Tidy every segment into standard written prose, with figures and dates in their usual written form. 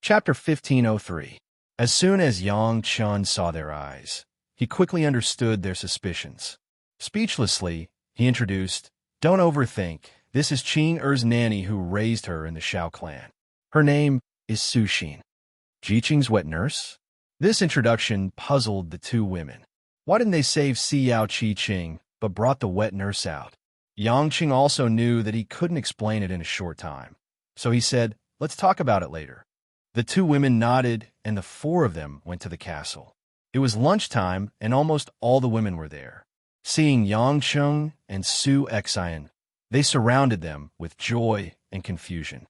Chapter 1503. As soon as Yang Chun saw their eyes, he quickly understood their suspicions. Speechlessly, he introduced, "Don't overthink. This is Qing Er's nanny who raised her in the Shao clan. Her name is Su Xin, Ji Qing's wet nurse." This introduction puzzled the two women. Why didn't they save Si Yao Qi Qing, but brought the wet nurse out? Yang Qing also knew that he couldn't explain it in a short time. So he said, "Let's talk about it later." The two women nodded, and the four of them went to the castle. It was lunchtime, and almost all the women were there. Seeing Yang Cheng and Su Xian, they surrounded them with joy and confusion.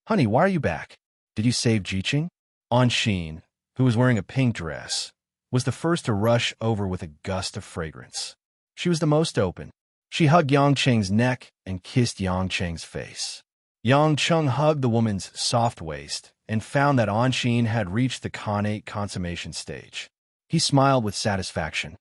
"Honey, why are you back? Did you save Ji Qing?" An Xin, who was wearing a pink dress, was the first to rush over with a gust of fragrance. She was the most open. She hugged Yang Cheng's neck and kissed Yang Cheng's face. Yang Cheng hugged the woman's soft waist and found that An Xin had reached the Khanate consummation stage. He smiled with satisfaction.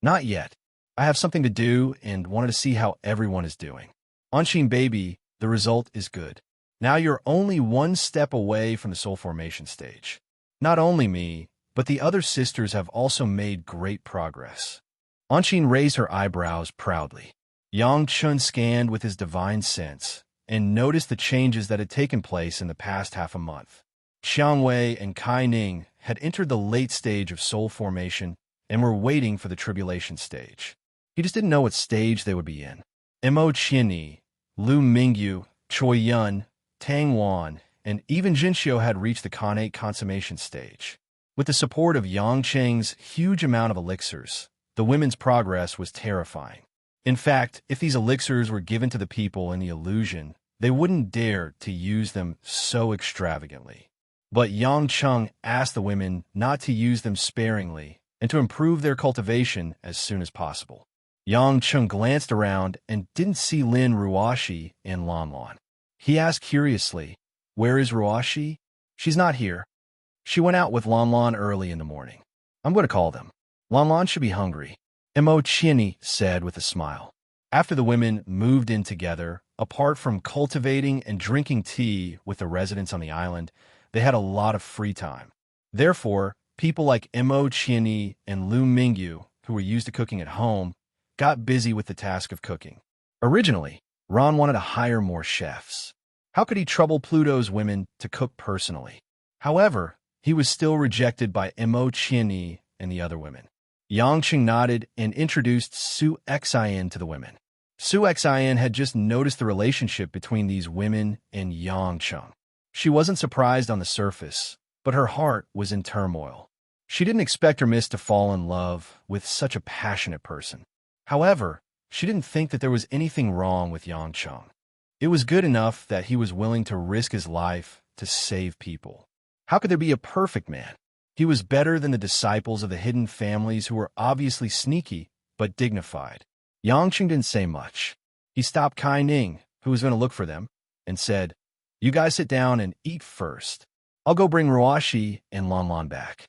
"Not yet. I have something to do and wanted to see how everyone is doing." "An Xin, baby, the result is good. Now you're only one step away from the soul formation stage. Not only me, but the other sisters have also made great progress." An Xin raised her eyebrows proudly. Yang Chun scanned with his divine sense and noticed the changes that had taken place in the past half a month. Xiang Wei and Kai Ning had entered the late stage of soul formation and were waiting for the tribulation stage. He just didn't know what stage they would be in. Mo Qianyi, Lu Mingyu, Choi Yun, Tang Wan, and even Jinxiu had reached the Khanate consummation stage. With the support of Yang Cheng's huge amount of elixirs, the women's progress was terrifying. In fact, if these elixirs were given to the people in the illusion, they wouldn't dare to use them so extravagantly. But Yang Cheng asked the women not to use them sparingly and to improve their cultivation as soon as possible. Yang Cheng glanced around and didn't see Lin Ruoxi and Lan Lan. He asked curiously, "Where is Ruoxi?" "She's not here. She went out with Lan Lan early in the morning. I'm going to call them. Lan Lan should be hungry," Mo Qianyi said with a smile. After the women moved in together, apart from cultivating and drinking tea with the residents on the island, they had a lot of free time. Therefore, people like Mo Qianyi and Lu Mingyu, who were used to cooking at home, got busy with the task of cooking. Originally, Ron wanted to hire more chefs. How could he trouble Pluto's women to cook personally? However, he was still rejected by Mo Qianyi and the other women. Yang Cheng nodded and introduced Su Xian to the women. Su Xian had just noticed the relationship between these women and Yang Cheng. She wasn't surprised on the surface, but her heart was in turmoil. She didn't expect her miss to fall in love with such a passionate person. However, she didn't think that there was anything wrong with Yang Cheng. It was good enough that he was willing to risk his life to save people. How could there be a perfect man? He was better than the disciples of the hidden families who were obviously sneaky but dignified. Yang Cheng didn't say much. He stopped Kai Ning, who was going to look for them, and said, "You guys sit down and eat first. I'll go bring Ruoxi and Lan Lan back."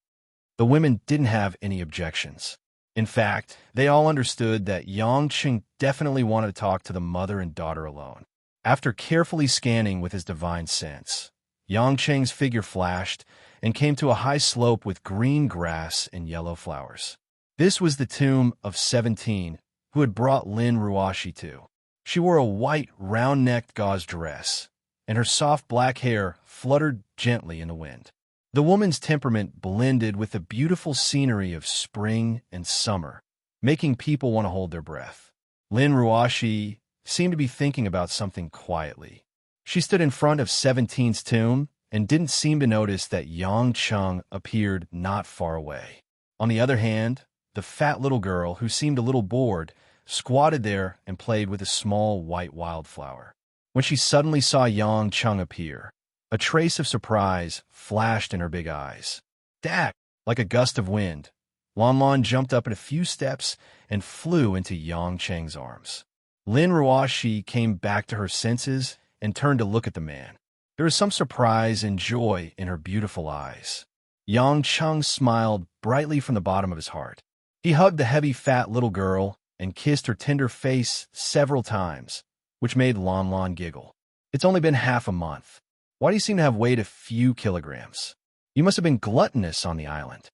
The women didn't have any objections. In fact, they all understood that Yang Cheng definitely wanted to talk to the mother and daughter alone. After carefully scanning with his divine sense, Yang Cheng's figure flashed and came to a high slope with green grass and yellow flowers. This was the tomb of 17, who had brought Lin Ruoxi to. She wore a white, round-necked gauze dress, and her soft black hair fluttered gently in the wind. The woman's temperament blended with the beautiful scenery of spring and summer, making people want to hold their breath. Lin Ruoxi seemed to be thinking about something quietly. She stood in front of 17's tomb and didn't seem to notice that Yang Cheng appeared not far away. On the other hand, the fat little girl, who seemed a little bored, squatted there and played with a small white wildflower. When she suddenly saw Yang Cheng appear, a trace of surprise flashed in her big eyes. "Dad!" Like a gust of wind, Lan Lan jumped up in a few steps and flew into Yang Cheng's arms. Lin Ruoxi came back to her senses and turned to look at the man. There was some surprise and joy in her beautiful eyes. Yang Cheng smiled brightly from the bottom of his heart. He hugged the heavy, fat little girl and kissed her tender face several times, which made Lan Lan giggle. "It's only been half a month. Why do you seem to have weighed a few kilograms? You must have been gluttonous on the island.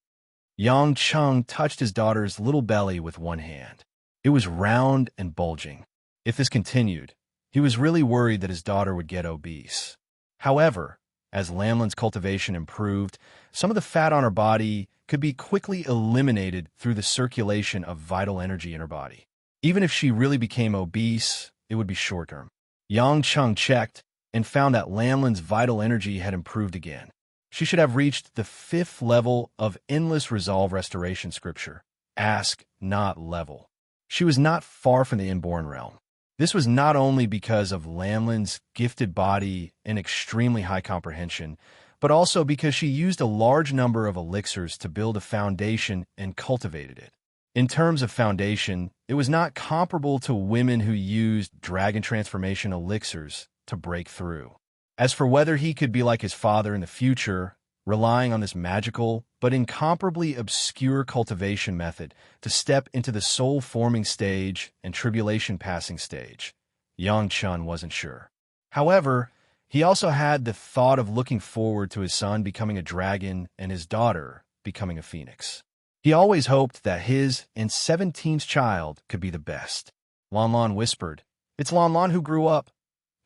Yang Cheng touched his daughter's little belly with one hand. It was round and bulging. If this continued, he was really worried that his daughter would get obese. However, as Lamlin's cultivation improved, some of the fat on her body could be quickly eliminated through the circulation of vital energy in her body. Even if she really became obese, it would be short-term. Yang Cheng checked and found that Lamlin's vital energy had improved again. She should have reached the 5th level of endless resolve restoration scripture. Ask, not level. She was not far from the inborn realm. This was not only because of Lamlin's gifted body and extremely high comprehension, but also because she used a large number of elixirs to build a foundation and cultivated it. In terms of foundation, it was not comparable to women who used dragon transformation elixirs to break through. As for whether he could be like his father in the future, relying on this magical but incomparably obscure cultivation method to step into the soul-forming stage and tribulation-passing stage, Yang Chun wasn't sure. However, he also had the thought of looking forward to his son becoming a dragon and his daughter becoming a phoenix. He always hoped that his and 17th child could be the best. Lan Lan whispered, "It's Lan Lan who grew up,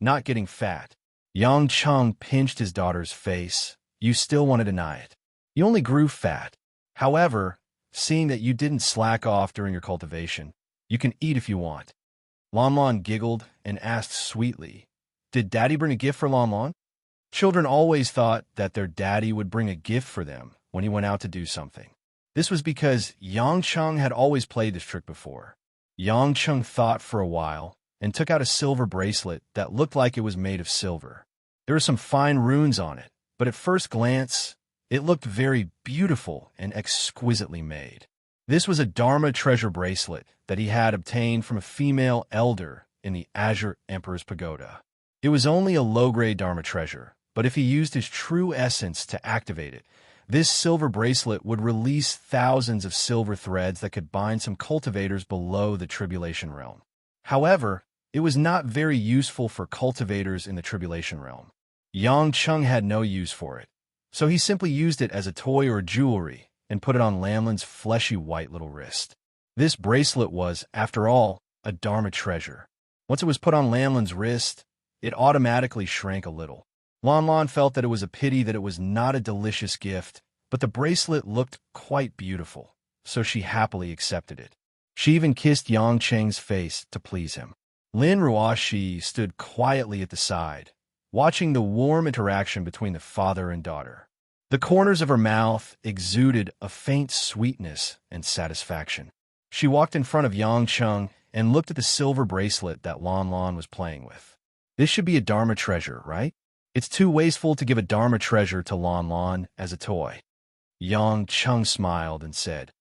not getting fat." Yang Cheng pinched his daughter's face. "You still want to deny it. You only grew fat. However, seeing that you didn't slack off during your cultivation, you can eat if you want." Lan Lan giggled and asked sweetly, "Did Daddy bring a gift for Lan Lan?" Children always thought that their daddy would bring a gift for them when he went out to do something. This was because Yang Cheng had always played this trick before. Yang Cheng thought for a while and took out a silver bracelet that looked like it was made of silver. There were some fine runes on it, but at first glance, it looked very beautiful and exquisitely made. This was a Dharma treasure bracelet that he had obtained from a female elder in the Azure Emperor's Pagoda. It was only a low-grade Dharma treasure, but if he used his true essence to activate it, this silver bracelet would release thousands of silver threads that could bind some cultivators below the tribulation realm. However, it was not very useful for cultivators in the tribulation realm. Yang Cheng had no use for it, so he simply used it as a toy or jewelry and put it on Lamlin's fleshy white little wrist. This bracelet was, after all, a Dharma treasure. Once it was put on Lamlin's wrist, it automatically shrank a little. Lan Lan felt that it was a pity that it was not a delicious gift, but the bracelet looked quite beautiful, so she happily accepted it. She even kissed Yang Cheng's face to please him. Lin Ruoshi stood quietly at the side, watching the warm interaction between the father and daughter. The corners of her mouth exuded a faint sweetness and satisfaction. She walked in front of Yang Cheng and looked at the silver bracelet that Lan Lan was playing with. This should be a Dharma treasure, right? It's too wasteful to give a Dharma treasure to Lan Lan as a toy. Yang Cheng smiled and said,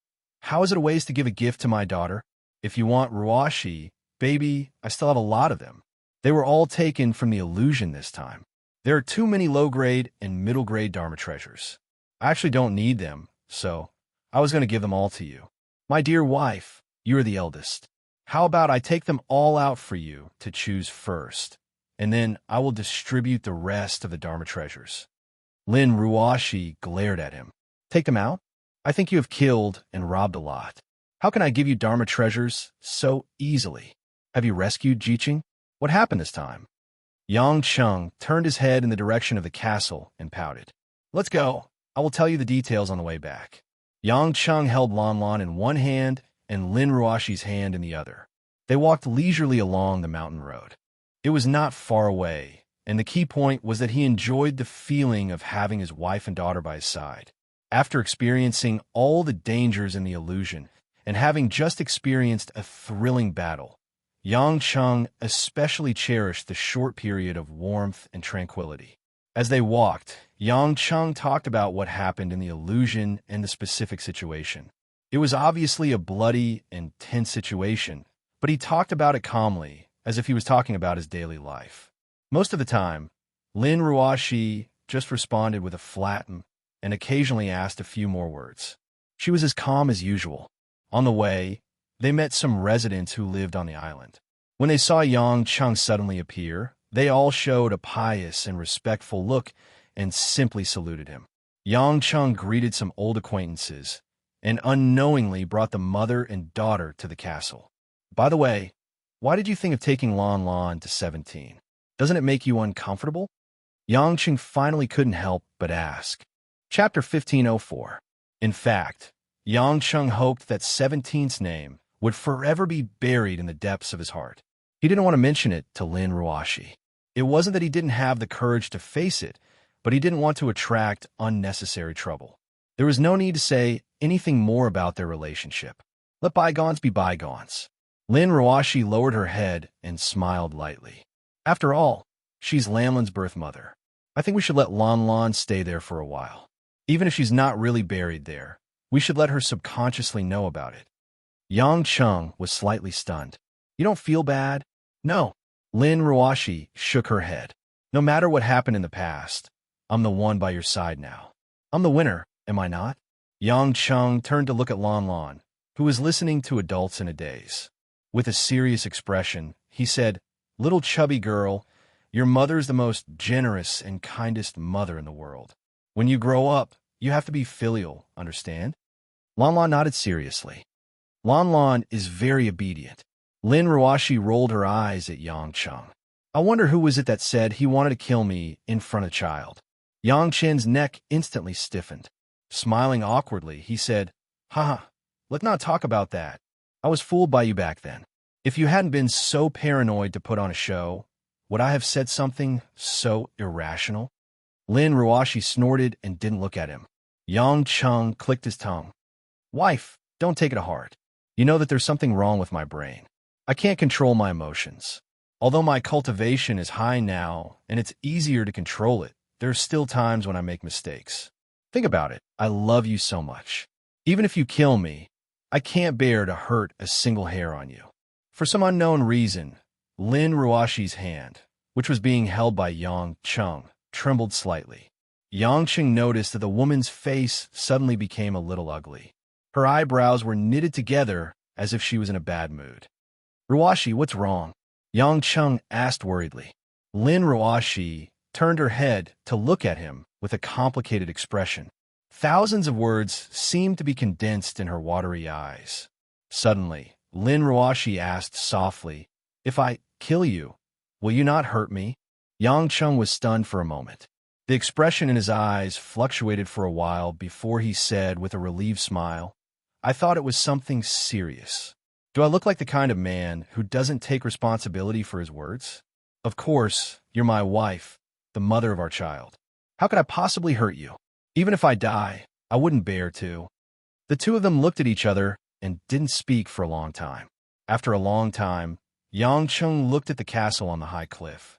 "How is it a waste to give a gift to my daughter? If you want Ruoshi, baby, I still have a lot of them. They were all taken from the illusion this time. There are too many low-grade and middle-grade Dharma treasures. I actually don't need them, so I was going to give them all to you. My dear wife, you are the eldest. How about I take them all out for you to choose first, and then I will distribute the rest of the Dharma treasures." Lin Ruoshi glared at him. "Take them out? I think you have killed and robbed a lot. How can I give you Dharma treasures so easily? Have you rescued Jiqing? What happened this time?" Yang Cheng turned his head in the direction of the castle and pouted. "Let's go. I will tell you the details on the way back." Yang Cheng held Lan Lan in one hand and Lin Ruoshi's hand in the other. They walked leisurely along the mountain road. It was not far away, and the key point was that he enjoyed the feeling of having his wife and daughter by his side. After experiencing all the dangers in the illusion, and having just experienced a thrilling battle, Yang Cheng especially cherished the short period of warmth and tranquility. As they walked, Yang Cheng talked about what happened in the illusion and the specific situation. It was obviously a bloody and tense situation, but he talked about it calmly, as if he was talking about his daily life. Most of the time, Lin Ruoshi just responded with a flat and occasionally asked a few more words. She was as calm as usual. On the way, they met some residents who lived on the island. When they saw Yang Cheng suddenly appear, They all showed a pious and respectful look and simply saluted him. Yang Chung greeted some old acquaintances and unknowingly brought the mother and daughter to the castle. By the way, why did you think of taking Lan Lan to 17? Doesn't it make you uncomfortable? Yang Chung finally couldn't help but ask. Chapter 1504. In fact, Yang Chung hoped that 17's name would forever be buried in the depths of his heart. He didn't want to mention it to Lin Ruoshi. It wasn't that he didn't have the courage to face it, but he didn't want to attract unnecessary trouble. There was no need to say anything more about their relationship. Let bygones be bygones. Lin Ruoshi lowered her head and smiled lightly. After all, she's Lanlan's birth mother. I think we should let Lan Lan stay there for a while. Even if she's not really buried there, we should let her subconsciously know about it. Yang Chung was slightly stunned. You don't feel bad? No. Lin Ruoshi shook her head. No matter what happened in the past, I'm the one by your side now. I'm the winner, am I not? Yang Chung turned to look at Lan Lan, who was listening to adults in a daze. With a serious expression, he said, Little chubby girl, your mother's the most generous and kindest mother in the world. When you grow up, you have to be filial, understand? Lan Lan nodded seriously. Lan Lan is very obedient. Lin Ruoshi rolled her eyes at Yang Chung. I wonder who was it that said he wanted to kill me in front of child. Yang Chen's neck instantly stiffened. Smiling awkwardly, he said, Haha, let's not talk about that. I was fooled by you back then. If you hadn't been so paranoid to put on a show, would I have said something so irrational? Lin Ruoshi snorted and didn't look at him. Yang Chung clicked his tongue. Wife, don't take it to heart. You know that there's something wrong with my brain. I can't control my emotions. Although my cultivation is high now and it's easier to control it, there are still times when I make mistakes. Think about it. I love you so much. Even if you kill me, I can't bear to hurt a single hair on you. For some unknown reason, Lin Ruoshi's hand, which was being held by Yang Chung, trembled slightly. Yang Chung noticed that the woman's face suddenly became a little ugly. Her eyebrows were knitted together as if she was in a bad mood. Ruoshi, what's wrong? Yang Chung asked worriedly. Lin Ruoshi turned her head to look at him with a complicated expression. Thousands of words seemed to be condensed in her watery eyes. Suddenly, Lin Ruoshi asked softly, If I kill you, will you not hurt me? Yang Chung was stunned for a moment. The expression in his eyes fluctuated for a while before he said with a relieved smile, I thought it was something serious. Do I look like the kind of man who doesn't take responsibility for his words? Of course, you're my wife, the mother of our child. How could I possibly hurt you? Even if I die, I wouldn't bear to. The two of them looked at each other and didn't speak for a long time. After a long time, Yang Chung looked at the castle on the high cliff.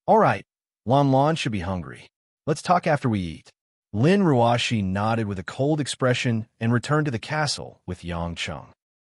All right, Lan Lan should be hungry. Let's talk after we eat. Lin Ruoshi nodded with a cold expression and returned to the castle with Yang Chung.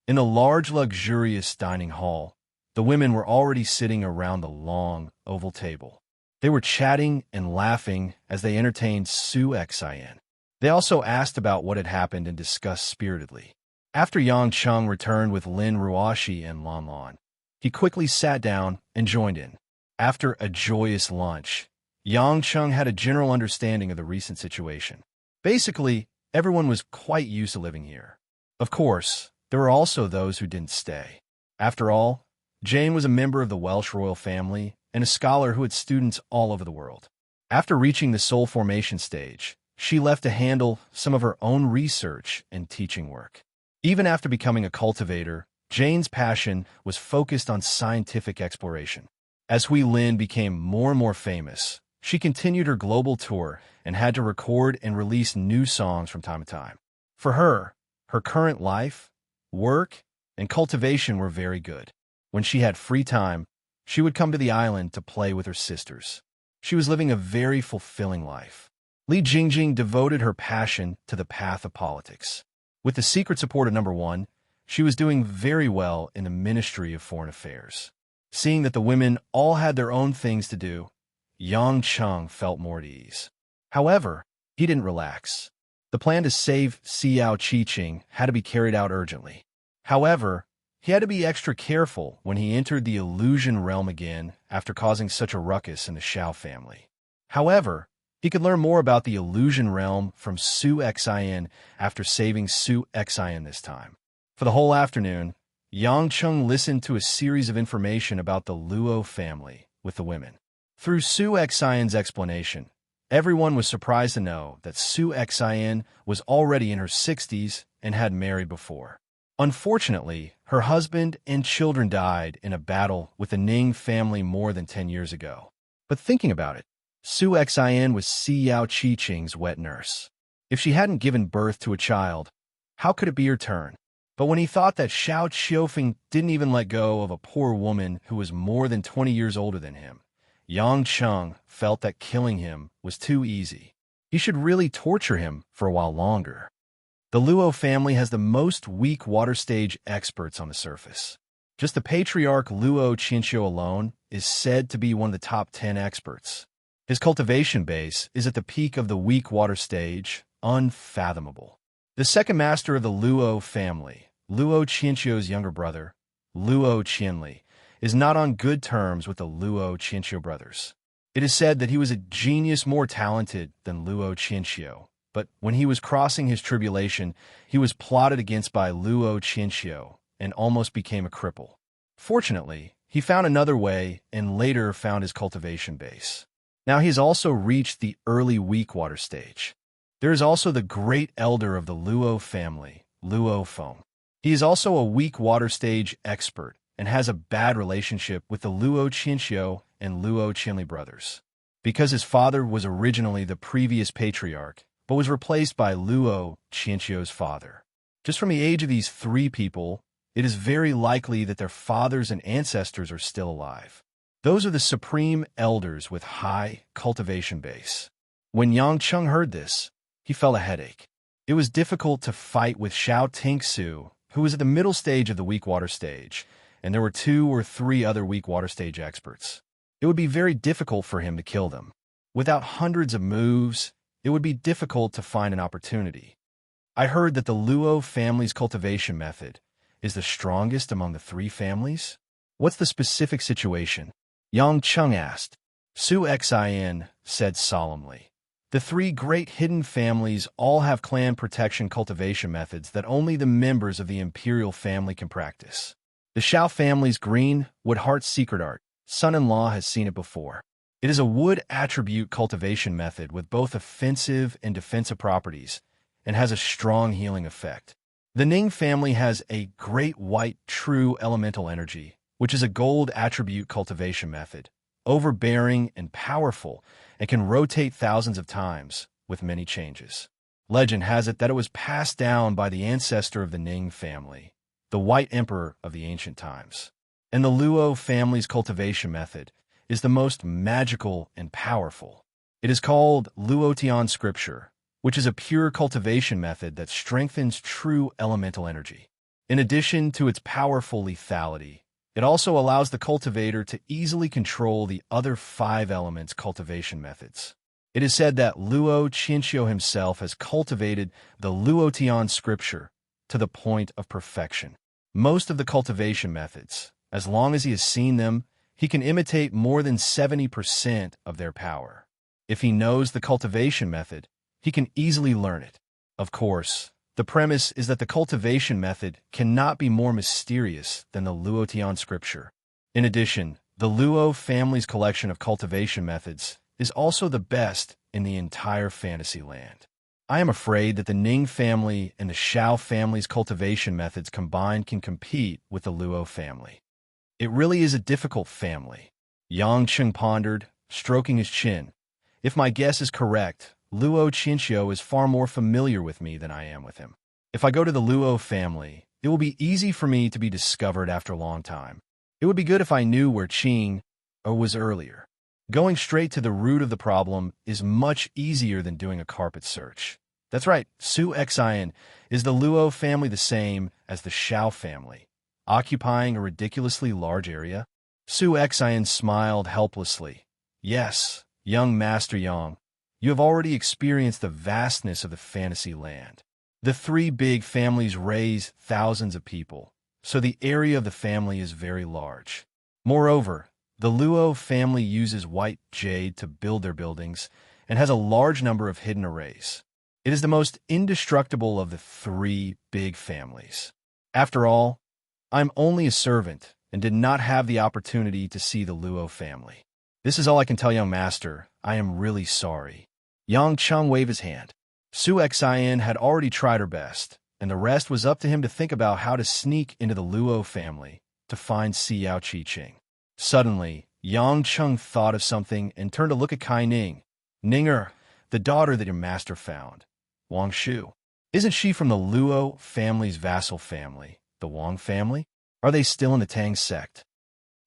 In the large, luxurious dining hall, the women were already sitting around the long, oval table. They were chatting and laughing as they entertained Su Xin. They also asked about what had happened and discussed spiritedly. After Yang Chung returned with Lin Ruoshi and Lan Lan, he quickly sat down and joined in. After a joyous lunch, Yang Chung had a general understanding of the recent situation. Basically, everyone was quite used to living here. Of course, there were also those who didn't stay. After all, Jane was a member of the Welsh royal family and a scholar who had students all over the world. After reaching the soul formation stage, she left to handle some of her own research and teaching work. Even after becoming a cultivator, Jane's passion was focused on scientific exploration. As Hui Lin became more and more famous, she continued her global tour and had to record and release new songs from time to time. For her, her current life, work, and cultivation were very good. When she had free time, she would come to the island to play with her sisters. She was living a very fulfilling life. Li Jingjing devoted her passion to the path of politics. With the secret support of number one, she was doing very well in the Ministry of Foreign Affairs. Seeing that the women all had their own things to do, Yang Chung felt more at ease. However, he didn't relax. The plan to save Xiao Qiqing had to be carried out urgently. However, He had to be extra careful when he entered the illusion realm again after causing such a ruckus in the Xiao family. However, he could learn more about the illusion realm from Su Xin after saving Su Xin this time. For the whole afternoon, Yang Cheng listened to a series of information about the Luo family with the women. Through Su Xin's explanation, everyone was surprised to know that Su Xin was already in her 60s and had married before. Unfortunately, her husband and children died in a battle with the Ning family more than 10 years ago. But thinking about it, Su Xin was Xiao Qiqing's wet nurse. If she hadn't given birth to a child, how could it be her turn? But when he thought that Xiao Qiufeng didn't even let go of a poor woman who was more than 20 years older than him, Yang Cheng felt that killing him was too easy. He should really torture him for a while longer. The Luo family has the most weak water stage experts on the surface. Just the patriarch Luo Qinqiu alone is said to be one of the top 10 experts. His cultivation base is at the peak of the weak water stage, unfathomable. The second master of the Luo family, Luo Qinqiu's younger brother, Luo Qianli, is not on good terms with the Luo Qinqiu brothers. It is said that he was a genius more talented than Luo Qinqiu, but when he was crossing his tribulation, he was plotted against by Luo Qinqiu and almost became a cripple. Fortunately, he found another way and later found his cultivation base. Now he has also reached the early weak water stage. There is also the great elder of the Luo family, Luo Feng. He is also a weak water stage expert and has a bad relationship with the Luo Qinqiu and Luo Qianli brothers. Because his father was originally the previous patriarch, but was replaced by Luo Qinqiu's father. Just from the age of these three people, it is very likely that their fathers and ancestors are still alive. Those are the supreme elders with high cultivation base. When Yang Cheng heard this, he felt a headache. It was difficult to fight with Xiao Tingsu, who was at the middle stage of the weak water stage, and there were 2 or 3 other weak water stage experts. It would be very difficult for him to kill them. Without hundreds of moves, it would be difficult to find an opportunity. I heard that the Luo family's cultivation method is the strongest among the 3 families. What's the specific situation? Yang Cheng asked. Su Xin said solemnly. The 3 great hidden families all have clan protection cultivation methods that only the members of the imperial family can practice. The Xiao family's green wood heart secret art, son-in-law has seen it before. It is a wood attribute cultivation method with both offensive and defensive properties and has a strong healing effect. The Ning family has a great white true elemental energy, which is a gold attribute cultivation method, overbearing and powerful, and can rotate thousands of times with many changes. Legend has it that it was passed down by the ancestor of the Ning family, the White Emperor of the ancient times. And the Luo family's cultivation method is the most magical and powerful. It is called Luotian scripture, which is a pure cultivation method that strengthens true elemental energy. In addition to its powerful lethality, it also allows the cultivator to easily control the other 5 elements cultivation methods. It is said that Luo Qinqiu himself has cultivated the Luotian scripture to the point of perfection. Most of the cultivation methods, as long as he has seen them, he can imitate more than 70% of their power. If he knows the cultivation method, he can easily learn it. Of course, the premise is that the cultivation method cannot be more mysterious than the Luotian scripture. In addition, the Luo family's collection of cultivation methods is also the best in the entire fantasy land. I am afraid that the Ning family and the Xiao family's cultivation methods combined can compete with the Luo family. It really is a difficult family. Yang Cheng pondered, stroking his chin. If my guess is correct, Luo Qinqiu is far more familiar with me than I am with him. If I go to the Luo family, it will be easy for me to be discovered after a long time. It would be good if I knew where Qing was earlier. Going straight to the root of the problem is much easier than doing a carpet search. That's right, Su Xin is the Luo family the same as the Xiao family, occupying a ridiculously large area? Su Xin smiled helplessly. Yes, young Master Yang. You have already experienced the vastness of the fantasy land. The 3 big families raise thousands of people, so the area of the family is very large. Moreover, the Luo family uses white jade to build their buildings and has a large number of hidden arrays. It is the most indestructible of the three big families. After all, I'm only a servant and did not have the opportunity to see the Luo family. This is all I can tell, young master. I am really sorry. Yang Cheng waved his hand. Su Xian had already tried her best, and the rest was up to him to think about how to sneak into the Luo family to find Xiao Qi-Qing. Suddenly, Yang Cheng thought of something and turned to look at Kai Ning. Ninger, the daughter that your master found. Wang Shu. Isn't she from the Luo family's vassal family, the Wang family? Are they still in the Tang sect?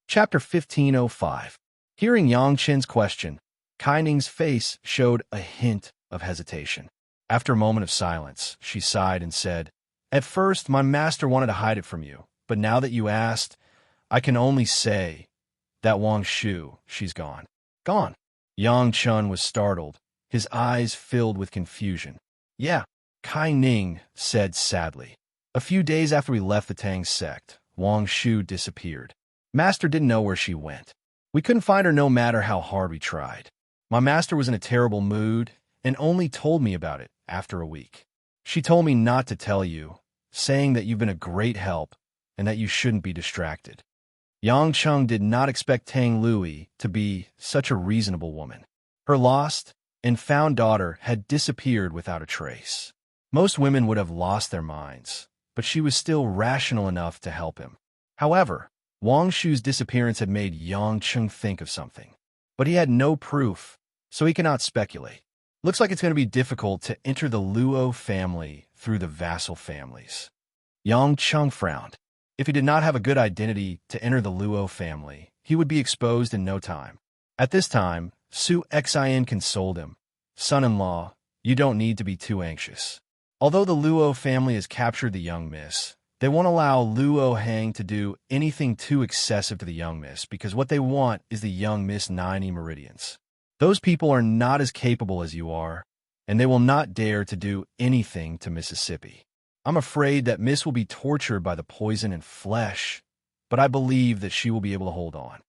Chapter 1505. Hearing Yang Chen's question, Kai Ning's face showed a hint of hesitation. After a moment of silence, she sighed and said, "At first, my master wanted to hide it from you, but now that you asked, I can only say that Wang Shu, she's gone." Gone? Yang Chun was startled, his eyes filled with confusion. Yeah, Kai Ning said sadly. A few days after we left the Tang sect, Wang Shu disappeared. Master didn't know where she went. We couldn't find her no matter how hard we tried. My master was in a terrible mood and only told me about it after a week. She told me not to tell you, saying that you've been a great help and that you shouldn't be distracted. Yang Cheng did not expect Tang Lui to be such a reasonable woman. Her lost and found daughter had disappeared without a trace. Most women would have lost their minds, but she was still rational enough to help him. However, Wang Shu's disappearance had made Yang Cheng think of something. But he had no proof, so he cannot speculate. Looks like it's going to be difficult to enter the Luo family through the vassal families. Yang Cheng frowned. If he did not have a good identity to enter the Luo family, he would be exposed in no time. At this time, Su Xian consoled him. Son-in-law, you don't need to be too anxious. Although the Luo family has captured the young miss, they won't allow Luo Hang to do anything too excessive to the young miss because what they want is the young miss 90 meridians. Those people are not as capable as you are, and they will not dare to do anything to Mississippi. I'm afraid that Miss will be tortured by the poison and flesh, but I believe that she will be able to hold on.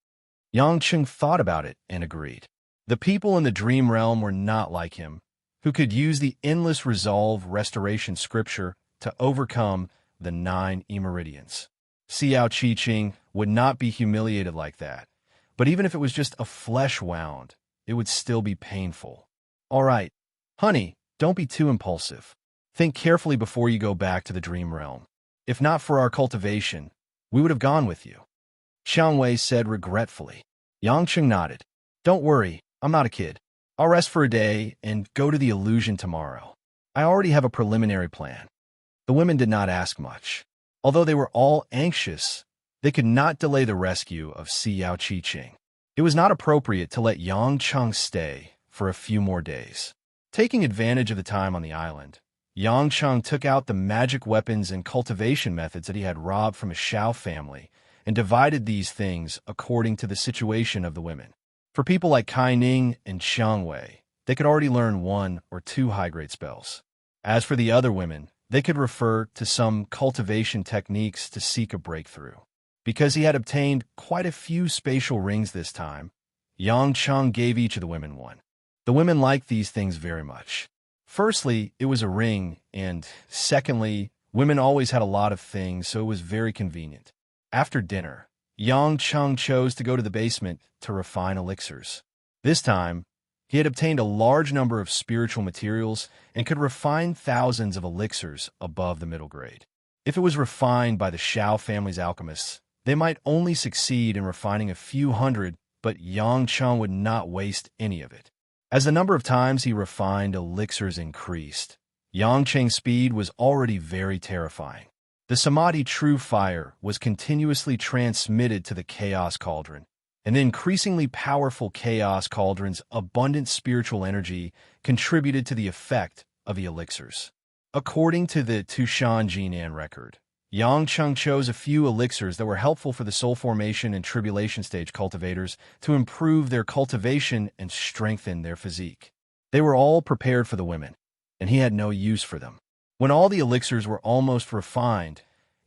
Yang Cheng thought about it and agreed. The people in the dream realm were not like him, who could use the endless resolve restoration scripture to overcome the 9 emeridians. Xiao Qi-Qing would not be humiliated like that, but even if it was just a flesh wound, it would still be painful. All right, honey, don't be too impulsive. Think carefully before you go back to the dream realm. If not for our cultivation, we would have gone with you. Xiang Wei said regretfully. Yang Cheng nodded. Don't worry, I'm not a kid. I'll rest for a day and go to the illusion tomorrow. I already have a preliminary plan. The women did not ask much. Although they were all anxious, they could not delay the rescue of Xiao Qi-Qing. It was not appropriate to let Yang Cheng stay for a few more days. Taking advantage of the time on the island, Yang Cheng took out the magic weapons and cultivation methods that he had robbed from his Shao family and divided these things according to the situation of the women. For people like Kai Ning and Xiang Wei, they could already learn 1 or 2 high-grade spells. As for the other women, they could refer to some cultivation techniques to seek a breakthrough. Because he had obtained quite a few spatial rings this time, Yang Cheng gave each of the women one. The women liked these things very much. Firstly, it was a ring, and secondly, women always had a lot of things, so it was very convenient. After dinner, Yang Cheng chose to go to the basement to refine elixirs. This time, he had obtained a large number of spiritual materials and could refine thousands of elixirs above the middle grade. If it was refined by the Shao family's alchemists, they might only succeed in refining a few hundred, but Yang Cheng would not waste any of it. As the number of times he refined elixirs increased, Yang Cheng's speed was already very terrifying. The Samadhi True Fire was continuously transmitted to the Chaos Cauldron, and the increasingly powerful Chaos Cauldron's abundant spiritual energy contributed to the effect of the elixirs. According to the Tushan Jinan record, Yang Cheng chose a few elixirs that were helpful for the soul formation and tribulation stage cultivators to improve their cultivation and strengthen their physique. They were all prepared for the women, and he had no use for them. When all the elixirs were almost refined,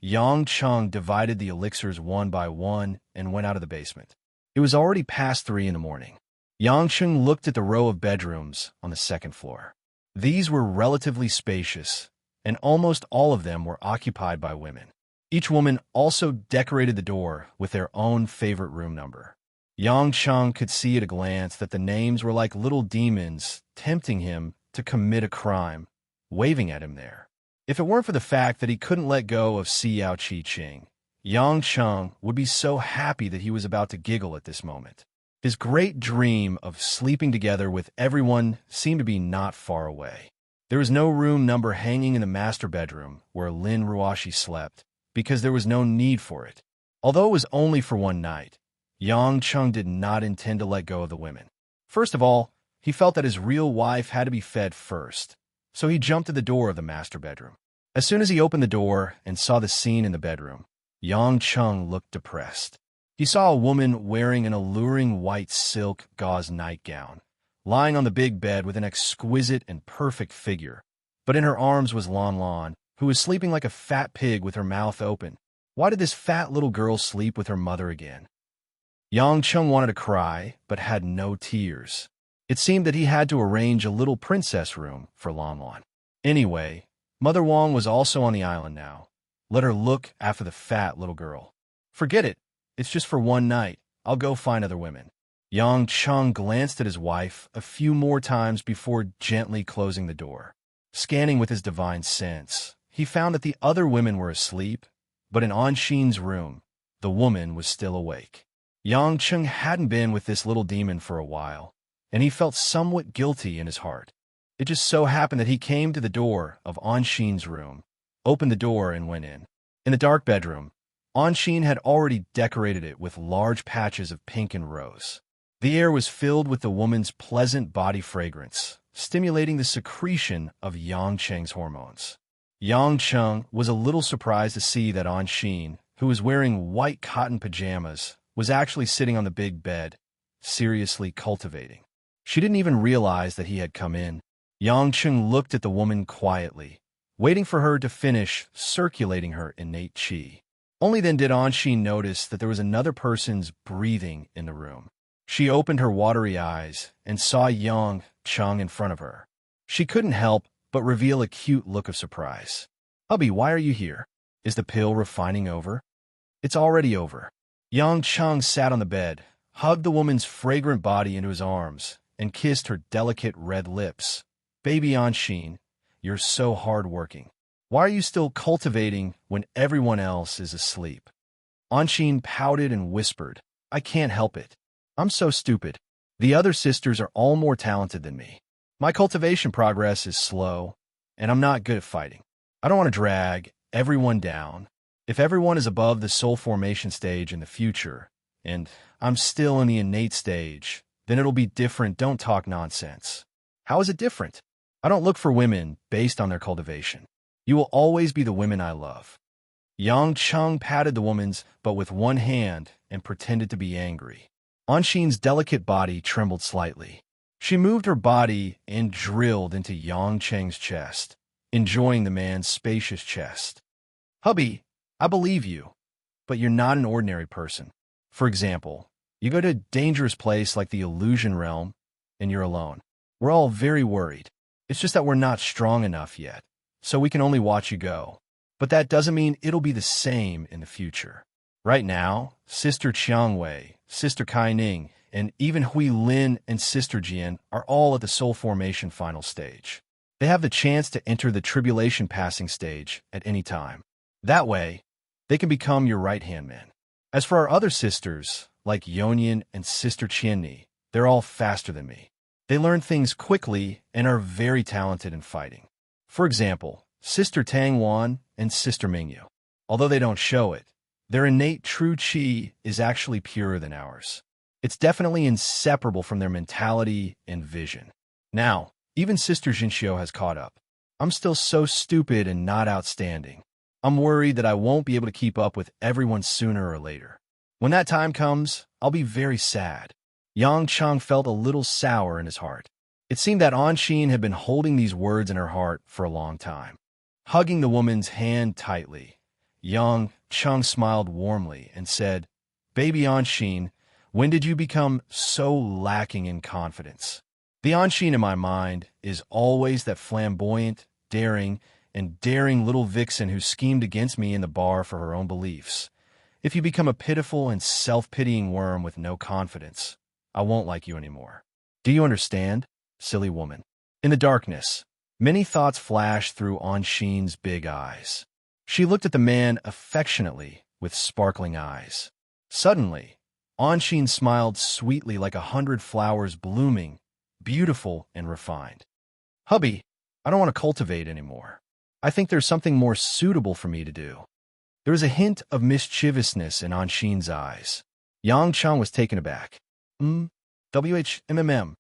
Yang Cheng divided the elixirs one by one and went out of the basement. It was already past 3 in the morning. Yang Cheng looked at the row of bedrooms on the second floor. These were relatively spacious, and almost all of them were occupied by women. Each woman also decorated the door with their own favorite room number. Yang Cheng could see at a glance that the names were like little demons tempting him to commit a crime, waving at him there. If it weren't for the fact that he couldn't let go of Xiao Qi-Ching, Yang Cheng would be so happy that he was about to giggle at this moment. His great dream of sleeping together with everyone seemed to be not far away. There was no room number hanging in the master bedroom where Lin Ruoshi slept, because there was no need for it. Although it was only for one night, Yang Cheng did not intend to let go of the women. First of all, he felt that his real wife had to be fed first, so he jumped to the door of the master bedroom. As soon as he opened the door and saw the scene in the bedroom, Yang Cheng looked depressed. He saw a woman wearing an alluring white silk gauze nightgown, lying on the big bed with an exquisite and perfect figure, but in her arms was Lan Lan, who was sleeping like a fat pig with her mouth open. Why did this fat little girl sleep with her mother again? Yang Cheng wanted to cry, but had no tears. It seemed that he had to arrange a little princess room for Lan Lan. Anyway, Mother Wang was also on the island now. Let her look after the fat little girl. Forget it. It's just for one night. I'll go find other women. Yang Cheng glanced at his wife a few more times before gently closing the door. Scanning with his divine sense, he found that the other women were asleep, but in Anshin's room, the woman was still awake. Yang Cheng hadn't been with this little demon for a while, and he felt somewhat guilty in his heart. It just so happened that he came to the door of Anshin's room, opened the door, and went in. In the dark bedroom, Anshin had already decorated it with large patches of pink and rose. The air was filled with the woman's pleasant body fragrance, stimulating the secretion of Yang Cheng's hormones. Yang Cheng was a little surprised to see that Anshin, who was wearing white cotton pajamas, was actually sitting on the big bed, seriously cultivating. She didn't even realize that he had come in. Yang Cheng looked at the woman quietly, waiting for her to finish circulating her innate qi. Only then did Anshin notice that there was another person's breathing in the room. She opened her watery eyes and saw Yang Cheng in front of her. She couldn't help but reveal a cute look of surprise. "Hubby, why are you here? Is the pill refining over?" "It's already over." Yang Cheng sat on the bed, hugged the woman's fragrant body into his arms, and kissed her delicate red lips. "Baby Anshin, you're so hard-working. Why are you still cultivating when everyone else is asleep?" Anshin pouted and whispered, "I can't help it. I'm so stupid. The other sisters are all more talented than me. My cultivation progress is slow, and I'm not good at fighting. I don't want to drag everyone down. If everyone is above the soul formation stage in the future, and I'm still in the innate stage, then it'll be different. Don't talk nonsense." "How is it different? I don't look for women based on their cultivation. You will always be the women I love." Yang Cheng patted the woman's but with one hand and pretended to be angry. Anshin's delicate body trembled slightly. She moved her body and drilled into Yang Cheng's chest, enjoying the man's spacious chest. "Hubby, I believe you, but you're not an ordinary person. For example, you go to a dangerous place like the illusion realm, and you're alone. We're all very worried. It's just that we're not strong enough yet, so we can only watch you go. But that doesn't mean it'll be the same in the future. Right now, Sister Qiangwei, Sister Kai Ning, and even Hui Lin and Sister Jian are all at the soul formation final stage. They have the chance to enter the tribulation passing stage at any time. That way, they can become your right-hand man. As for our other sisters, like Yonian and Sister Qianni, they're all faster than me. They learn things quickly and are very talented in fighting. For example, Sister Tang Wan and Sister Mingyu. Although they don't show it, their innate true qi is actually purer than ours. It's definitely inseparable from their mentality and vision. Now, even Sister Jinxiu has caught up. I'm still so stupid and not outstanding. I'm worried that I won't be able to keep up with everyone sooner or later. When that time comes, I'll be very sad." Yang Cheng felt a little sour in his heart. It seemed that Anshin had been holding these words in her heart for a long time. Hugging the woman's hand tightly, Yang Chung smiled warmly and said, "Baby Anshin, when did you become so lacking in confidence?" The Anshin in my mind is always that flamboyant, daring, and daring little vixen who schemed against me in the bar for her own beliefs. If you become a pitiful and self-pitying worm with no confidence, I won't like you anymore. Do you understand, silly woman? In the darkness, many thoughts flashed through Anshin's big eyes. She looked at the man affectionately with sparkling eyes. Suddenly, Anshin smiled sweetly like 100 flowers blooming, beautiful and refined. "Hubby, I don't want to cultivate anymore. I think there's something more suitable for me to do." There was a hint of mischievousness in Anshin's eyes. Yang Chung was taken aback. WHMMM.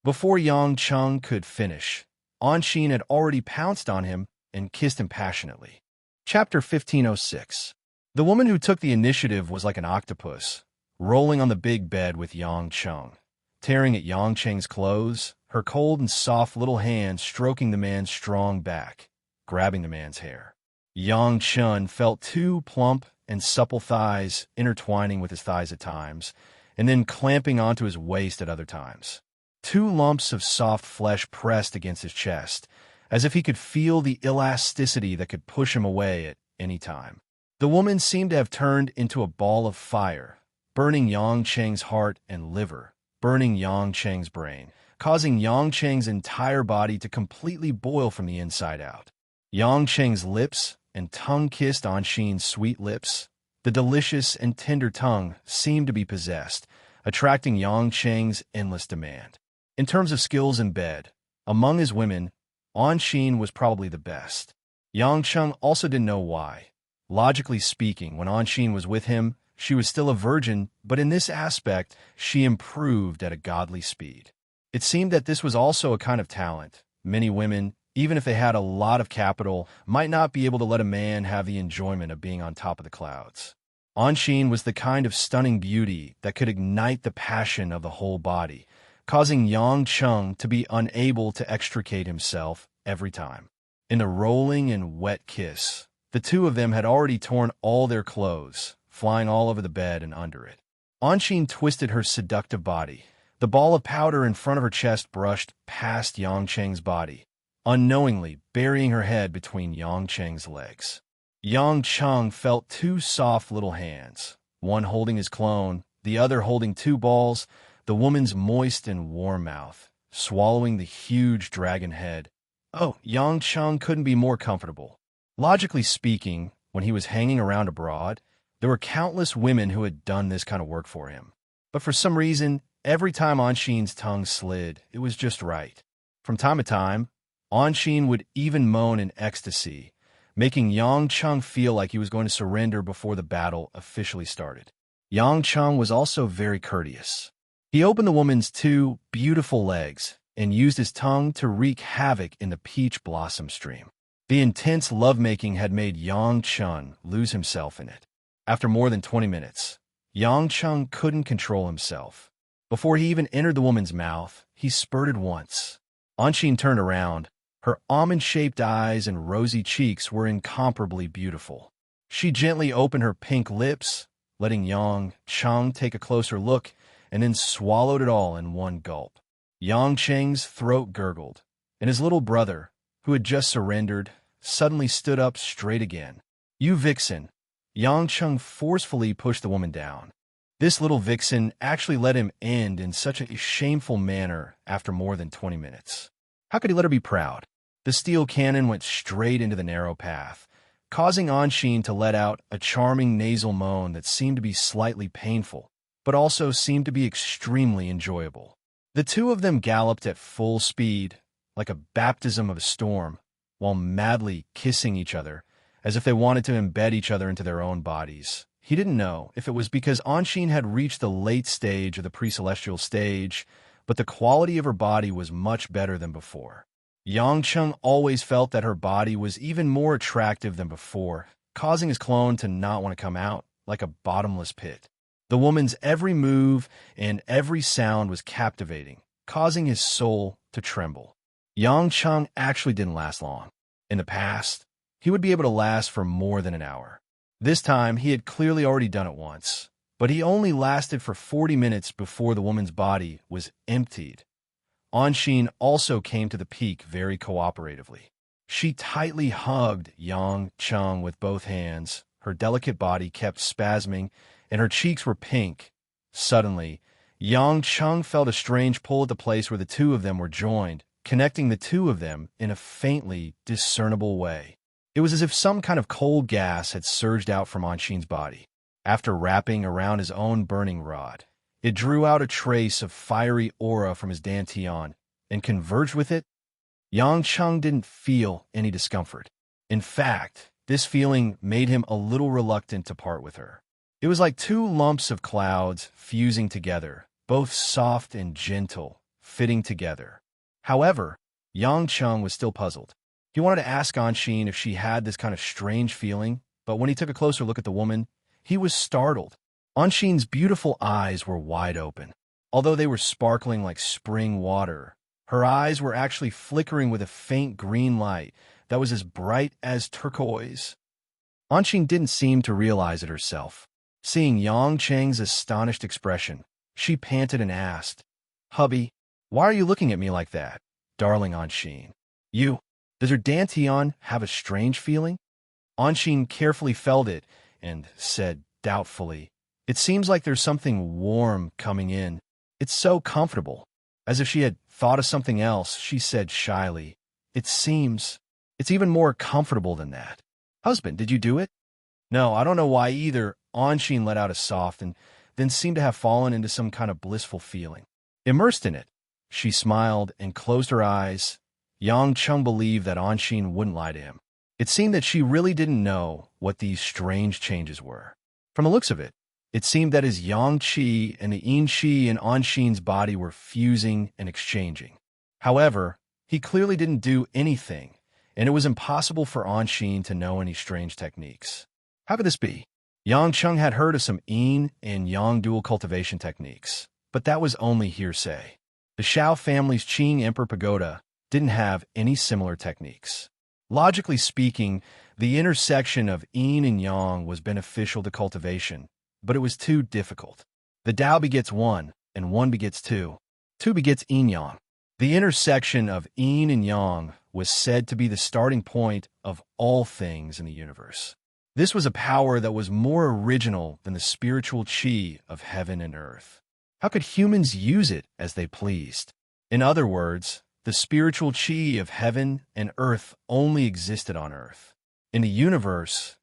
Before Yang Chung could finish, Anshin had already pounced on him and kissed him passionately. Chapter 1506. The woman who took the initiative was like an octopus, rolling on the big bed with Yang Chung, tearing at Yang Cheng's clothes, her cold and soft little hands stroking the man's strong back, grabbing the man's hair. Yang Chun felt two plump and supple thighs intertwining with his thighs at times, and then clamping onto his waist at other times. Two lumps of soft flesh pressed against his chest, as if he could feel the elasticity that could push him away at any time. The woman seemed to have turned into a ball of fire, burning Yang Cheng's heart and liver, burning Yang Cheng's brain, causing Yang Cheng's entire body to completely boil from the inside out. Yang Cheng's lips and tongue kissed Anshin's sweet lips. The delicious and tender tongue seemed to be possessed, attracting Yang Cheng's endless demand. In terms of skills in bed, among his women, Anshin was probably the best. Yang Chung also didn't know why. Logically speaking, when Anshin was with him, she was still a virgin, but in this aspect, she improved at a godly speed. It seemed that this was also a kind of talent. Many women, even if they had a lot of capital, might not be able to let a man have the enjoyment of being on top of the clouds. Anshin was the kind of stunning beauty that could ignite the passion of the whole body, causing Yang Chung to be unable to extricate himself every time. In a rolling and wet kiss, the two of them had already torn all their clothes, flying all over the bed and under it. Anshin twisted her seductive body. The ball of powder in front of her chest brushed past Yang Cheng's body, unknowingly burying her head between Yang Cheng's legs. Yang Chung felt two soft little hands, one holding his clone, the other holding two balls, the woman's moist and warm mouth, swallowing the huge dragon head. Oh, Yang Chung couldn't be more comfortable. Logically speaking, when he was hanging around abroad, there were countless women who had done this kind of work for him. But for some reason, every time Anshin's tongue slid, it was just right. From time to time, Anshin would even moan in ecstasy, making Yang Chung feel like he was going to surrender before the battle officially started. Yang Chung was also very courteous. He opened the woman's two beautiful legs and used his tongue to wreak havoc in the peach blossom stream. The intense lovemaking had made Yang Chung lose himself in it. After more than 20 minutes, Yang Chung couldn't control himself. Before he even entered the woman's mouth, he spurted once. Anshin turned around. Her almond-shaped eyes and rosy cheeks were incomparably beautiful. She gently opened her pink lips, letting Yang Chung take a closer look, and then swallowed it all in one gulp. Yang Cheng's throat gurgled, and his little brother, who had just surrendered, suddenly stood up straight again. "You vixen!" Yang Chung forcefully pushed the woman down. This little vixen actually let him end in such a shameful manner after more than 20 minutes. How could he let her be proud? The steel cannon went straight into the narrow path, causing Anshin to let out a charming nasal moan that seemed to be slightly painful, but also seemed to be extremely enjoyable. The two of them galloped at full speed, like a baptism of a storm, while madly kissing each other, as if they wanted to embed each other into their own bodies. He didn't know if it was because Anshin had reached the late stage of the pre-celestial stage, but the quality of her body was much better than before. Yang Chung always felt that her body was even more attractive than before, causing his clone to not want to come out, like a bottomless pit. The woman's every move and every sound was captivating, causing his soul to tremble. Yang Chung actually didn't last long. In the past, he would be able to last for more than an hour. This time, he had clearly already done it once, but he only lasted for 40 minutes before the woman's body was emptied. Anshin also came to the peak very cooperatively. She tightly hugged Yang Chung with both hands. Her delicate body kept spasming, and her cheeks were pink. Suddenly, Yang Chung felt a strange pull at the place where the two of them were joined, connecting the two of them in a faintly discernible way. It was as if some kind of cold gas had surged out from Anshin's body. After wrapping around his own burning rod, it drew out a trace of fiery aura from his dantian and converged with it. Yang Chung didn't feel any discomfort. In fact, this feeling made him a little reluctant to part with her. It was like two lumps of clouds fusing together, both soft and gentle, fitting together. However, Yang Chung was still puzzled. He wanted to ask Anshin if she had this kind of strange feeling, but when he took a closer look at the woman, he was startled. Anshin's beautiful eyes were wide open. Although they were sparkling like spring water, her eyes were actually flickering with a faint green light that was as bright as turquoise. Anshin didn't seem to realize it herself. Seeing Yang Cheng's astonished expression, she panted and asked, "Hubby, why are you looking at me like that, darling Anshin? Does your dantian have a strange feeling?" Anshin carefully felt it and said doubtfully, "It seems like there's something warm coming in. It's so comfortable." As if she had thought of something else, she said shyly, It's even more comfortable than that. Husband, did you do it?" "No, I don't know why either." Anshin let out a soft and then seemed to have fallen into some kind of blissful feeling. Immersed in it, she smiled and closed her eyes. Yang Chung believed that Anshin wouldn't lie to him. It seemed that she really didn't know what these strange changes were. From the looks of it, it seemed that his Yang Qi and the Yin Qi in Anshin's body were fusing and exchanging. However, he clearly didn't do anything, and it was impossible for Anshin to know any strange techniques. How could this be? Yang Chung had heard of some Yin and Yang dual cultivation techniques, but that was only hearsay. The Shao family's Qing Emperor Pagoda didn't have any similar techniques. Logically speaking, the intersection of Yin and Yang was beneficial to cultivation, but it was too difficult. The Tao begets one, and one begets two. Two begets Yin Yang. The intersection of Yin and Yang was said to be the starting point of all things in the universe. This was a power that was more original than the spiritual qi of heaven and earth. How could humans use it as they pleased? In other words, the spiritual qi of heaven and earth only existed on earth. In the universe,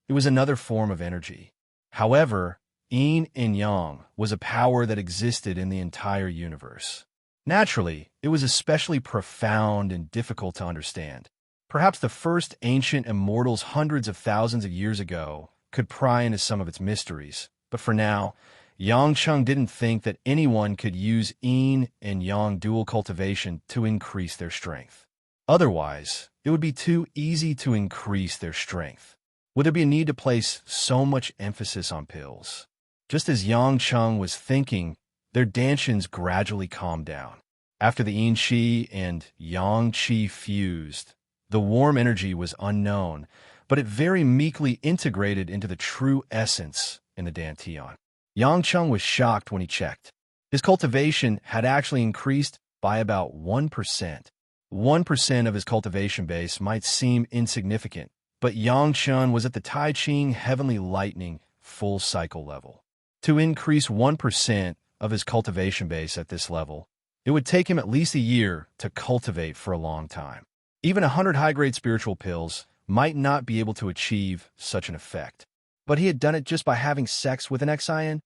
it was another form of energy. However, Yin and Yang was a power that existed in the entire universe. Naturally, it was especially profound and difficult to understand. Perhaps the first ancient immortals hundreds of thousands of years ago could pry into some of its mysteries, but for now, Yang Chung didn't think that anyone could use Yin and Yang dual cultivation to increase their strength. Otherwise, it would be too easy to increase their strength. Would there be a need to place so much emphasis on pills? Just as Yang Chung was thinking, their dantians gradually calmed down. After the Yin Qi and Yang Qi fused, the warm energy was unknown, but it very meekly integrated into the true essence in the dantian. Yang Chung was shocked when he checked. His cultivation had actually increased by about 1%. 1% of his cultivation base might seem insignificant, but Yang Chung was at the Tai Ching Heavenly Lightning full cycle level. To increase 1% of his cultivation base at this level, it would take him at least a year to cultivate for a long time. Even 100 high-grade spiritual pills might not be able to achieve such an effect. But he had done it just by having sex with an Xian.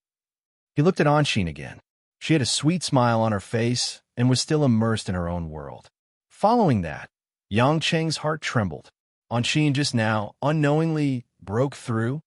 He looked at Anshin again. She had a sweet smile on her face and was still immersed in her own world. Following that, Yang Cheng's heart trembled. Anshin just now unknowingly broke through.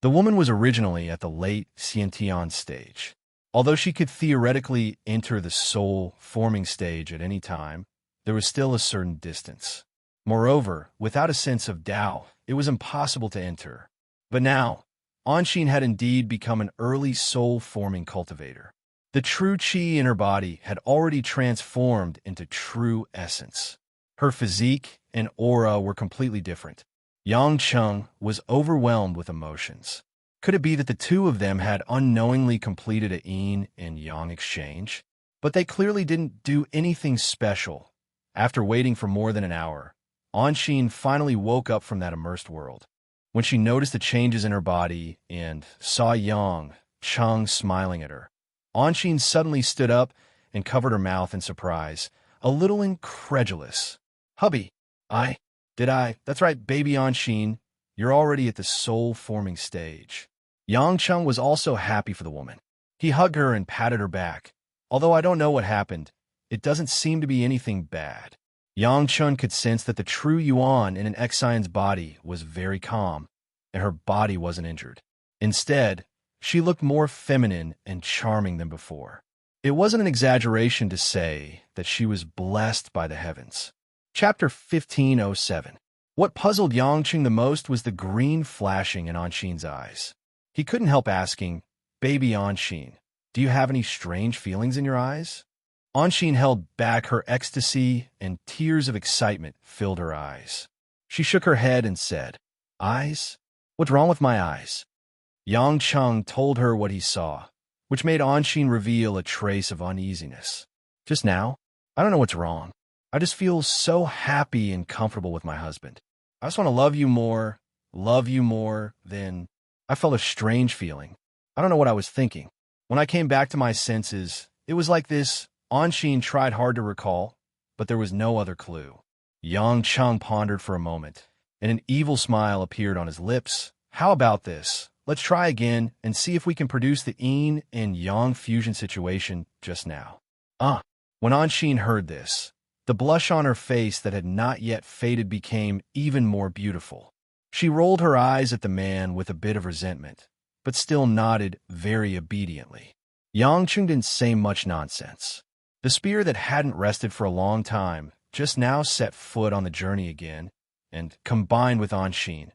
The woman was originally at the late Xiantian stage. Although she could theoretically enter the soul-forming stage at any time, there was still a certain distance. Moreover, without a sense of Tao, it was impossible to enter. But now, Anshin had indeed become an early soul-forming cultivator. The true qi in her body had already transformed into true essence. Her physique and aura were completely different. Yang Cheng was overwhelmed with emotions. Could it be that the two of them had unknowingly completed a yin and yang exchange? But they clearly didn't do anything special. After waiting for more than an hour, Anshin finally woke up from that immersed world. When she noticed the changes in her body and saw Yang Cheng smiling at her, Anshin suddenly stood up and covered her mouth in surprise, a little incredulous. Hubby, that's right, baby Anshin, you're already at the soul-forming stage. Yang Cheng was also happy for the woman. He hugged her and patted her back. Although I don't know what happened, it doesn't seem to be anything bad. Yang Cheng could sense that the true Yuan in an Exion's body was very calm, and her body wasn't injured. Instead, she looked more feminine and charming than before. It wasn't an exaggeration to say that she was blessed by the heavens. Chapter 1507. What puzzled Yang Cheng the most was the green flashing in Anshin's eyes. He couldn't help asking, "Baby Anshin, do you have any strange feelings in your eyes?" Anshin held back her ecstasy, and tears of excitement filled her eyes. She shook her head and said, "Eyes? What's wrong with my eyes?" Yang Cheng told her what he saw, which made Anshin reveal a trace of uneasiness. "Just now, I don't know what's wrong. I just feel so happy and comfortable with my husband. I just want to love you more, then I felt a strange feeling. I don't know what I was thinking. When I came back to my senses, it was like this." Anshin tried hard to recall, but there was no other clue. Yang Cheng pondered for a moment, and an evil smile appeared on his lips. "How about this? Let's try again and see if we can produce the yin and yang fusion situation just now." When Anshin heard this, the blush on her face that had not yet faded became even more beautiful. She rolled her eyes at the man with a bit of resentment, but still nodded very obediently. Yang Cheng didn't say much nonsense. The spear that hadn't rested for a long time just now set foot on the journey again, and combined with Anshin,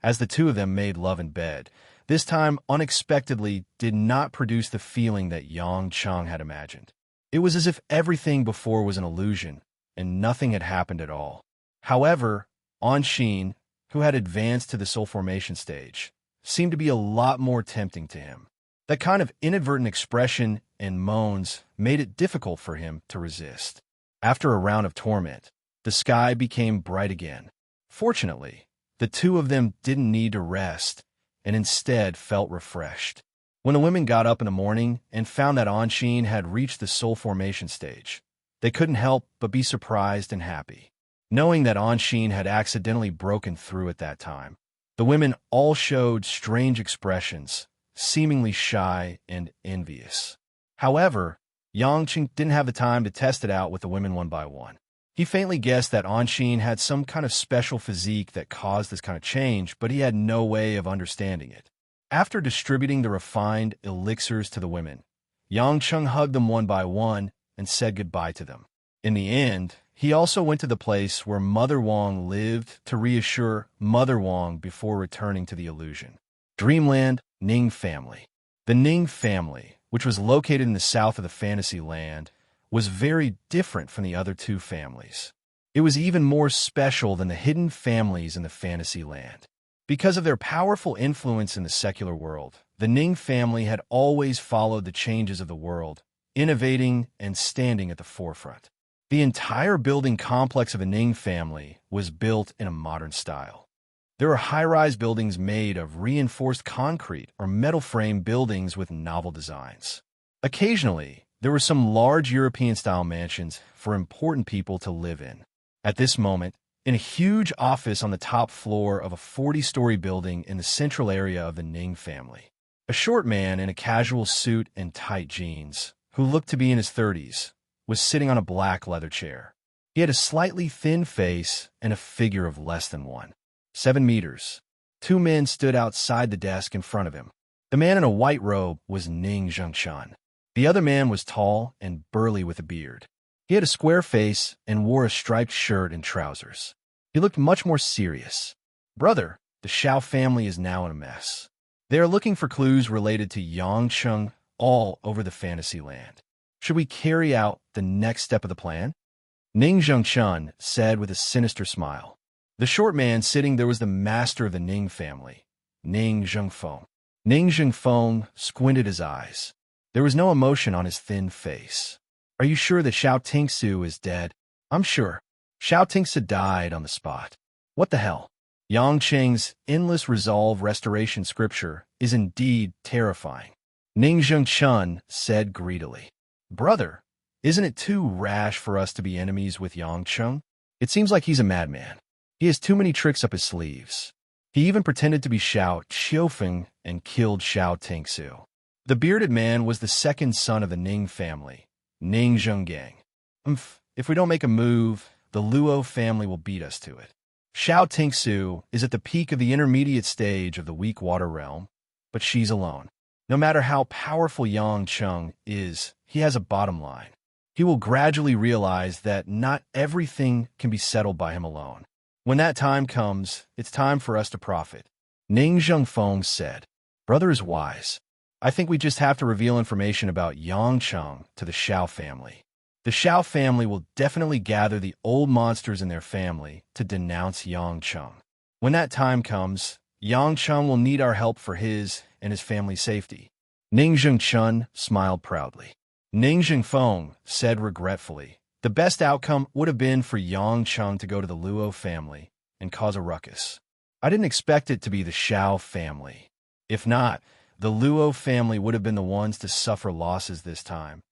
as the two of them made love in bed, this time unexpectedly did not produce the feeling that Yang Cheng had imagined. It was as if everything before was an illusion, and nothing had happened at all. However, Anshin, who had advanced to the soul formation stage, seemed to be a lot more tempting to him. That kind of inadvertent expression and moans made it difficult for him to resist. After a round of torment, the sky became bright again. Fortunately, the two of them didn't need to rest, and instead felt refreshed. When the women got up in the morning and found that Anshin had reached the soul formation stage, they couldn't help but be surprised and happy. Knowing that Anshin had accidentally broken through at that time, the women all showed strange expressions, seemingly shy and envious. However, Yang Cheng didn't have the time to test it out with the women one by one. He faintly guessed that Anshin had some kind of special physique that caused this kind of change, but he had no way of understanding it. After distributing the refined elixirs to the women, Yang Cheng hugged them one by one and said goodbye to them. In the end, he also went to the place where Mother Wong lived to reassure Mother Wong before returning to the illusion. Dreamland, Ning family. The Ning family, which was located in the south of the fantasy land, was very different from the other two families. It was even more special than the hidden families in the fantasy land. Because of their powerful influence in the secular world, the Ning family had always followed the changes of the world, innovating and standing at the forefront. The entire building complex of the Ning family was built in a modern style. There were high-rise buildings made of reinforced concrete or metal frame buildings with novel designs. Occasionally, there were some large European-style mansions for important people to live in. At this moment, in a huge office on the top floor of a 40-story building in the central area of the Ning family, a short man in a casual suit and tight jeans, who looked to be in his 30s, was sitting on a black leather chair. He had a slightly thin face and a figure of less than 7 meters. Two men stood outside the desk in front of him. The man in a white robe was Ning Zhengchen. The other man was tall and burly with a beard. He had a square face and wore a striped shirt and trousers. He looked much more serious. "Brother, the Shao family is now in a mess. They are looking for clues related to Yang Cheng all over the fantasy land. Should we carry out the next step of the plan?" Ning Zhengchen said with a sinister smile. The short man sitting there was the master of the Ning family, Ning Zhengfeng. Ning Zhengfeng squinted his eyes. There was no emotion on his thin face. Are you sure that Xiao Tingsu is dead? I'm sure. Xiao Tingsu died on the spot. What the hell? Yang Qing's endless resolve restoration scripture is indeed terrifying. Ning Zhengchun said greedily. Brother, isn't it too rash for us to be enemies with Yang Cheng? It seems like he's a madman. He has too many tricks up his sleeves. He even pretended to be Xiao Qiufeng and killed Xiao Tingsu. The bearded man was the second son of the Ning family, Ning Zhenggang. If we don't make a move, the Luo family will beat us to it. Xiao Tingsu is at the peak of the intermediate stage of the weak water realm, but she's alone. No matter how powerful Yang Cheng is, he has a bottom line. He will gradually realize that not everything can be settled by him alone. When that time comes, it's time for us to profit. Ning Zhengfeng said, Brother is wise. I think we just have to reveal information about Yang Cheng to the Xiao family. The Xiao family will definitely gather the old monsters in their family to denounce Yang Cheng. When that time comes, Yang Cheng will need our help for his and his family's safety. Ning Zhengchun smiled proudly. Ning Zhengfeng said regretfully, the best outcome would have been for Yang Cheng to go to the Luo family and cause a ruckus. I didn't expect it to be the Xiao family. If not, the Luo family would have been the ones to suffer losses this time.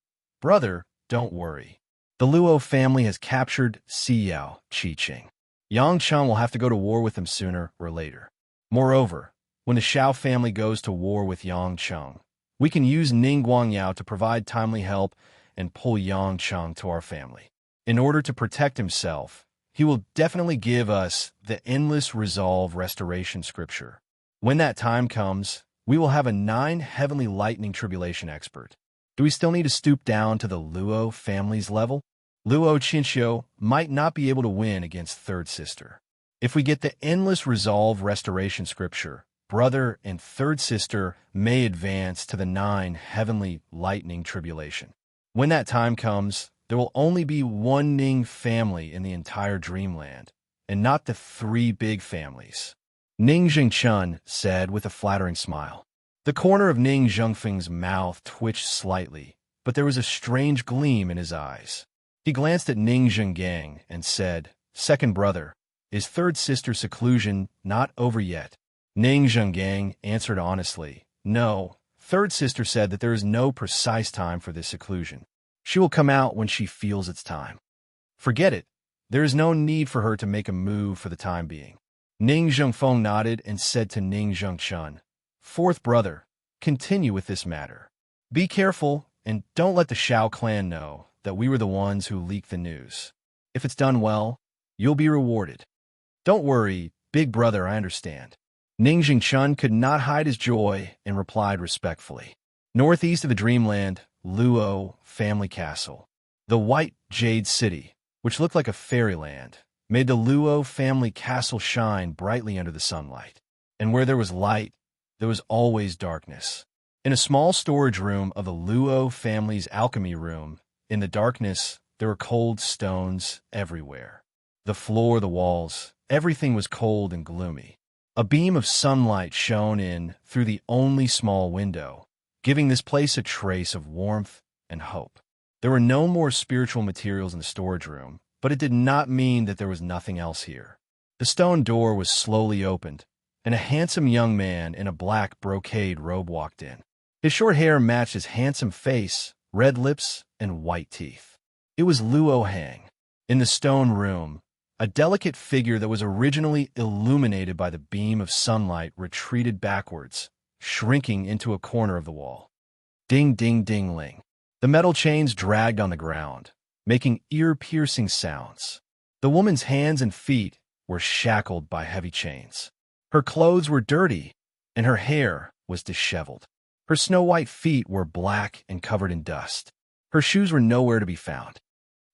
Brother, don't worry. The Luo family has captured Xiao Qiqing. Yang Cheng will have to go to war with them sooner or later. Moreover, when the Xiao family goes to war with Yang Cheng, we can use Ning Guangyao to provide timely help and pull Yang Cheng to our family. In order to protect himself, he will definitely give us the endless resolve restoration scripture. When that time comes, we will have a 9 heavenly lightning tribulation expert. Do we still need to stoop down to the Luo family's level? Luo Qinxiu might not be able to win against third sister. If we get the endless resolve restoration scripture, brother and third sister may advance to the 9 heavenly lightning tribulation. When that time comes, there will only be one Ning family in the entire dreamland, and not the 3 big families. Ning Zhengchun said with a flattering smile. The corner of Ning Zhengfeng's mouth twitched slightly, but there was a strange gleam in his eyes. He glanced at Ning Zhenggang and said, Second brother, is third sister's seclusion not over yet? Ning Zhenggang answered honestly, No, third sister said that there is no precise time for this seclusion. She will come out when she feels it's time. Forget it. There is no need for her to make a move for the time being. Ning Zhengfeng nodded and said to Ning Zhengchun, Fourth brother, continue with this matter. Be careful and don't let the Xiao clan know that we were the ones who leaked the news. If it's done well, you'll be rewarded. Don't worry, big brother, I understand. Ning Zhengchun could not hide his joy and replied respectfully. Northeast of the dreamland, Luo family castle. The white jade city, which looked like a fairyland, made the Luo family castle shine brightly under the sunlight. And where there was light, there was always darkness. In a small storage room of the Luo family's alchemy room, in the darkness, there were cold stones everywhere. The floor, the walls, everything was cold and gloomy. A beam of sunlight shone in through the only small window, giving this place a trace of warmth and hope. There were no more spiritual materials in the storage room, but it did not mean that there was nothing else here. The stone door was slowly opened, and a handsome young man in a black brocade robe walked in. His short hair matched his handsome face, red lips, and white teeth. It was Luo Hang. In the stone room, a delicate figure that was originally illuminated by the beam of sunlight retreated backwards, shrinking into a corner of the wall. Ding, ding, ding, ling. The metal chains dragged on the ground, making ear-piercing sounds. The woman's hands and feet were shackled by heavy chains. Her clothes were dirty, and her hair was disheveled. Her snow-white feet were black and covered in dust. Her shoes were nowhere to be found.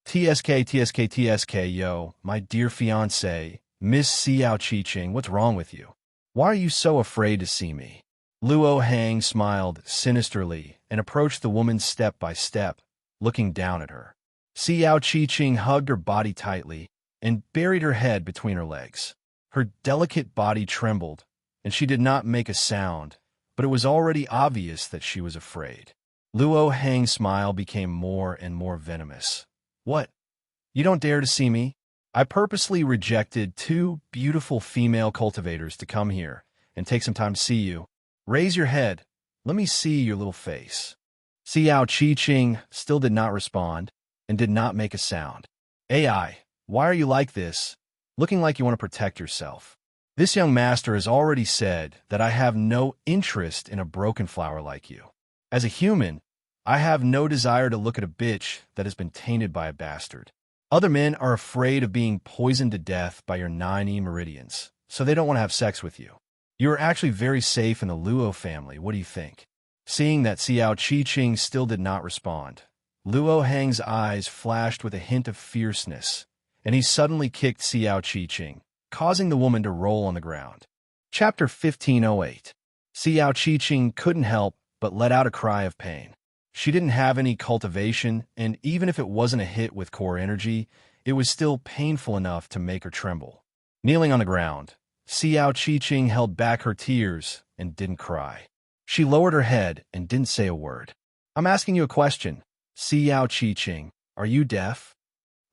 TSK, TSK, TSK, yo, my dear fiancée, Miss Xiao Qiqing, what's wrong with you? Why are you so afraid to see me? Luo Hang smiled sinisterly and approached the woman step by step, looking down at her. Xiao Qiqing hugged her body tightly and buried her head between her legs. Her delicate body trembled, and she did not make a sound, but it was already obvious that she was afraid. Luo Hang's smile became more and more venomous. What? You don't dare to see me? I purposely rejected 2 beautiful female cultivators to come here and take some time to see you. Raise your head. Let me see your little face. Xiao Qiqing still did not respond and did not make a sound. AI, why are you like this? Looking like you want to protect yourself. This young master has already said that I have no interest in a broken flower like you. As a human, I have no desire to look at a bitch that has been tainted by a bastard. Other men are afraid of being poisoned to death by your 9 meridians, so they don't want to have sex with you. You are actually very safe in the Luo family. What do you think? Seeing that Xiao Qiqing still did not respond, Luo Hang's eyes flashed with a hint of fierceness, and he suddenly kicked Xiao Qiqing, causing the woman to roll on the ground. Chapter 1508. Xiao Qiqing couldn't help but let out a cry of pain. She didn't have any cultivation, and even if it wasn't a hit with core energy, it was still painful enough to make her tremble. Kneeling on the ground, Xiao Qiqing held back her tears and didn't cry. She lowered her head and didn't say a word. I'm asking you a question. Xiao Qiqing, are you deaf?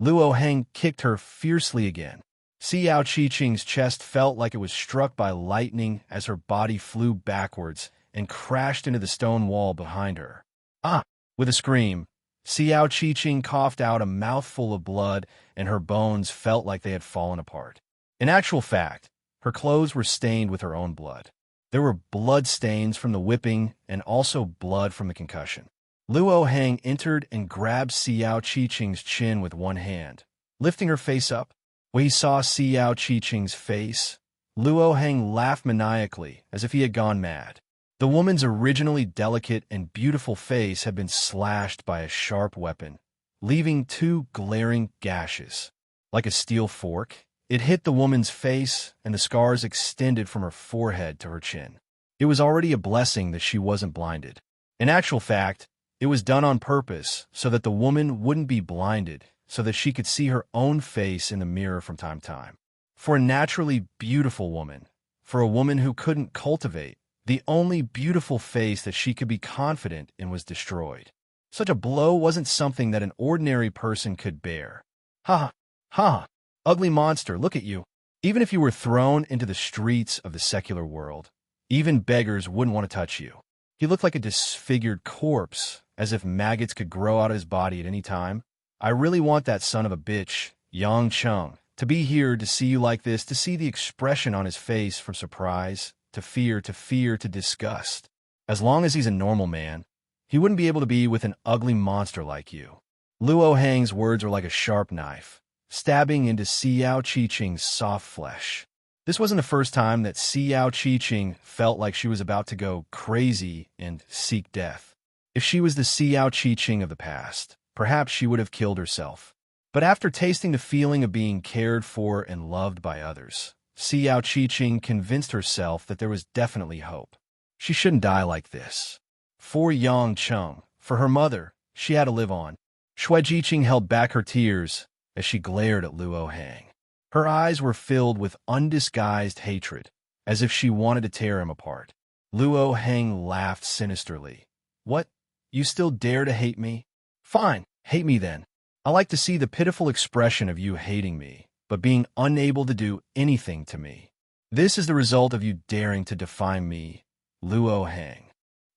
Luo Hang kicked her fiercely again. Xiao Qiqing's chest felt like it was struck by lightning as her body flew backwards and crashed into the stone wall behind her. Ah! With a scream, Xiao Qiqing coughed out a mouthful of blood, and her bones felt like they had fallen apart. In actual fact, her clothes were stained with her own blood. There were blood stains from the whipping and also blood from the concussion. Luo Hang entered and grabbed Xiao Qiqing's chin with one hand. Lifting her face up, when he saw Xiao Qiqing's face, Luo Hang laughed maniacally as if he had gone mad. The woman's originally delicate and beautiful face had been slashed by a sharp weapon, leaving 2 glaring gashes. Like a steel fork, it hit the woman's face, and the scars extended from her forehead to her chin. It was already a blessing that she wasn't blinded. In actual fact, it was done on purpose so that the woman wouldn't be blinded, so that she could see her own face in the mirror from time to time. For a naturally beautiful woman, for a woman who couldn't cultivate, the only beautiful face that she could be confident in was destroyed. Such a blow wasn't something that an ordinary person could bear. Ha! Ha! Ugly monster, look at you. Even if you were thrown into the streets of the secular world, even beggars wouldn't want to touch you. He looked like a disfigured corpse, as if maggots could grow out of his body at any time. I really want that son of a bitch, Yang Cheng, to be here to see you like this, to see the expression on his face from surprise, to fear, to disgust. As long as he's a normal man, he wouldn't be able to be with an ugly monster like you. Luo Hang's words were like a sharp knife, stabbing into Xiao Qiqing's soft flesh. This wasn't the first time that Xiao Qiqing felt like she was about to go crazy and seek death. If she was the Xiao Qiqing of the past, perhaps she would have killed herself. But after tasting the feeling of being cared for and loved by others, Xiao Qiqing convinced herself that there was definitely hope. She shouldn't die like this. For Yang Cheng, for her mother, she had to live on. Shui Jiqing held back her tears as she glared at Luo Hang. Her eyes were filled with undisguised hatred, as if she wanted to tear him apart. Luo Hang laughed sinisterly. What? You still dare to hate me? Fine, hate me then. I like to see the pitiful expression of you hating me, but being unable to do anything to me. This is the result of you daring to define me, Luo Hang.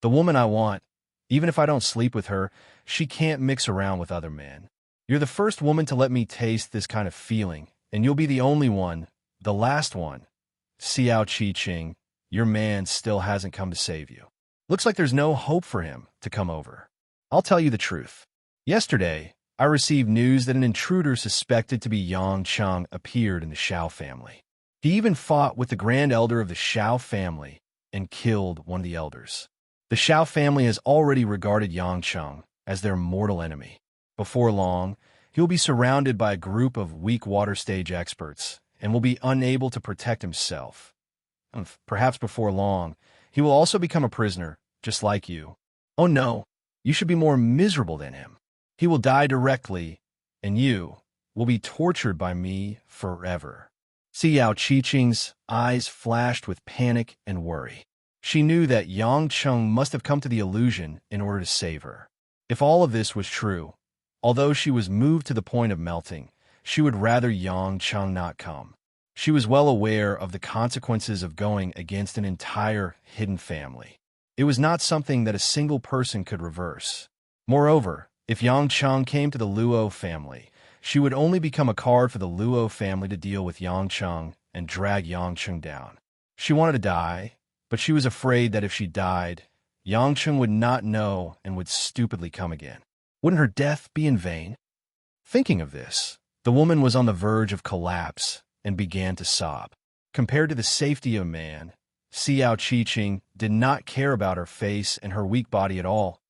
The woman I want, even if I don't sleep with her, she can't mix around with other men. You're the first woman to let me taste this kind of feeling, and you'll be the only one, the last one. Xiao Qiqing, your man still hasn't come to save you. Looks like there's no hope for him to come over. I'll tell you the truth. Yesterday, I received news that an intruder suspected to be Yang Cheng appeared in the Shao family. He even fought with the Grand Elder of the Shao family and killed one of the elders. The Shao family has already regarded Yang Cheng as their mortal enemy. Before long, he will be surrounded by a group of weak water stage experts and will be unable to protect himself. Perhaps before long, he will also become a prisoner, just like you. Oh no, you should be more miserable than him. He will die directly, and you, will be tortured by me forever. Xiao Qiqing's eyes flashed with panic and worry. She knew that Yang Cheng must have come to the illusion in order to save her. If all of this was true, although she was moved to the point of melting, she would rather Yang Cheng not come. She was well aware of the consequences of going against an entire hidden family. It was not something that a single person could reverse. Moreover, if Yang Cheng came to the Luo family, she would only become a card for the Luo family to deal with Yang Cheng and drag Yang Cheng down. She wanted to die, but she was afraid that if she died, Yang Cheng would not know and would stupidly come again. Wouldn't her death be in vain? Thinking of this, the woman was on the verge of collapse and began to sob. Compared to the safety of man, Xiao Qiqing did not care about her face and her weak body at all.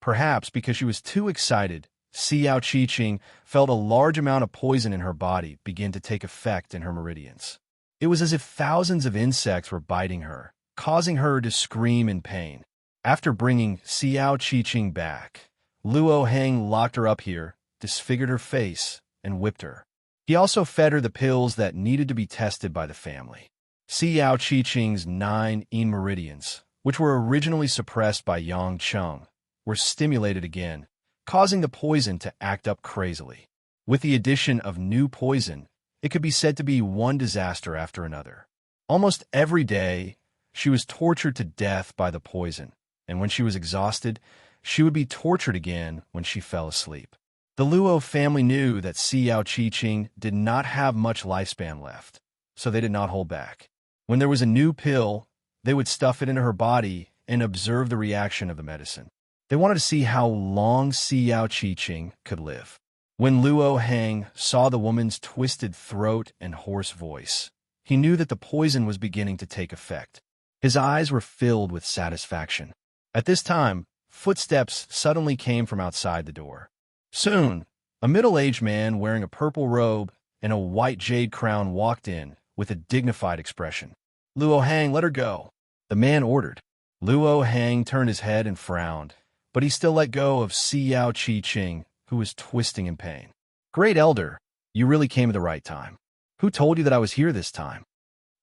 Perhaps because she was too excited, Xiao Qiqing felt a large amount of poison in her body begin to take effect in her meridians. It was as if thousands of insects were biting her, causing her to scream in pain. After bringing Xiao Qiqing back, Luo Heng locked her up here, disfigured her face, and whipped her. He also fed her the pills that needed to be tested by the family. Xiao Qiqing's 9 yin meridians, which were originally suppressed by Yang Cheng, were stimulated again, causing the poison to act up crazily. With the addition of new poison, it could be said to be one disaster after another. Almost every day, she was tortured to death by the poison, and when she was exhausted, she would be tortured again when she fell asleep. The Luo family knew that Xiao Qiqing did not have much lifespan left, so they did not hold back. When there was a new pill, they would stuff it into her body and observe the reaction of the medicine. They wanted to see how long Xiao Qiqing could live. When Luo Heng saw the woman's twisted throat and hoarse voice, he knew that the poison was beginning to take effect. His eyes were filled with satisfaction. At this time, footsteps suddenly came from outside the door. Soon, a middle-aged man wearing a purple robe and a white jade crown walked in with a dignified expression. Luo Heng, let her go, the man ordered. Luo Heng turned his head and frowned, but he still let go of Xiao Qiqing, who was twisting in pain. Great Elder, you really came at the right time. Who told you that I was here this time?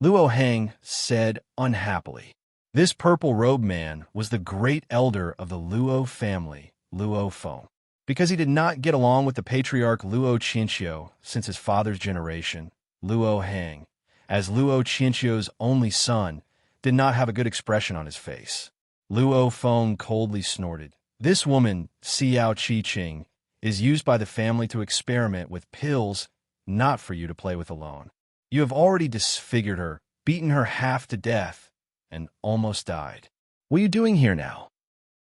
Luo Heng said unhappily. This purple-robed man was the great elder of the Luo family, Luo Feng. Because he did not get along with the patriarch Luo Qianqiu since his father's generation, Luo Heng, as Luo Qianqiu's only son, did not have a good expression on his face. Luo Feng coldly snorted. This woman, Xiao Qiqing, is used by the family to experiment with pills, not for you to play with alone. You have already disfigured her, beaten her half to death, and almost died. What are you doing here now?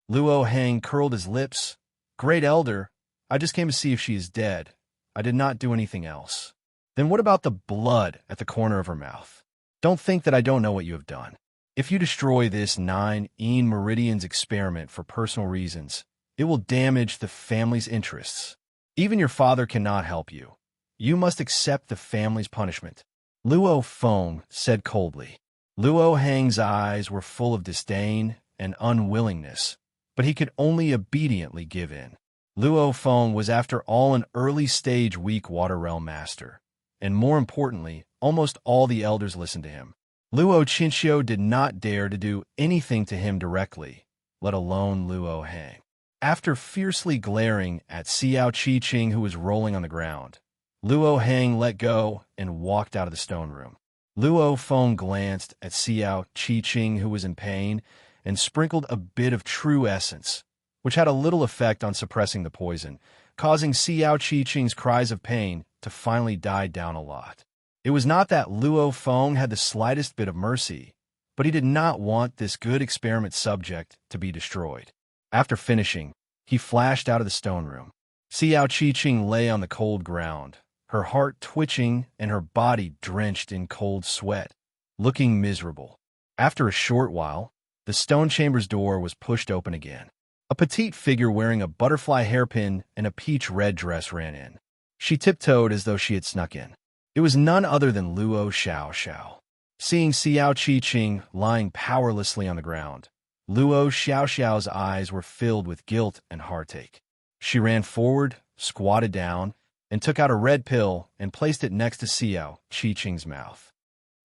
Luo Heng curled his lips. Great Elder, I just came to see if she is dead. I did not do anything else. Then what about the blood at the corner of her mouth? Don't think that I don't know what you have done. If you destroy this 9 yin meridians experiment for personal reasons, it will damage the family's interests. Even your father cannot help you. You must accept the family's punishment. Luo Feng said coldly. Luo Heng's eyes were full of disdain and unwillingness, but he could only obediently give in. Luo Feng was after all an early-stage weak water realm master, and more importantly, almost all the elders listened to him. Luo Qianqiu did not dare to do anything to him directly, let alone Luo Heng. After fiercely glaring at Xiao Qiqing, who was rolling on the ground, Luo Heng let go and walked out of the stone room. Luo Feng glanced at Xiao Qiqing, who was in pain, and sprinkled a bit of true essence, which had a little effect on suppressing the poison, causing Xiao Qiqing's cries of pain to finally die down a lot. It was not that Luo Feng had the slightest bit of mercy, but he did not want this good experiment subject to be destroyed. After finishing, he flashed out of the stone room. Xiao Qiqing lay on the cold ground, her heart twitching and her body drenched in cold sweat, looking miserable. After a short while, the stone chamber's door was pushed open again. A petite figure wearing a butterfly hairpin and a peach-red dress ran in. She tiptoed as though she had snuck in. It was none other than Luo Xiaoxiao. Seeing Xiao Qiqing lying powerlessly on the ground, Luo Xiaoxiao's eyes were filled with guilt and heartache. She ran forward, squatted down, and took out a red pill and placed it next to Xiao Qiqing's mouth.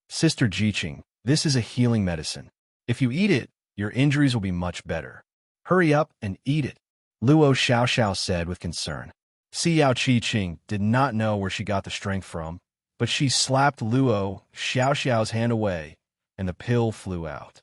Sister Jiqing, this is a healing medicine. If you eat it, your injuries will be much better. Hurry up and eat it, Luo Xiaoxiao said with concern. Xiao Qiqing did not know where she got the strength from, but she slapped Luo Xiaoxiao's hand away, and the pill flew out.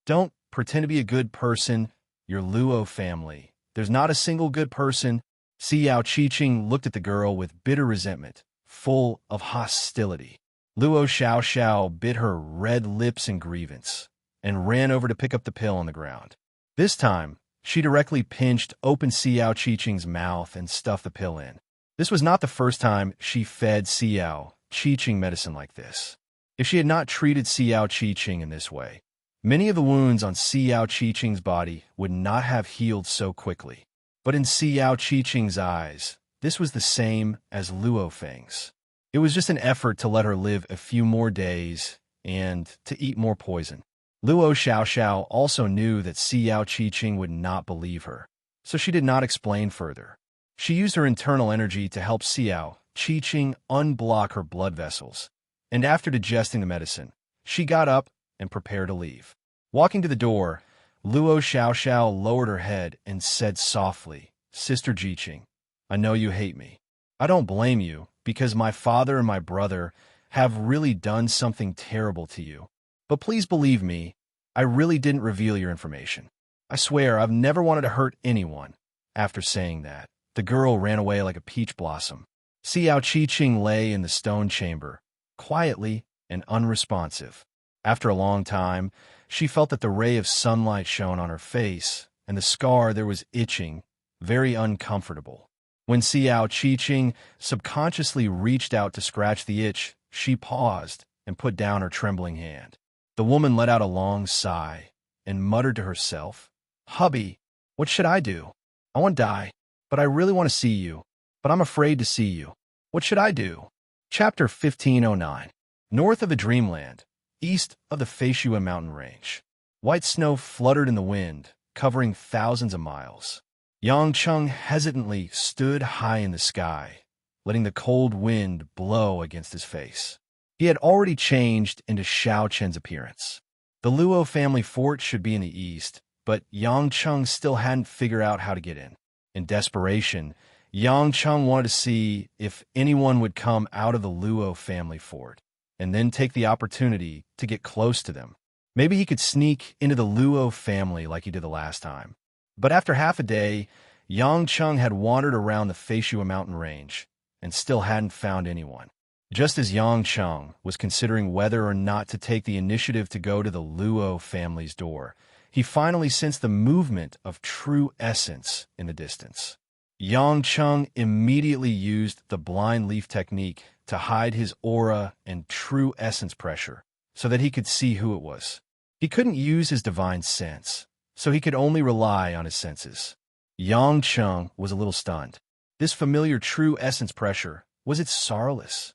Don't pretend to be a good person, your Luo family. There's not a single good person. Xiao Qiqing looked at the girl with bitter resentment, full of hostility. Luo Xiaoxiao bit her red lips in grievance and ran over to pick up the pill on the ground. This time, she directly pinched open Xiao Qiqing's mouth and stuffed the pill in. This was not the first time she fed Xiao Qiqing medicine like this. If she had not treated Xiao Qiqing in this way, many of the wounds on Xiao Qiqing's body would not have healed so quickly. But in Xiao Qiqing's eyes, this was the same as Luo Feng's. It was just an effort to let her live a few more days and to eat more poison. Luo Xiaoxiao also knew that Xiao Qiqing would not believe her, so she did not explain further. She used her internal energy to help Xiao Qiqing unblock her blood vessels, and after digesting the medicine, she got up and prepared to leave. Walking to the door, Luo Xiaoxiao lowered her head and said softly, Sister Jiqing, I know you hate me. I don't blame you, because my father and my brother have really done something terrible to you. But please believe me, I really didn't reveal your information. I swear I've never wanted to hurt anyone. After saying that, the girl ran away like a peach blossom. Xiao Qiqing lay in the stone chamber, quietly and unresponsive. After a long time, she felt that the ray of sunlight shone on her face, and the scar there was itching, very uncomfortable. When Xiao Qiqing subconsciously reached out to scratch the itch, she paused and put down her trembling hand. The woman let out a long sigh and muttered to herself, Hubby, what should I do? I want to die, but I really want to see you, but I'm afraid to see you. What should I do? Chapter 1509. North of the Dreamland, east of the Feishua mountain range. White snow fluttered in the wind, covering thousands of miles. Yang Cheng hesitantly stood high in the sky, letting the cold wind blow against his face. He had already changed into Xiao Chen's appearance. The Luo family fort should be in the east, but Yang Cheng still hadn't figured out how to get in. In desperation, Yang Cheng wanted to see if anyone would come out of the Luo family fort, and then take the opportunity to get close to them. Maybe he could sneak into the Luo family like he did the last time. But after half a day, Yang Cheng had wandered around the Feishua mountain range and still hadn't found anyone. Just as Yang Cheng was considering whether or not to take the initiative to go to the Luo family's door, he finally sensed the movement of true essence in the distance. Yang Cheng immediately used the blind leaf technique to hide his aura and true essence pressure so that he could see who it was. He couldn't use his divine sense, so he could only rely on his senses. Yang Cheng was a little stunned. This familiar true essence pressure, was it Sorrowless?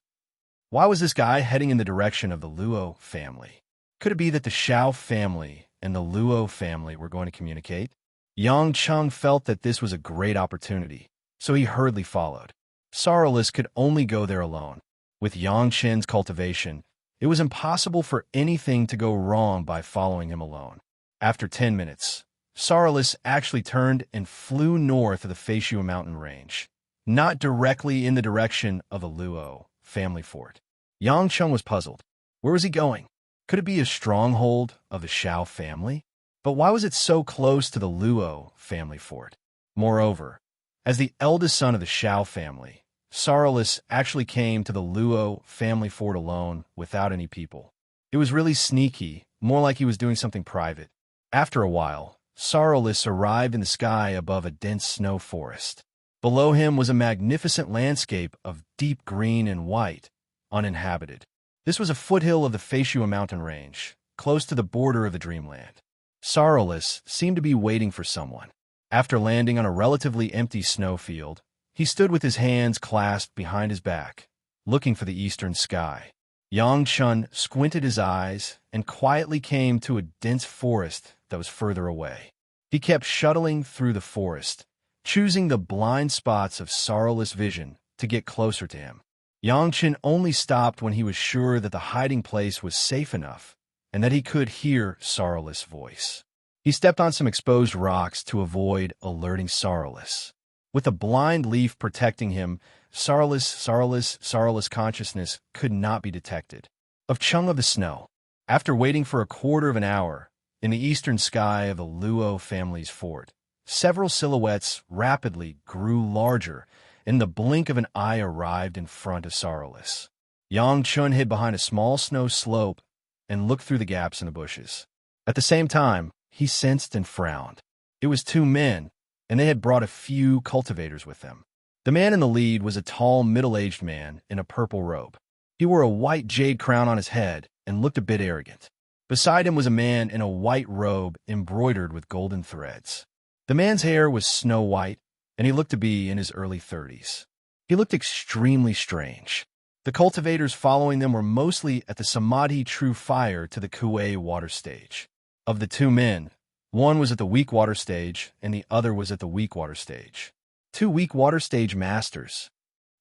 Why was this guy heading in the direction of the Luo family? Could it be that the Xiao family and the Luo family were going to communicate? Yang Cheng felt that this was a great opportunity, so he hurriedly followed. Sorrowless could only go there alone. With Yang Chen's cultivation, it was impossible for anything to go wrong by following him alone. After 10 minutes, Sorrowless actually turned and flew north of the Feishua mountain range, not directly in the direction of the Luo family fort. Yang Cheng was puzzled. Where was he going? Could it be a stronghold of the Xiao family? But why was it so close to the Luo family fort? Moreover, as the eldest son of the Xiao family, Sorrowless actually came to the Luo family fort alone without any people. It was really sneaky, more like he was doing something private. After a while, Sorrowless arrived in the sky above a dense snow forest. Below him was a magnificent landscape of deep green and white, uninhabited. This was a foothill of the Feishua mountain range, close to the border of the Dreamland. Sorrowless seemed to be waiting for someone. After landing on a relatively empty snowfield, he stood with his hands clasped behind his back, looking for the eastern sky. Yang Cheng squinted his eyes and quietly came to a dense forest that was further away. He kept shuttling through the forest, choosing the blind spots of Sorrowless vision to get closer to him. Yangchen only stopped when he was sure that the hiding place was safe enough and that he could hear Sorrowless' voice. He stepped on some exposed rocks to avoid alerting Sorrowless. With a blind leaf protecting him, Sorrowless consciousness could not be detected. Of Chung of the Snow. After waiting for a quarter of an hour, in the eastern sky of the Luo family's fort, several silhouettes rapidly grew larger. In the blink of an eye arrived in front of Sorrowless. Yang Chun hid behind a small snow slope and looked through the gaps in the bushes. At the same time, he sensed and frowned. It was two men, and they had brought a few cultivators with them. The man in the lead was a tall, middle-aged man in a purple robe. He wore a white jade crown on his head and looked a bit arrogant. Beside him was a man in a white robe embroidered with golden threads. The man's hair was snow white, and he looked to be in his early 30s. He looked extremely strange. The cultivators following them were mostly at the Samadhi True Fire to the Kuei water stage. Of the two men, one was at the weak water stage, and the other was at the weak water stage. Two weak water stage masters.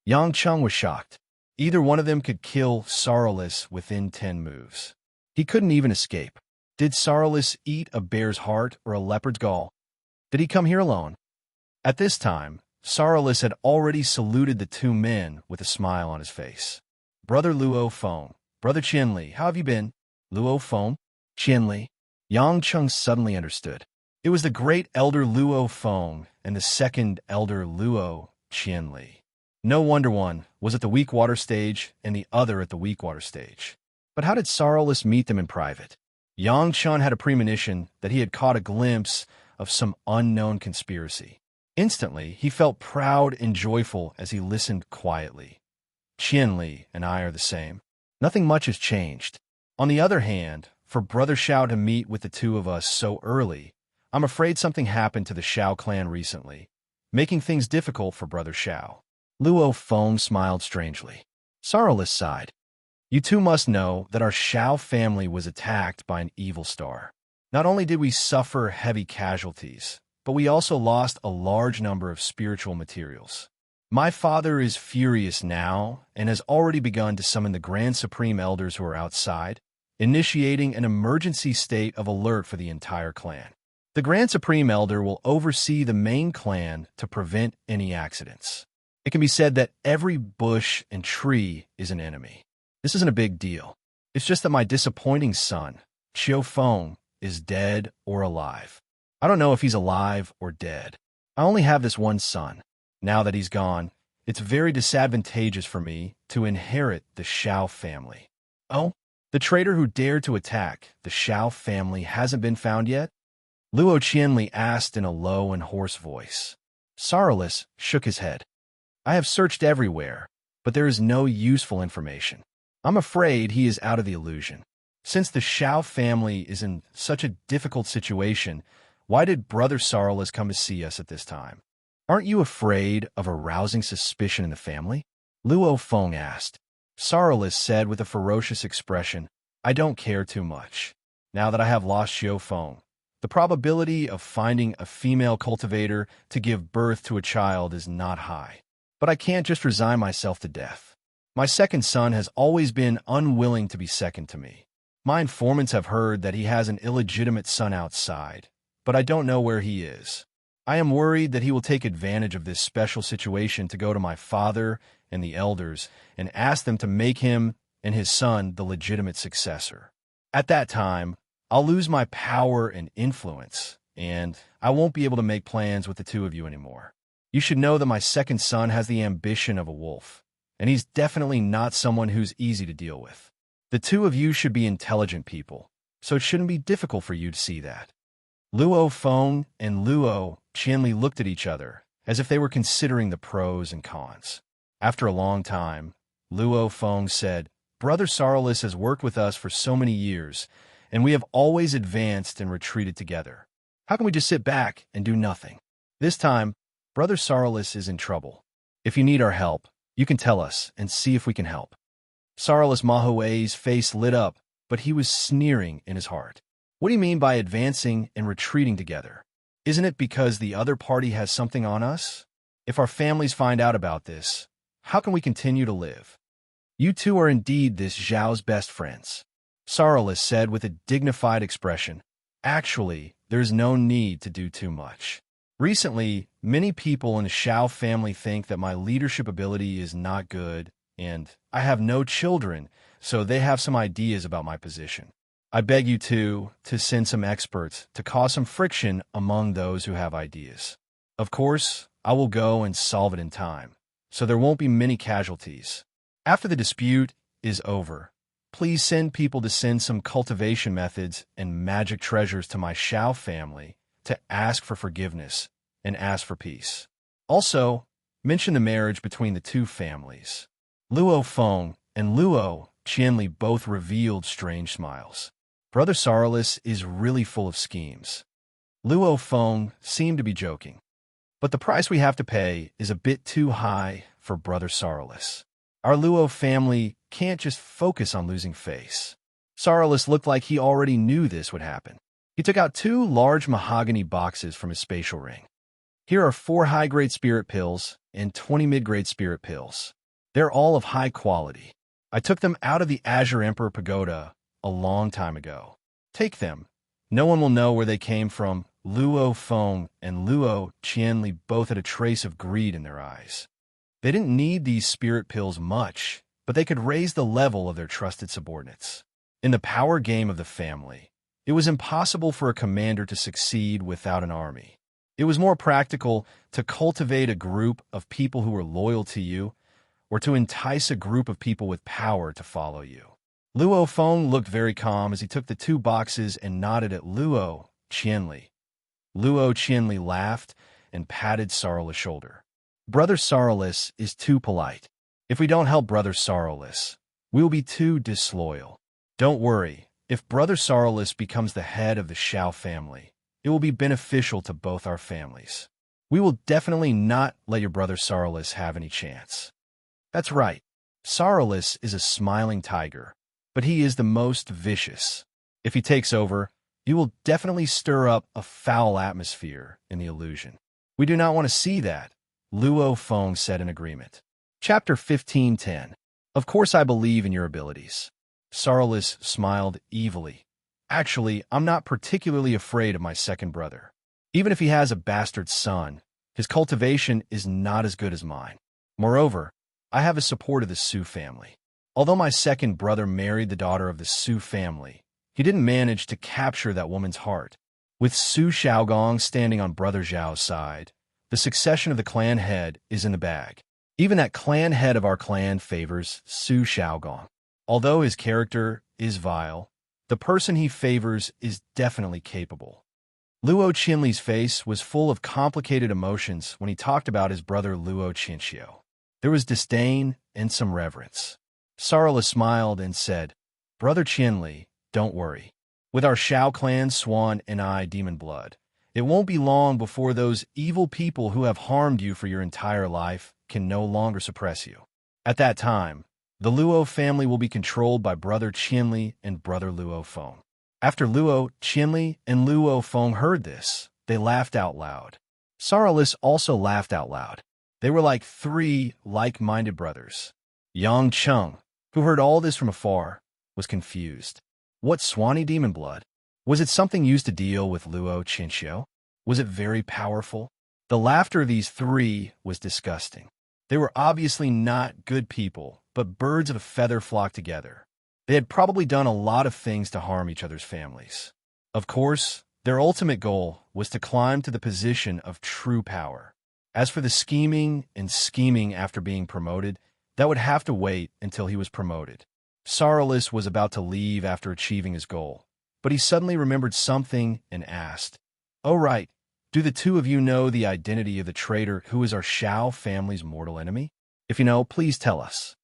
Yang Chung was shocked. Either one of them could kill Sorrowless within 10 moves. He couldn't even escape. Did Sorrowless eat a bear's heart or a leopard's gall? Did he come here alone? At this time, Sorrowless had already saluted the two men with a smile on his face. Brother Luo Feng, Brother Qianli, how have you been? Luo Feng? Qianli? Yang Chung suddenly understood. It was the great elder Luo Feng and the second elder Luo Qianli. No wonder one was at the weak water stage and the other at the weak water stage. But how did Sorrowless meet them in private? Yang Chun had a premonition that he had caught a glimpse of some unknown conspiracy. Instantly, he felt proud and joyful as he listened quietly. Qianli and I are the same. Nothing much has changed. On the other hand, for Brother Xiao to meet with the two of us so early, I'm afraid something happened to the Xiao clan recently, making things difficult for Brother Xiao. Luo Feng smiled strangely. Sorrowless sighed. You two must know that our Xiao family was attacked by an evil star. Not only did we suffer heavy casualties, but we also lost a large number of spiritual materials. My father is furious now and has already begun to summon the Grand Supreme Elders who are outside, initiating an emergency state of alert for the entire clan. The Grand Supreme Elder will oversee the main clan to prevent any accidents. It can be said that every bush and tree is an enemy. This isn't a big deal. It's just that my disappointing son, Qiu Feng, is dead or alive. I don't know if he's alive or dead. I only have this one son. Now that he's gone, it's very disadvantageous for me to inherit the Xiao family. Oh, the traitor who dared to attack the Xiao family hasn't been found yet? Luo Qianli asked in a low and hoarse voice. Sorrowless shook his head. I have searched everywhere, but there is no useful information. I'm afraid he is out of the illusion. Since the Xiao family is in such a difficult situation, why did Brother Sorrowless come to see us at this time? Aren't you afraid of arousing suspicion in the family? Luo Feng asked. Sorrowless said with a ferocious expression, I don't care too much. Now that I have lost Xiu Feng, the probability of finding a female cultivator to give birth to a child is not high. But I can't just resign myself to death. My second son has always been unwilling to be second to me. My informants have heard that he has an illegitimate son outside, but I don't know where he is. I am worried that he will take advantage of this special situation to go to my father and the elders and ask them to make him and his son the legitimate successor. At that time, I'll lose my power and influence, and I won't be able to make plans with the two of you anymore. You should know that my second son has the ambition of a wolf, and he's definitely not someone who's easy to deal with. The two of you should be intelligent people, so it shouldn't be difficult for you to see that. Luo Feng and Luo Qianli looked at each other, as if they were considering the pros and cons. After a long time, Luo Feng said, Brother Sorrowless has worked with us for so many years, and we have always advanced and retreated together. How can we just sit back and do nothing? This time, Brother Sorrowless is in trouble. If you need our help, you can tell us and see if we can help. Sorrowless Mahui's face lit up, but he was sneering in his heart. What do you mean by advancing and retreating together? Isn't it because the other party has something on us? If our families find out about this, How can we continue to live? You two are indeed this Zhao's best friends, Sorrowless said with a dignified expression. Actually, there's no need to do too much. Recently, many people in the Xiao family think that my leadership ability is not good, and I have no children, so they have some ideas about my position. I beg you to send some experts to cause some friction among those who have ideas. Of course, I will go and solve it in time, so there won't be many casualties. After the dispute is over, please send people to send some cultivation methods and magic treasures to my Xiao family to ask for forgiveness and ask for peace. Also, mention the marriage between the two families. Luo Feng and Luo Qianli both revealed strange smiles. Brother Sorrowless is really full of schemes. Luo Feng seemed to be joking. But the price we have to pay is a bit too high for Brother Sorrowless. Our Luo family can't just focus on losing face. Sorrowless looked like he already knew this would happen. He took out 2 large mahogany boxes from his spatial ring. Here are 4 high-grade spirit pills and 20 mid-grade spirit pills. They're all of high quality. I took them out of the Azure Emperor Pagoda a long time ago. Take them. No one will know where they came from. Luo Feng and Luo Qianli both had a trace of greed in their eyes. They didn't need these spirit pills much, but they could raise the level of their trusted subordinates. In the power game of the family, it was impossible for a commander to succeed without an army. It was more practical to cultivate a group of people who were loyal to you, or to entice a group of people with power to follow you. Luo Feng looked very calm as he took the 2 boxes and nodded at Luo Qianli. Luo Qianli laughed and patted Sorrowless' shoulder. Brother Sorrowless is too polite. If we don't help Brother Sorrowless, we will be too disloyal. Don't worry, if Brother Sorrowless becomes the head of the Xiao family, it will be beneficial to both our families. We will definitely not let your Brother Sorrowless have any chance. That's right. Sorrowless is a smiling tiger, but he is the most vicious. If he takes over, you will definitely stir up a foul atmosphere in the illusion. We do not want to see that, Luo Feng said in agreement. Chapter 15:10. Of course I believe in your abilities. Sorrowless smiled evilly. Actually, I'm not particularly afraid of my second brother. Even if he has a bastard son, his cultivation is not as good as mine. Moreover, I have the support of the Su family. Although my second brother married the daughter of the Su family, he didn't manage to capture that woman's heart. With Su Xiaogong standing on Brother Zhao's side, the succession of the clan head is in the bag. Even that clan head of our clan favors Su Xiaogong. Although his character is vile, the person he favors is definitely capable. Luo Qianli's face was full of complicated emotions when he talked about his brother Luo Qinxiu. There was disdain and some reverence. Sorrowless smiled and said, Brother Qianli, don't worry. With our Xiao clan, Swan, and I, Demon Blood, it won't be long before those evil people who have harmed you for your entire life can no longer suppress you. At that time, the Luo family will be controlled by Brother Qianli and Brother Luo Feng. After Luo Qianli and Luo Feng heard this, they laughed out loud. Sorrowless also laughed out loud. They were like 3 like-minded brothers. Yang Cheng, who heard all this from afar, was confused. What Swanee Demon Blood? Was it something used to deal with Luo Qinxiu? Was it very powerful? The laughter of these 3 was disgusting. They were obviously not good people, but birds of a feather flocked together. They had probably done a lot of things to harm each other's families. Of course, their ultimate goal was to climb to the position of true power. As for the scheming after being promoted, that would have to wait until he was promoted. Sorrowless was about to leave after achieving his goal, but he suddenly remembered something and asked, "Oh right, do the 2 of you know the identity of the traitor who is our Xiao family's mortal enemy? If you know, please tell us."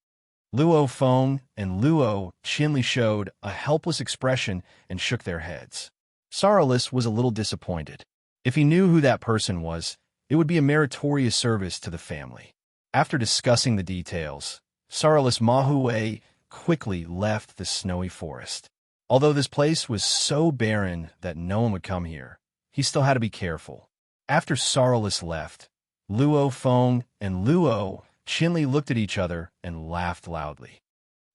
Luo Feng and Luo Qianli showed a helpless expression and shook their heads. Sorrowless was a little disappointed. If he knew who that person was, it would be a meritorious service to the family. After discussing the details, Sorrowless Mahui quickly left the snowy forest. Although this place was so barren that no one would come here, he still had to be careful. After Sorrowless left, Luo Feng and Luo Qinli looked at each other and laughed loudly.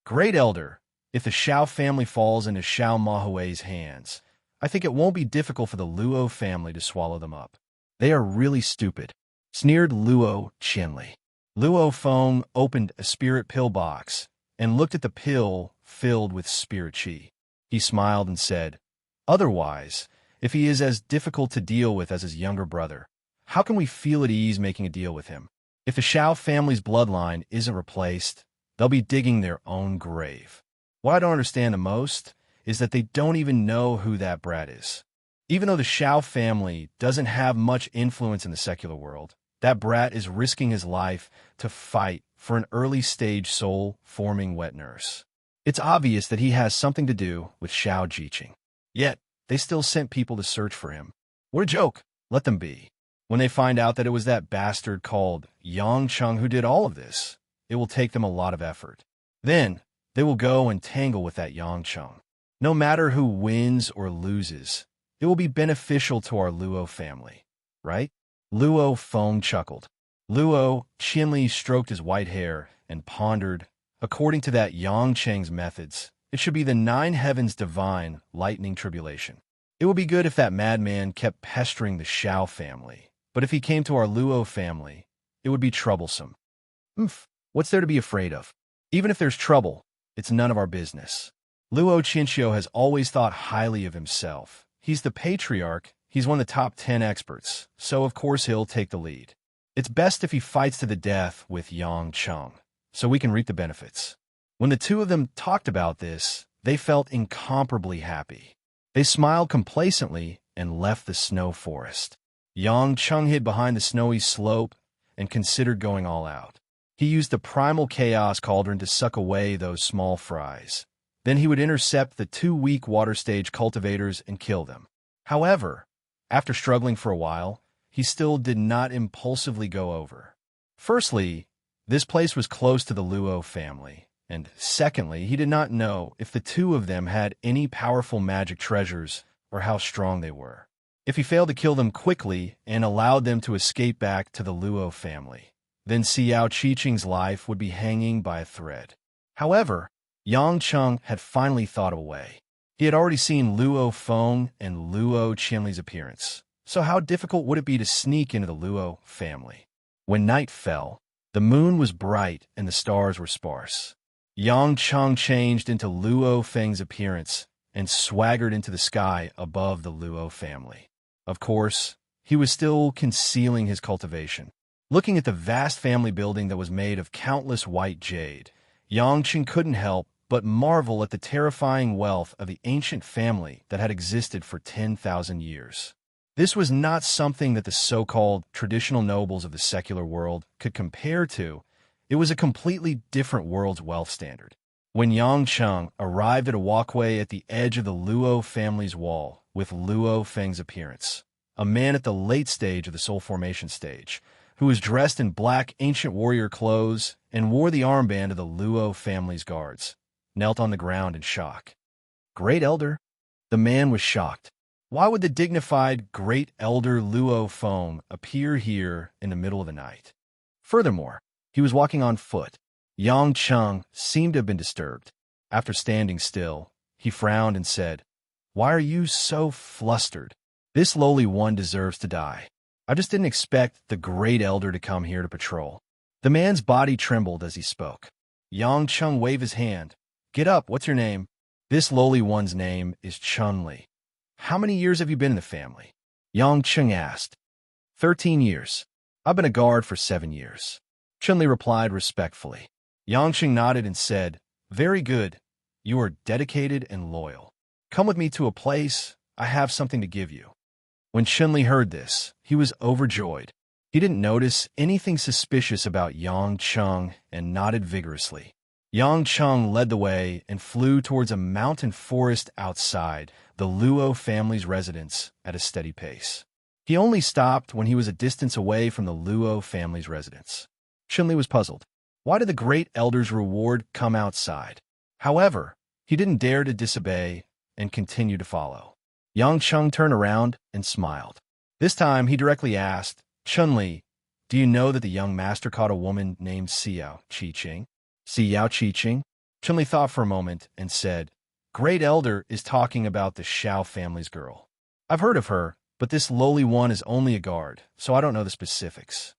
Great Elder, if the Shao family falls into Shao Mahui's hands, I think it won't be difficult for the Luo family to swallow them up. They are really stupid, sneered Luo Qinli. Luo Feng opened a spirit pill box and looked at the pill filled with spirit qi. He smiled and said, otherwise, if he is as difficult to deal with as his younger brother, how can we feel at ease making a deal with him? If the Shao family's bloodline isn't replaced, they'll be digging their own grave. What I don't understand the most is that they don't even know who that brat is. Even though the Shao family doesn't have much influence in the secular world, that brat is risking his life to fight for an early-stage soul-forming wet nurse. It's obvious that he has something to do with Shao Jiqing. Yet, they still sent people to search for him. What a joke! Let them be. When they find out that it was that bastard called Yang Cheng who did all of this, it will take them a lot of effort. Then, they will go and tangle with that Yang Cheng. No matter who wins or loses, it will be beneficial to our Luo family, right? Luo Feng chuckled. Luo Qinli stroked his white hair and pondered, according to that Yang Cheng's methods, it should be the 9 heavens divine lightning tribulation. It would be good if that madman kept pestering the Shao family, but if he came to our Luo family, it would be troublesome. What's there to be afraid of? Even if there's trouble, it's none of our business. Luo Qinxiu has always thought highly of himself. He's the patriarch, he's one of the top 10 experts, so of course he'll take the lead. It's best if he fights to the death with Yang Cheng, so we can reap the benefits. When the two of them talked about this, they felt incomparably happy. They smiled complacently and left the snow forest. Yang Cheng hid behind the snowy slope and considered going all out. He used the primal chaos cauldron to suck away those small fries. Then he would intercept the 2 weak water stage cultivators and kill them. However, after struggling for a while, he still did not impulsively go over. Firstly, this place was close to the Luo family, and secondly, he did not know if the two of them had any powerful magic treasures or how strong they were. If he failed to kill them quickly and allowed them to escape back to the Luo family, then Xiao Qiqing's life would be hanging by a thread. However, Yang Cheng had finally thought of a way. He had already seen Luo Feng and Luo Qinli's appearance, so how difficult would it be to sneak into the Luo family? When night fell, the moon was bright and the stars were sparse. Yang Cheng changed into Luo Feng's appearance and swaggered into the sky above the Luo family. Of course, he was still concealing his cultivation. Looking at the vast family building that was made of countless white jade, Yang Cheng couldn't help but marvel at the terrifying wealth of the ancient family that had existed for 10,000 years. This was not something that the so-called traditional nobles of the secular world could compare to. It was a completely different world's wealth standard. When Yang Cheng arrived at a walkway at the edge of the Luo family's wall with Luo Feng's appearance, a man at the late stage of the soul formation stage, who was dressed in black ancient warrior clothes and wore the armband of the Luo family's guards, knelt on the ground in shock. Great Elder? The man was shocked. Why would the dignified Great Elder Luo Feng appear here in the middle of the night? Furthermore, he was walking on foot. Yang Cheng seemed to have been disturbed. After standing still, he frowned and said, "Why are you so flustered? This lowly one deserves to die. I just didn't expect the Great Elder to come here to patrol." The man's body trembled as he spoke. Yang Cheng waved his hand. "Get up, what's your name?" "This lowly one's name is Chun-Li." "How many years have you been in the family?" Yang Cheng asked. 13 years. I've been a guard for 7 years. Chun-Li replied respectfully. Yang Cheng nodded and said, "Very good. You are dedicated and loyal. Come with me to a place. I have something to give you." When Chun-Li heard this, he was overjoyed. He didn't notice anything suspicious about Yang Cheng and nodded vigorously. Yang Cheng led the way and flew towards a mountain forest outside the Luo family's residence at a steady pace. He only stopped when he was a distance away from the Luo family's residence. Chun-Li was puzzled. Why did the Great Elder's reward come outside? However, he didn't dare to disobey and continued to follow. Yang Cheng turned around and smiled. This time he directly asked, "Chun-Li, Do you know that the young master caught a woman named Xiao Qiqing? Xiao Qiqing? Chunli thought for a moment and said, Great Elder is talking about the Xiao family's girl. I've heard of her, but this lowly one is only a guard, so I don't know the specifics.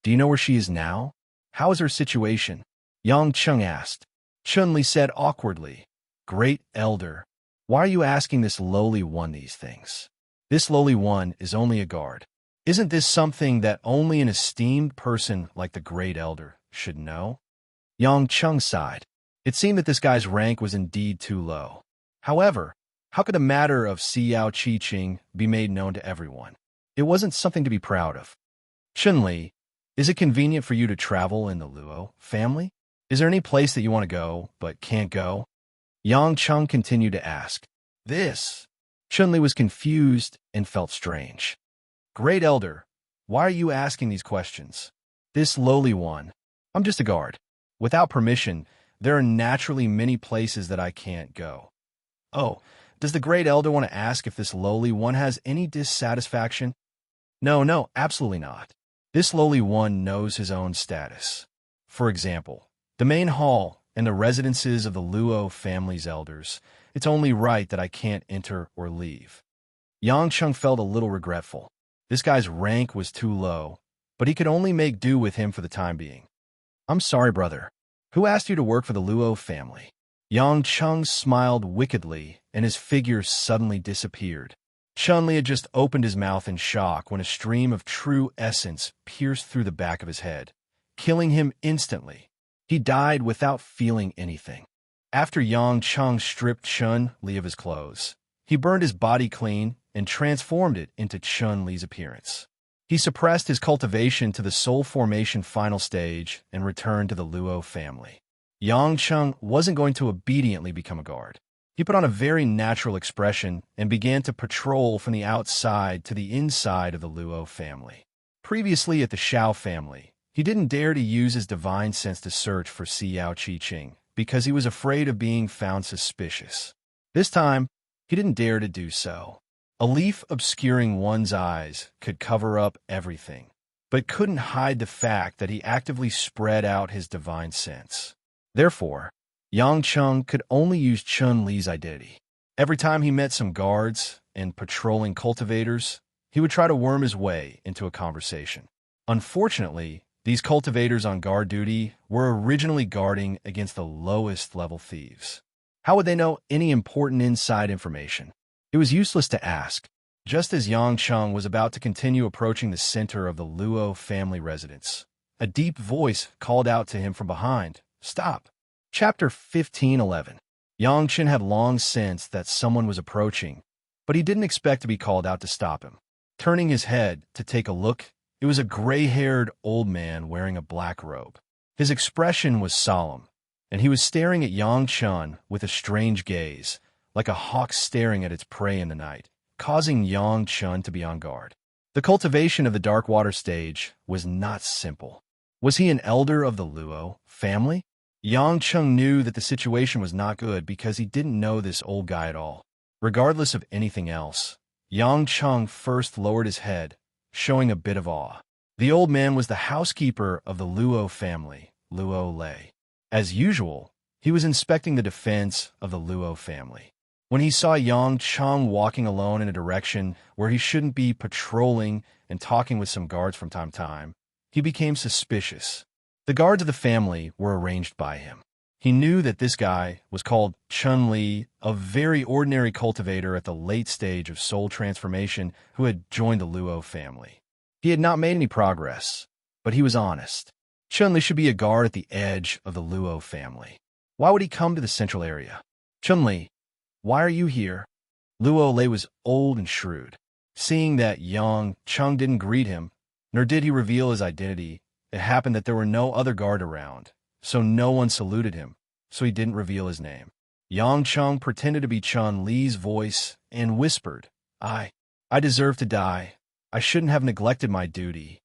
Do you know where she is now? How is her situation? Yang Cheng asked. Chunli said awkwardly, Great Elder, why are you asking this lowly one these things? This lowly one is only a guard. Isn't this something that only an esteemed person like the Great Elder should know? Yang Cheng sighed. It seemed that this guy's rank was indeed too low. However, how could the matter of Xiao Qiqing be made known to everyone? It wasn't something to be proud of. Chunli, is it convenient for you to travel in the Luo family? Is there any place that you want to go but can't go? Yang Cheng continued to ask. This. Chunli was confused and felt strange. Great Elder, why are you asking these questions? This lowly one. I'm just a guard. Without permission, there are naturally many places that I can't go. Oh, does the Great Elder want to ask if this lowly one has any dissatisfaction? No, absolutely not. This lowly one knows his own status. For example, the main hall and the residences of the Luo family's elders, it's only right that I can't enter or leave. Yang Cheng felt a little regretful. This guy's rank was too low, but he could only make do with him for the time being. I'm sorry, brother. Who asked you to work for the Luo family? Yang Cheng smiled wickedly, and his figure suddenly disappeared. Chunli had just opened his mouth in shock when a stream of true essence pierced through the back of his head, killing him instantly. He died without feeling anything. After Yang Cheng stripped Chun-Li of his clothes, he burned his body clean and transformed it into Chun-Li's appearance. He suppressed his cultivation to the soul formation final stage and returned to the Luo family. Yang Cheng wasn't going to obediently become a guard. He put on a very natural expression and began to patrol from the outside to the inside of the Luo family. Previously at the Xiao family, he didn't dare to use his divine sense to search for Xiao Qiqing because he was afraid of being found suspicious. This time, he didn't dare to do so. A leaf obscuring one's eyes could cover up everything, but couldn't hide the fact that he actively spread out his divine sense. Therefore, Yang Cheng could only use Chun-Li's identity. Every time he met some guards and patrolling cultivators, he would try to worm his way into a conversation. Unfortunately, these cultivators on guard duty were originally guarding against the lowest level thieves. How would they know any important inside information? It was useless to ask. Just as Yang Cheng was about to continue approaching the center of the Luo family residence, a deep voice called out to him from behind, Stop! Chapter 15:11. Yang Chen had long sensed that someone was approaching, but he didn't expect to be called out to stop him. Turning his head to take a look, it was a gray-haired old man wearing a black robe. His expression was solemn, and he was staring at Yang Chen with a strange gaze, like a hawk staring at its prey in the night, causing Yang Chen to be on guard. The cultivation of the Dark Water stage was not simple. Was he an elder of the Luo family? Yang Cheng knew that the situation was not good because he didn't know this old guy at all. Regardless of anything else, Yang Cheng first lowered his head, showing a bit of awe. The old man was the housekeeper of the Luo family, Luo Lei. As usual, he was inspecting the defense of the Luo family. When he saw Yang Cheng walking alone in a direction where he shouldn't be patrolling and talking with some guards from time to time, he became suspicious. The guards of the family were arranged by him. He knew that this guy was called Chun-Li, a very ordinary cultivator at the late stage of soul transformation who had joined the Luo family. He had not made any progress, but he was honest. Chun-Li should be a guard at the edge of the Luo family. Why would he come to the central area? Chun-Li, why are you here? Luo Lei was old and shrewd. Seeing that Yang Cheng didn't greet him, nor did he reveal his identity, it happened that there were no other guard around, so no one saluted him, so he didn't reveal his name. Yang Cheng pretended to be Chun-Li's voice and whispered, I deserve to die. I shouldn't have neglected my duty.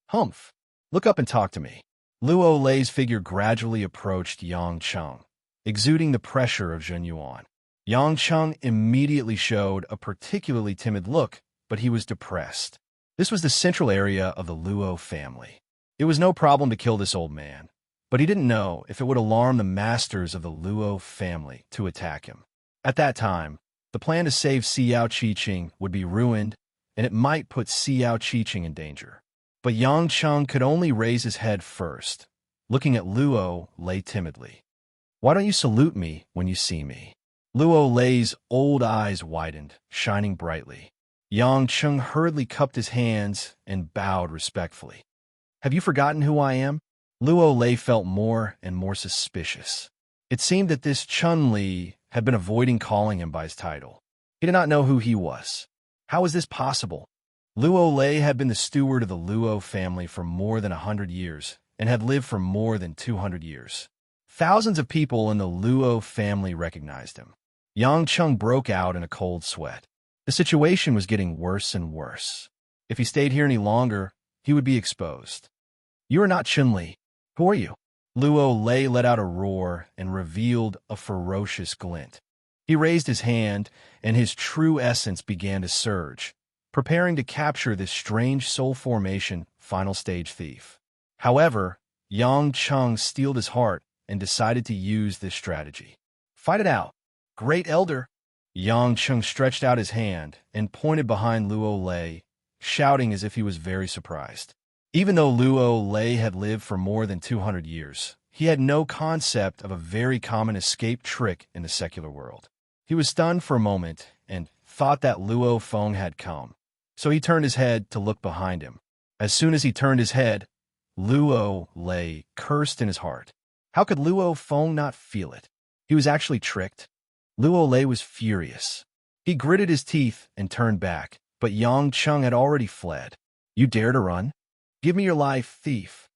Humph. Look up and talk to me. Luo Lei's figure gradually approached Yang Cheng, exuding the pressure of Zhen Yuan. Yang Cheng immediately showed a particularly timid look, but he was depressed. This was the central area of the Luo family. It was no problem to kill this old man, but he didn't know if it would alarm the masters of the Luo family to attack him. At that time, the plan to save Xiao Qiqing would be ruined, and it might put Xiao Qiqing in danger. But Yang Cheng could only raise his head first, looking at Luo Lei timidly. "Why don't you salute me when you see me?" Luo Lei's old eyes widened, shining brightly. Yang Cheng hurriedly cupped his hands and bowed respectfully. "Have you forgotten who I am?" Luo Lei felt more and more suspicious. It seemed that this Chun Li had been avoiding calling him by his title. He did not know who he was. How was this possible? Luo Lei had been the steward of the Luo family for more than 100 years and had lived for more than 200 years. Thousands of people in the Luo family recognized him. Yang Cheng broke out in a cold sweat. The situation was getting worse and worse. If he stayed here any longer, he would be exposed. "You are not Chun Li. Who are you?" Luo Lei let out a roar and revealed a ferocious glint. He raised his hand, and his true essence began to surge, preparing to capture this strange soul formation final stage thief. However, Yang Cheng steeled his heart and decided to use this strategy. "Fight it out, Great Elder!" Yang Cheng stretched out his hand and pointed behind Luo Lei, shouting as if he was very surprised. Even though Luo Lei had lived for more than 200 years, he had no concept of a very common escape trick in the secular world. He was stunned for a moment and thought that Luo Feng had come, so he turned his head to look behind him. As soon as he turned his head, Luo Lei cursed in his heart. How could Luo Feng not feel it? He was actually tricked. Luo Lei was furious. He gritted his teeth and turned back, but Yang Cheng had already fled. "You dare to run? Give me your life, thief!"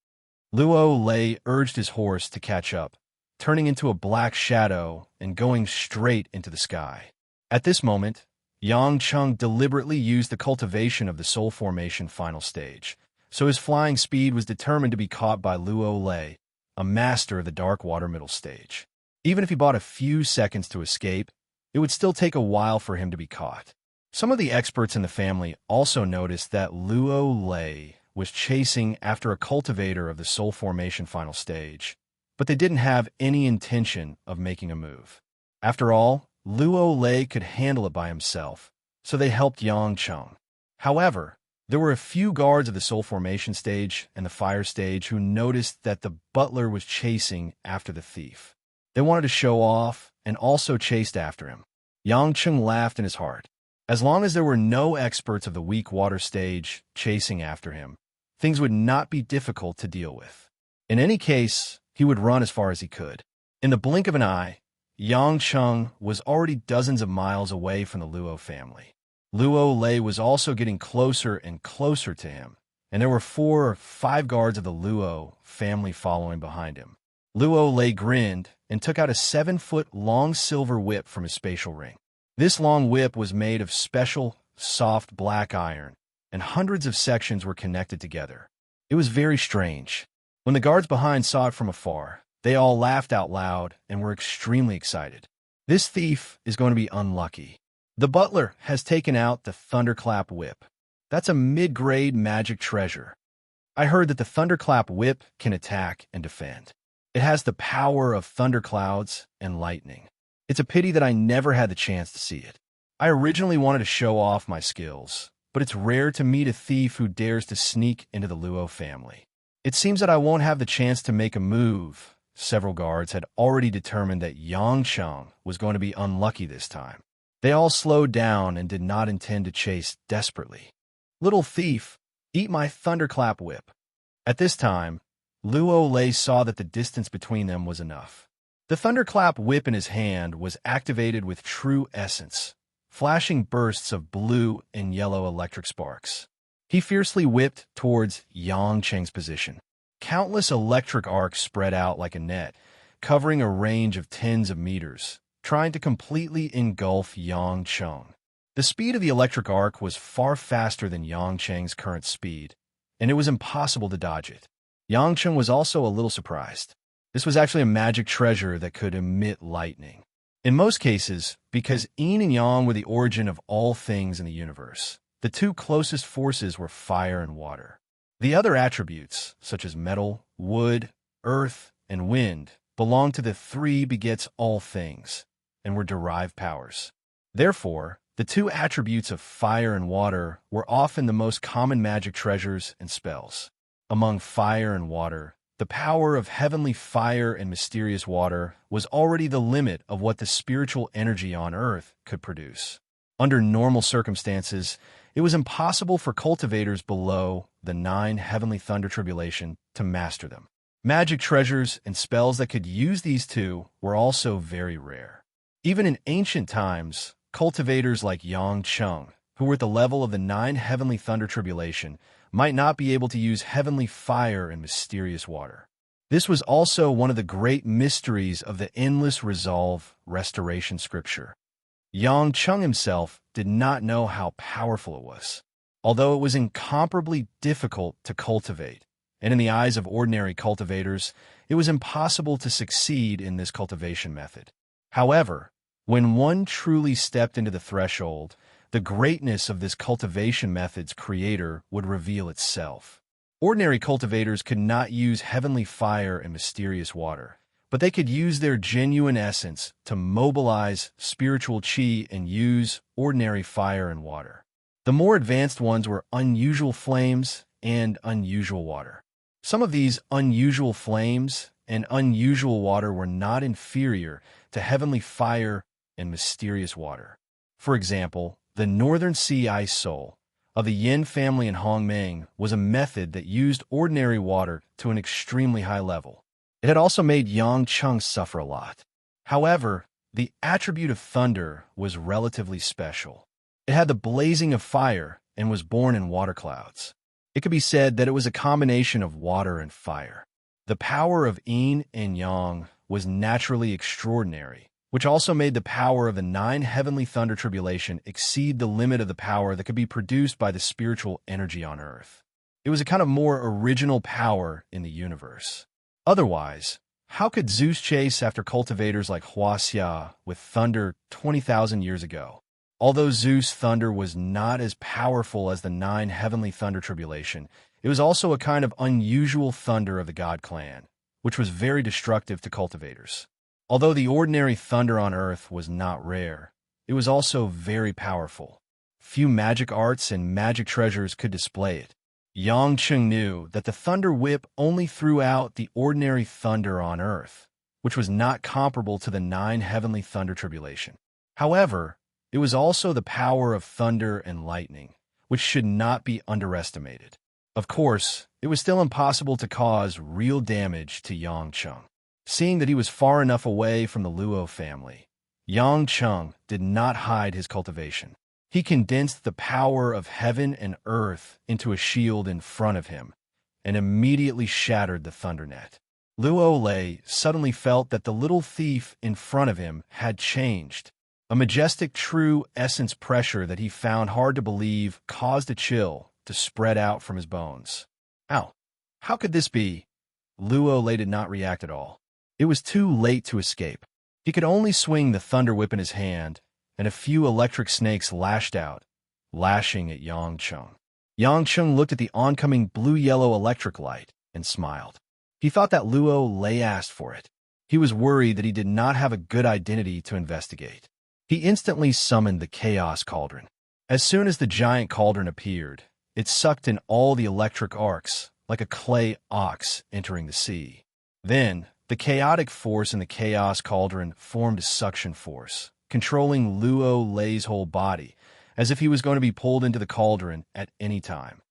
Luo Lei urged his horse to catch up, turning into a black shadow and going straight into the sky. At this moment, Yang Cheng deliberately used the cultivation of the soul formation final stage, so his flying speed was determined to be caught by Luo Lei, a master of the dark water middle stage. Even if he bought a few seconds to escape, it would still take a while for him to be caught. Some of the experts in the family also noticed that Luo Lei was chasing after a cultivator of the soul formation final stage, but they didn't have any intention of making a move. After all, Luo Lei could handle it by himself, so they helped Yang Cheng. However, there were a few guards of the soul formation stage and the fire stage who noticed that the butler was chasing after the thief. They wanted to show off and also chased after him. Yang Cheng laughed in his heart. As long as there were no experts of the weak water stage chasing after him, things would not be difficult to deal with. In any case, he would run as far as he could. In the blink of an eye, Yang Cheng was already dozens of miles away from the Luo family. Luo Lei was also getting closer and closer to him, and there were 4 or 5 guards of the Luo family following behind him. Luo Lei grinned and took out a 7-foot long silver whip from his spatial ring. This long whip was made of special, soft black iron, and hundreds of sections were connected together. It was very strange. When the guards behind saw it from afar, they all laughed out loud and were extremely excited. "This thief is going to be unlucky. The butler has taken out the Thunderclap Whip. That's a mid-grade magic treasure. I heard that the Thunderclap Whip can attack and defend. It has the power of thunderclouds and lightning. It's a pity that I never had the chance to see it. I originally wanted to show off my skills, but it's rare to meet a thief who dares to sneak into the Luo family. It seems that I won't have the chance to make a move." Several guards had already determined that Yang Cheng was going to be unlucky this time. They all slowed down and did not intend to chase desperately. "Little thief, eat my Thunderclap Whip." At this time, Luo Lei saw that the distance between them was enough. The Thunderclap Whip in his hand was activated with true essence, flashing bursts of blue and yellow electric sparks. He fiercely whipped towards Yang Cheng's position. Countless electric arcs spread out like a net, covering a range of tens of meters, trying to completely engulf Yang Cheng. The speed of the electric arc was far faster than Yang Cheng's current speed, and it was impossible to dodge it. Yang Cheng was also a little surprised. This was actually a magic treasure that could emit lightning. In most cases, because yin and yang were the origin of all things in the universe, the two closest forces were fire and water. The other attributes, such as metal, wood, earth, and wind, belonged to the three begets all things, and were derived powers. Therefore, the two attributes of fire and water were often the most common magic treasures and spells. Among fire and water, the power of heavenly fire and mysterious water was already the limit of what the spiritual energy on earth could produce. Under normal circumstances, it was impossible for cultivators below the 9 heavenly thunder tribulation to master them. Magic treasures and spells that could use these two were also very rare. Even in ancient times, cultivators like Yang Chung, who were at the level of the 9 heavenly thunder tribulation, might not be able to use heavenly fire and mysterious water. This was also one of the great mysteries of the endless resolve restoration scripture. Yang Chung himself did not know how powerful it was, although it was incomparably difficult to cultivate, and in the eyes of ordinary cultivators, it was impossible to succeed in this cultivation method. However, when one truly stepped into the threshold, the greatness of this cultivation method's creator would reveal itself. Ordinary cultivators could not use heavenly fire and mysterious water, but they could use their genuine essence to mobilize spiritual chi and use ordinary fire and water. The more advanced ones were unusual flames and unusual water. Some of these unusual flames and unusual water were not inferior to heavenly fire and mysterious water. For example, the Northern Sea Ice Soul of the Yin family in Hongmeng was a method that used ordinary water to an extremely high level. It had also made Yang Chung suffer a lot. However, the attribute of thunder was relatively special. It had the blazing of fire and was born in water clouds. It could be said that it was a combination of water and fire. The power of yin and yang was naturally extraordinary, which also made the power of the 9 heavenly thunder tribulation exceed the limit of the power that could be produced by the spiritual energy on earth. It was a kind of more original power in the universe. Otherwise, how could Zeus chase after cultivators like Huaxia with thunder 20,000 years ago? Although Zeus' thunder was not as powerful as the 9 heavenly thunder tribulation, it was also a kind of unusual thunder of the god clan, which was very destructive to cultivators. Although the ordinary thunder on earth was not rare, it was also very powerful. Few magic arts and magic treasures could display it. Yang Chung knew that the thunder whip only threw out the ordinary thunder on earth, which was not comparable to the 9 heavenly thunder tribulation. However, it was also the power of thunder and lightning, which should not be underestimated. Of course, it was still impossible to cause real damage to Yang Chung. Seeing that he was far enough away from the Luo family, Yang Chung did not hide his cultivation. He condensed the power of heaven and earth into a shield in front of him and immediately shattered the thunder net. Luo Lei suddenly felt that the little thief in front of him had changed. A majestic true essence pressure that he found hard to believe caused a chill to spread out from his bones. Ow! How could this be? Luo Lei did not react at all. It was too late to escape. He could only swing the thunder whip in his hand, and a few electric snakes lashed out, lashing at Yang Chung. Yang Chung looked at the oncoming blue-yellow electric light and smiled. He thought that Luo Lei asked for it. He was worried that he did not have a good identity to investigate. He instantly summoned the Chaos Cauldron. As soon as the giant cauldron appeared, it sucked in all the electric arcs, like a clay ox entering the sea. Then, the chaotic force in the Chaos Cauldron formed a suction force, controlling Luo Lei's whole body, as if he was going to be pulled into the cauldron at any time.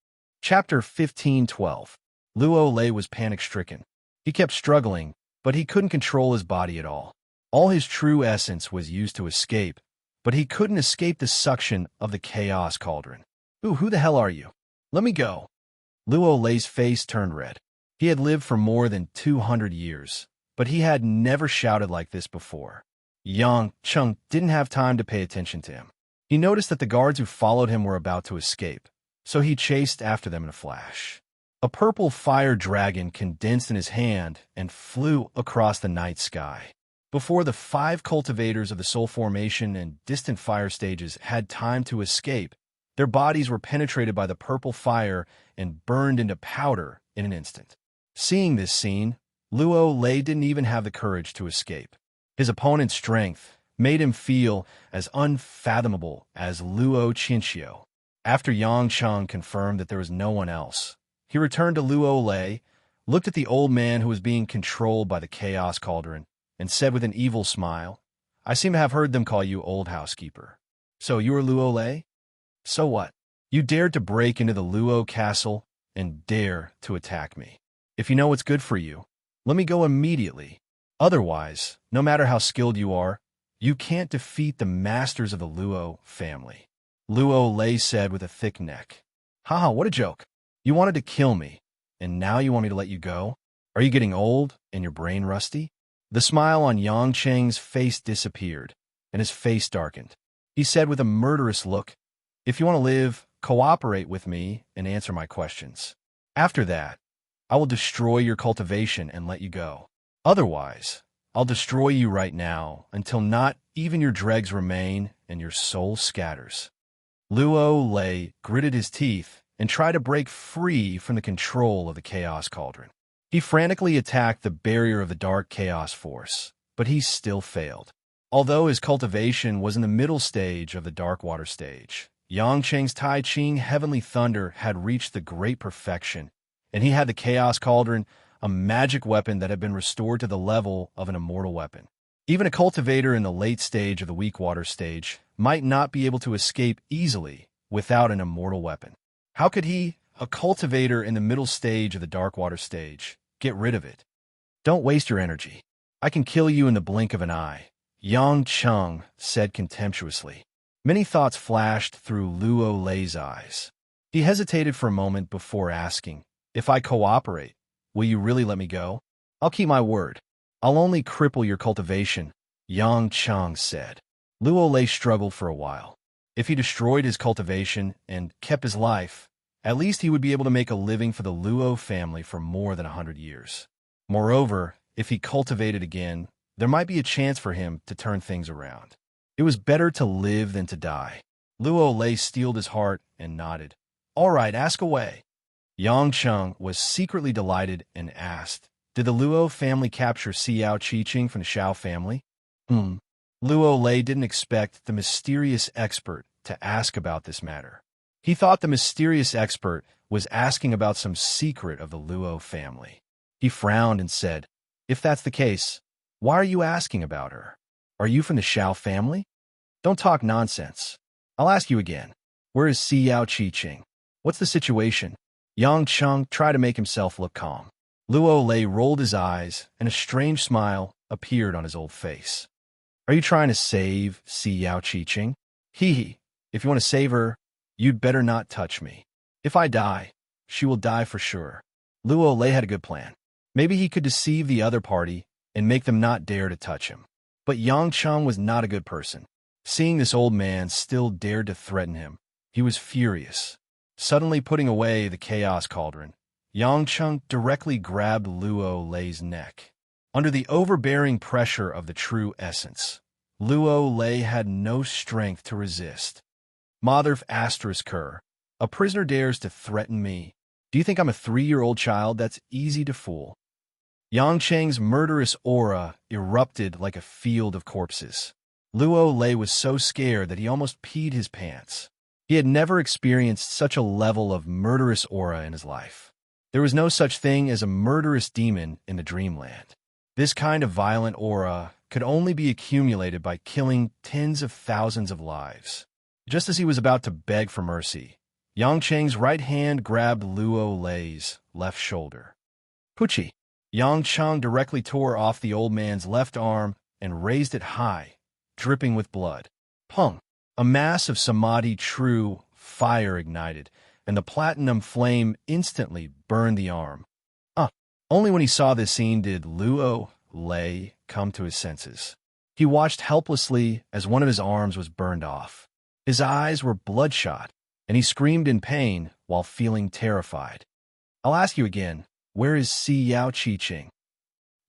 Chapter 15:12. Luo Lei was panic-stricken. He kept struggling, but he couldn't control his body at all. All his true essence was used to escape, but he couldn't escape the suction of the Chaos Cauldron. Ooh, who the hell are you? Let me go. Luo Lei's face turned red. He had lived for more than 200 years, but he had never shouted like this before. Yang Chung didn't have time to pay attention to him. He noticed that the guards who followed him were about to escape, so he chased after them in a flash. A purple fire dragon condensed in his hand and flew across the night sky. Before the 5 cultivators of the soul formation and distant fire stages had time to escape, Their bodies were penetrated by the purple fire and burned into powder in an instant. Seeing this scene, Luo Lei didn't even have the courage to escape. His opponent's strength made him feel as unfathomable as Luo Qinxiu. After Yang Cheng confirmed that there was no one else, he returned to Luo Lei, looked at the old man who was being controlled by the chaos cauldron, and said with an evil smile, "I seem to have heard them call you old housekeeper. So you are Luo Lei? So what? You dared to break into the Luo castle and dare to attack me. If you know what's good for you, let me go immediately. Otherwise, no matter how skilled you are, you can't defeat the masters of the Luo family." Luo Lei said with a thick neck. "Haha, what a joke. You wanted to kill me, and now you want me to let you go? Are you getting old and your brain rusty?" The smile on Yang Cheng's face disappeared, and his face darkened. He said with a murderous look, "If you want to live, cooperate with me and answer my questions. After that, I will destroy your cultivation and let you go. Otherwise, I'll destroy you right now until not even your dregs remain and your soul scatters." Luo Lei gritted his teeth and tried to break free from the control of the Chaos Cauldron. He frantically attacked the barrier of the Dark Chaos Force, but he still failed. Although his cultivation was in the middle stage of the Dark Water stage, Yang Cheng's Tai Ching Heavenly Thunder had reached the great perfection, and he had the Chaos Cauldron, a magic weapon that had been restored to the level of an immortal weapon. Even a cultivator in the late stage of the weak water stage might not be able to escape easily without an immortal weapon. How could he, a cultivator in the middle stage of the dark water stage, get rid of it? "Don't waste your energy. I can kill you in the blink of an eye," Yang Cheng said contemptuously. Many thoughts flashed through Luo Lei's eyes. He hesitated for a moment before asking, "If I cooperate, will you really let me go?" "I'll keep my word. I'll only cripple your cultivation," Yang Cheng said. Luo Lei struggled for a while. If he destroyed his cultivation and kept his life, at least he would be able to make a living for the Luo family for more than 100 years. Moreover, if he cultivated again, there might be a chance for him to turn things around. It was better to live than to die. Luo Lei steeled his heart and nodded. "All right, ask away." Yang Cheng was secretly delighted and asked, "Did the Luo family capture Xiao Qiqing from the Xiao family?" Luo Lei didn't expect the mysterious expert to ask about this matter. He thought the mysterious expert was asking about some secret of the Luo family. He frowned and said, "If that's the case, why are you asking about her? Are you from the Xiao family? Don't talk nonsense. I'll ask you again. Where is Xiao Qiqing? What's the situation?" Yang Cheng tried to make himself look calm. Luo Lei rolled his eyes, and a strange smile appeared on his old face. "Are you trying to save Xiao Qiqing? Hee. If you want to save her, you'd better not touch me. If I die, she will die for sure." Luo Lei had a good plan. Maybe he could deceive the other party and make them not dare to touch him. But Yang Cheng was not a good person. Seeing this old man still dared to threaten him, he was furious. Suddenly putting away the Chaos Cauldron, Yang Cheng directly grabbed Luo Lei's neck. Under the overbearing pressure of the true essence, Luo Lei had no strength to resist. "Mother asterisk her. A prisoner dares to threaten me. Do you think I'm a 3-year-old child? That's easy to fool." Yang Cheng's murderous aura erupted like a field of corpses. Luo Lei was so scared that he almost peed his pants. He had never experienced such a level of murderous aura in his life. There was no such thing as a murderous demon in the dreamland. This kind of violent aura could only be accumulated by killing tens of thousands of lives. Just as he was about to beg for mercy, Yang Cheng's right hand grabbed Luo Lei's left shoulder. "Puchi!" Yang Cheng directly tore off the old man's left arm and raised it high, dripping with blood. Pung! A mass of samadhi true fire ignited, and the platinum flame instantly burned the arm. Only when he saw this scene did Luo Lei come to his senses. He watched helplessly as one of his arms was burned off. His eyes were bloodshot, and he screamed in pain while feeling terrified. "I'll ask you again, where is Xiao Qiqing?"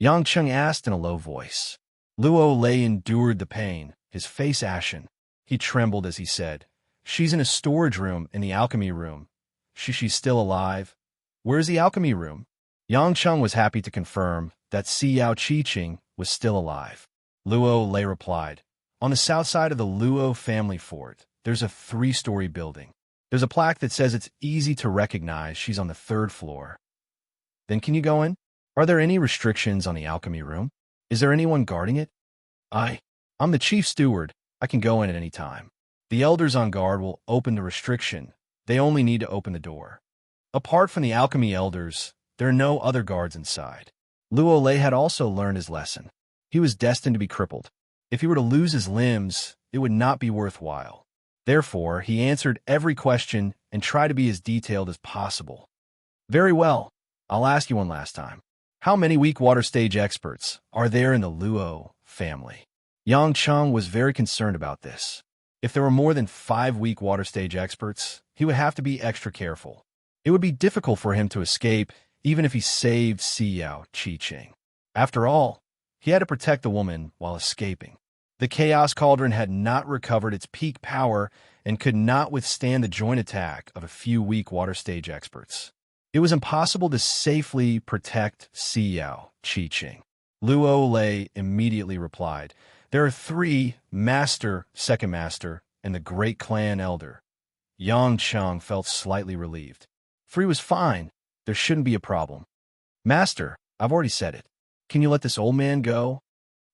Yang Cheng asked in a low voice. Luo Lei endured the pain, his face ashen. He trembled as he said, She's in a storage room in the alchemy room. She's still alive. Where's the alchemy room? Yang Cheng was happy to confirm that Si Yao Qi was still alive. Luo Lei replied, on the south side of the Luo family fort, there's a 3-story building. There's a plaque that says it's easy to recognize she's on the 3rd floor. Then can you go in? Are there any restrictions on the alchemy room? Is there anyone guarding it? I'm the chief steward. I can go in at any time. The elders on guard will open the restriction. They only need to open the door. Apart from the alchemy elders, there are no other guards inside. Luo Lei had also learned his lesson. He was destined to be crippled. If he were to lose his limbs, it would not be worthwhile. Therefore, he answered every question and tried to be as detailed as possible. Very well. I'll ask you one last time. How many weak water stage experts are there in the Luo family? Yang Cheng was very concerned about this. If there were more than 5 weak water stage experts, he would have to be extra careful. It would be difficult for him to escape, even if he saved Si Yao Qi. After all, he had to protect the woman while escaping. The Chaos Cauldron had not recovered its peak power and could not withstand the joint attack of a few weak water stage experts. It was impossible to safely protect Si Yao Qi. Luo Lei immediately replied, there are 3, Master, Second Master, and the Great Clan Elder. Yang Cheng felt slightly relieved. 3 was fine. There shouldn't be a problem. Master, I've already said it. Can you let this old man go?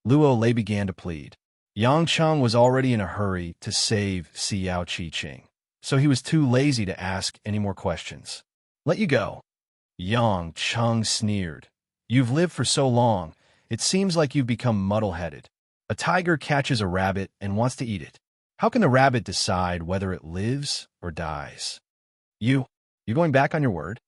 Luo Lei began to plead. Yang Cheng was already in a hurry to save Si Yao Qi, so he was too lazy to ask any more questions. Let you go. Yang Cheng sneered. You've lived for so long, it seems like you've become muddle-headed. A tiger catches a rabbit and wants to eat it. How can the rabbit decide whether it lives or dies? You going back on your word?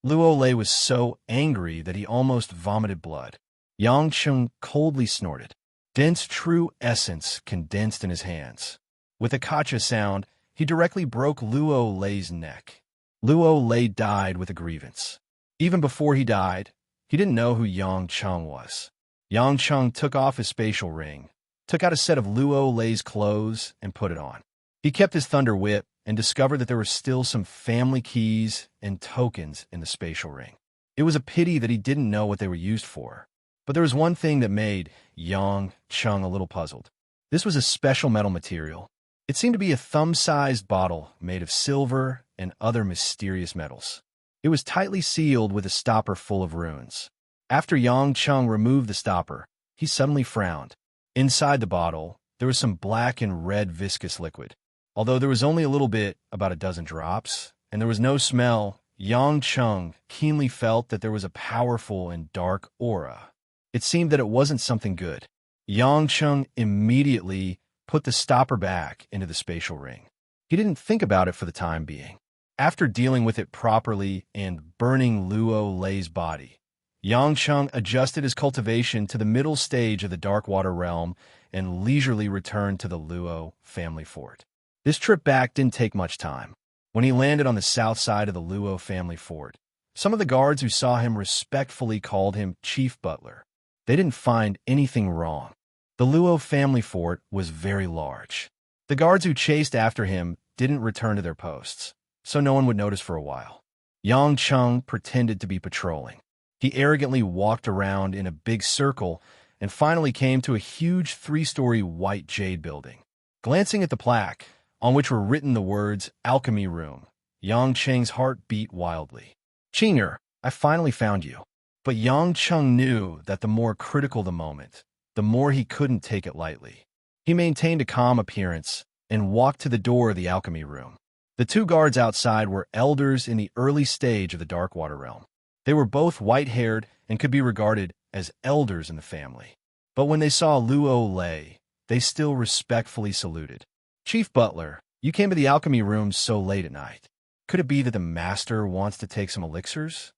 Luo Lei was so angry that he almost vomited blood. Yang Cheng coldly snorted. Dense true essence condensed in his hands. With a kacha sound, he directly broke Luo Lei's neck. Luo Lei died with a grievance. Even before he died, he didn't know who Yang Cheng was. Yang Cheng took off his spatial ring, took out a set of Luo Lei's clothes, and put it on. He kept his thunder whip and discovered that there were still some family keys and tokens in the spatial ring. It was a pity that he didn't know what they were used for. But there was one thing that made Yang Cheng a little puzzled. This was a special metal material. It seemed to be a thumb-sized bottle made of silver and other mysterious metals. It was tightly sealed with a stopper full of runes. After Yang Cheng removed the stopper, he suddenly frowned. Inside the bottle, there was some black and red viscous liquid. Although there was only a little bit, about a dozen drops, and there was no smell, Yang Cheng keenly felt that there was a powerful and dark aura. It seemed that it wasn't something good. Yang Cheng immediately put the stopper back into the spatial ring. He didn't think about it for the time being. After dealing with it properly and burning Luo Lei's body, Yang Cheng adjusted his cultivation to the middle stage of the Dark Water realm and leisurely returned to the Luo family fort. This trip back didn't take much time. When he landed on the south side of the Luo family fort, some of the guards who saw him respectfully called him Chief Butler. They didn't find anything wrong. The Luo family fort was very large. The guards who chased after him didn't return to their posts, so no one would notice for a while. Yang Cheng pretended to be patrolling. He arrogantly walked around in a big circle and finally came to a huge 3-story white jade building. Glancing at the plaque, on which were written the words Alchemy Room, Yang Cheng's heart beat wildly. Chinger, I finally found you. But Yang Cheng knew that the more critical the moment, the more he couldn't take it lightly. He maintained a calm appearance and walked to the door of the alchemy room. The 2 guards outside were elders in the early stage of the Dark Water realm. They were both white-haired and could be regarded as elders in the family. But when they saw Luo Lei, they still respectfully saluted. Chief Butler, you came to the alchemy room so late at night. Could it be that the master wants to take some elixirs?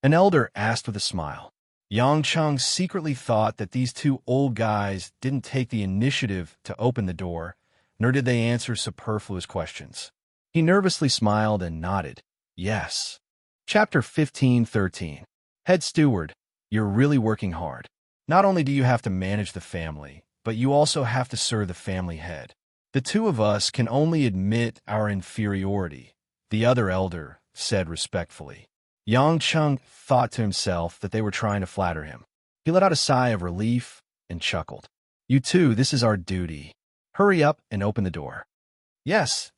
An elder asked with a smile. Yang Cheng secretly thought that these 2 old guys didn't take the initiative to open the door, nor did they answer superfluous questions. He nervously smiled and nodded. Yes. Chapter 15:13. Head Steward, you're really working hard. Not only do you have to manage the family, but you also have to serve the family head. "The two of us can only admit our inferiority," the other elder said respectfully. Yang Cheng thought to himself that they were trying to flatter him. He let out a sigh of relief and chuckled. "You two, this is our duty. Hurry up and open the door." Yes,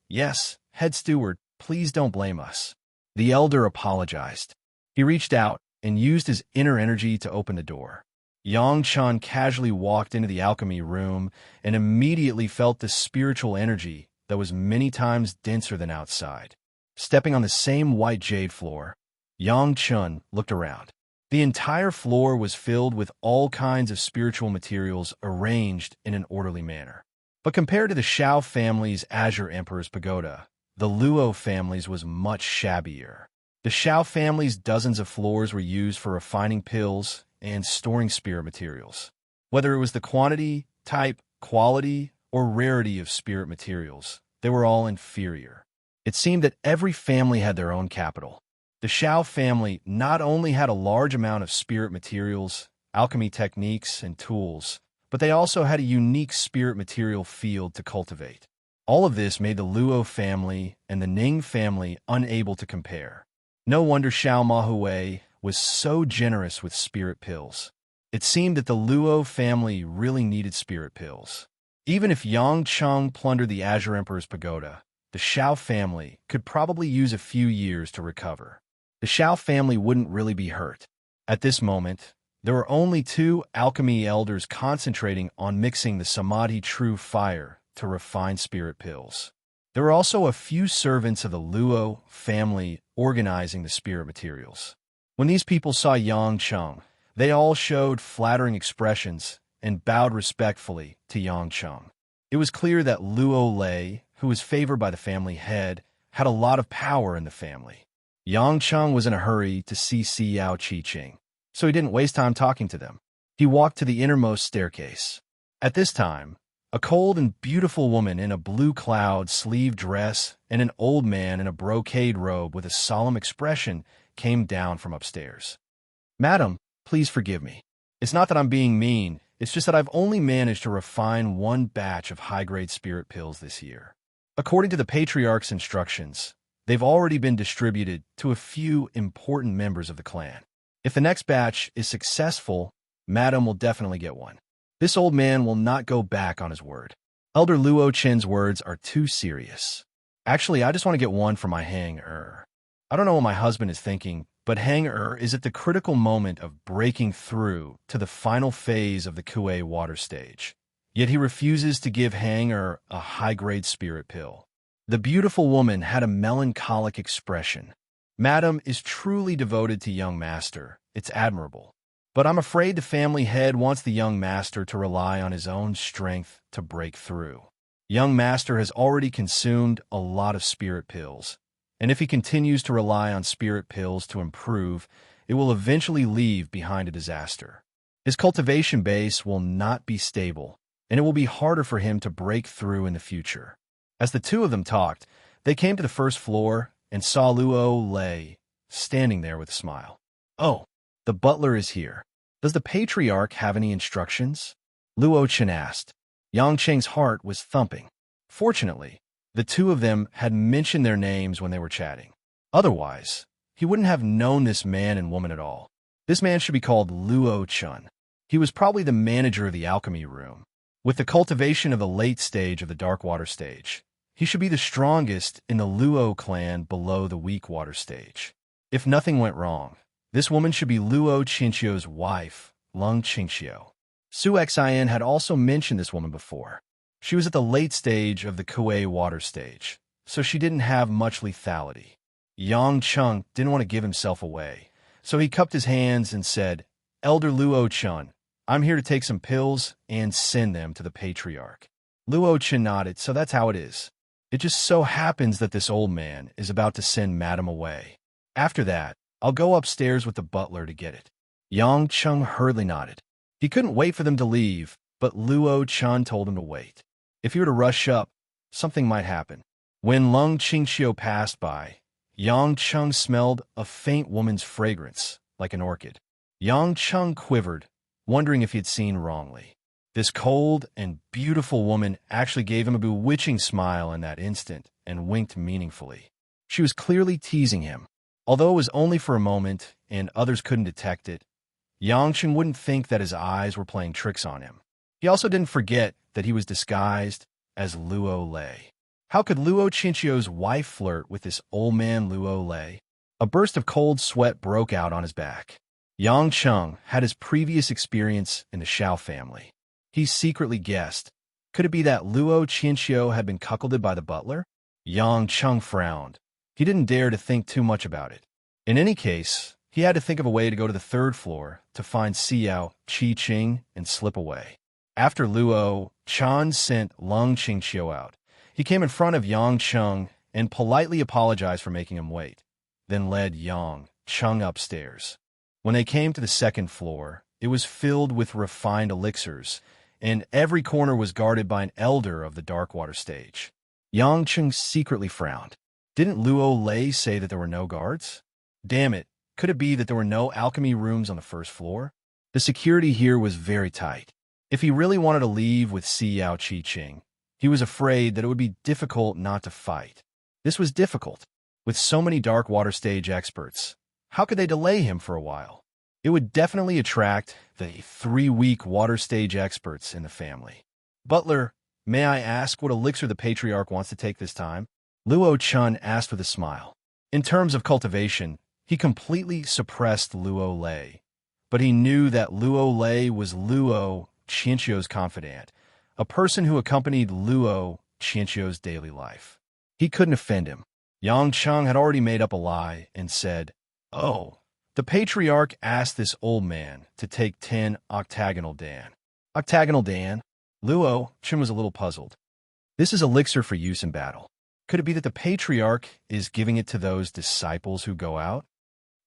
head steward, please don't blame us." The elder apologized. He reached out and used his inner energy to open the door. Yang Chan casually walked into the alchemy room and immediately felt the spiritual energy that was many times denser than outside. Stepping on the same white jade floor, Yang Chun looked around. The entire floor was filled with all kinds of spiritual materials arranged in an orderly manner. But compared to the Shao family's Azure Emperor's pagoda, the Luo family's was much shabbier. The Shao family's dozens of floors were used for refining pills and storing spirit materials. Whether it was the quantity, type, quality, or rarity of spirit materials, they were all inferior. It seemed that every family had their own capital. The Shao family not only had a large amount of spirit materials, alchemy techniques, and tools, but they also had a unique spirit material field to cultivate. All of this made the Luo family and the Ning family unable to compare. No wonder Shao Mahui was so generous with spirit pills. It seemed that the Luo family really needed spirit pills. Even if Yang Cheng plundered the Azure Emperor's pagoda, the Shao family could probably use a few years to recover. The Shao family wouldn't really be hurt. At this moment, there were only 2 alchemy elders concentrating on mixing the Samadhi True Fire to refine spirit pills. There were also a few servants of the Luo family organizing the spirit materials. When these people saw Yang Cheng, they all showed flattering expressions and bowed respectfully to Yang Cheng. It was clear that Luo Lei, who was favored by the family head, had a lot of power in the family. Yang Cheng was in a hurry to see Xiao Qi-Ching, so he didn't waste time talking to them. He walked to the innermost staircase. At this time, a cold and beautiful woman in a blue cloud sleeve dress and an old man in a brocade robe with a solemn expression came down from upstairs. "Madam, please forgive me. It's not that I'm being mean, it's just that I've only managed to refine 1 batch of high-grade spirit pills this year. According to the Patriarch's instructions, they've already been distributed to a few important members of the clan. If the next batch is successful, Madam will definitely get one." This old man will not go back on his word. Elder Luo Chen's words are too serious. "Actually, I just want to get one for my hang-er. I don't know what my husband is thinking, but hang-er is at the critical moment of breaking through to the final phase of the Kuei water stage. Yet he refuses to give hang-er a high-grade spirit pill." The beautiful woman had a melancholic expression. "Madam is truly devoted to young master. It's admirable. But I'm afraid the family head wants the young master to rely on his own strength to break through. Young master has already consumed a lot of spirit pills, and if he continues to rely on spirit pills to improve, it will eventually leave behind a disaster. His cultivation base will not be stable, and it will be harder for him to break through in the future." As the two of them talked, they came to the first floor and saw Luo Lei standing there with a smile. "Oh, the butler is here. Does the Patriarch have any instructions?" Luo Chen asked. Yang Cheng's heart was thumping. Fortunately, the two of them had mentioned their names when they were chatting. Otherwise, he wouldn't have known this man and woman at all. This man should be called Luo Chun. He was probably the manager of the alchemy room. With the cultivation of the late stage of the dark water stage, he should be the strongest in the Luo clan below the weak water stage. If nothing went wrong, this woman should be Luo Qingxiu's wife, Lung Qingxiu. Su Xin had also mentioned this woman before. She was at the late stage of the Kuei water stage, so she didn't have much lethality. Yang Cheng didn't want to give himself away, so he cupped his hands and said, "Elder Luo Chun, I'm here to take some pills and send them to the Patriarch." Luo Chen nodded, "So that's how it is. It just so happens that this old man is about to send Madam away. After that, I'll go upstairs with the butler to get it." Yang Cheng hurriedly nodded. He couldn't wait for them to leave, but Luo Chen told him to wait. If he were to rush up, something might happen. When Lung Qingxiu passed by, Yang Cheng smelled a faint woman's fragrance, like an orchid. Yang Cheng quivered, wondering if he had seen wrongly. This cold and beautiful woman actually gave him a bewitching smile in that instant and winked meaningfully. She was clearly teasing him. Although it was only for a moment and others couldn't detect it, Yangchen wouldn't think that his eyes were playing tricks on him. He also didn't forget that he was disguised as Luo Lei. How could Luo Qinqiu's wife flirt with this old man Luo Lei? A burst of cold sweat broke out on his back. Yang Cheng had his previous experience in the Xiao family. He secretly guessed. Could it be that Luo Qinqiu had been cuckolded by the butler? Yang Cheng frowned. He didn't dare to think too much about it. In any case, he had to think of a way to go to the third floor to find Xiao Qi-Qing and slip away. After Luo Chan sent Lung Qingqiu out, he came in front of Yang Cheng and politely apologized for making him wait, then led Yang Cheng upstairs. When they came to the second floor, it was filled with refined elixirs, and every corner was guarded by an elder of the Darkwater stage. Yang Cheng secretly frowned. Didn't Luo Lei say that there were no guards? Damn it, could it be that there were no alchemy rooms on the first floor? The security here was very tight. If he really wanted to leave with Xiao Qi-Qing, he was afraid that it would be difficult not to fight. This was difficult. With so many Darkwater stage experts, how could they delay him for a while? It would definitely attract the 3-week water stage experts in the family. Butler, may I ask what elixir the Patriarch wants to take this time? Luo Chun asked with a smile. In terms of cultivation, he completely suppressed Luo Lei, but he knew that Luo Lei was Luo Qinqiu's confidant, a person who accompanied Luo Qinqiu's daily life. He couldn't offend him. Yang Cheng had already made up a lie and said, "Oh, the Patriarch asked this old man to take 10 octagonal dan." Octagonal dan? Luo Chen was a little puzzled. This is elixir for use in battle. Could it be that the Patriarch is giving it to those disciples who go out?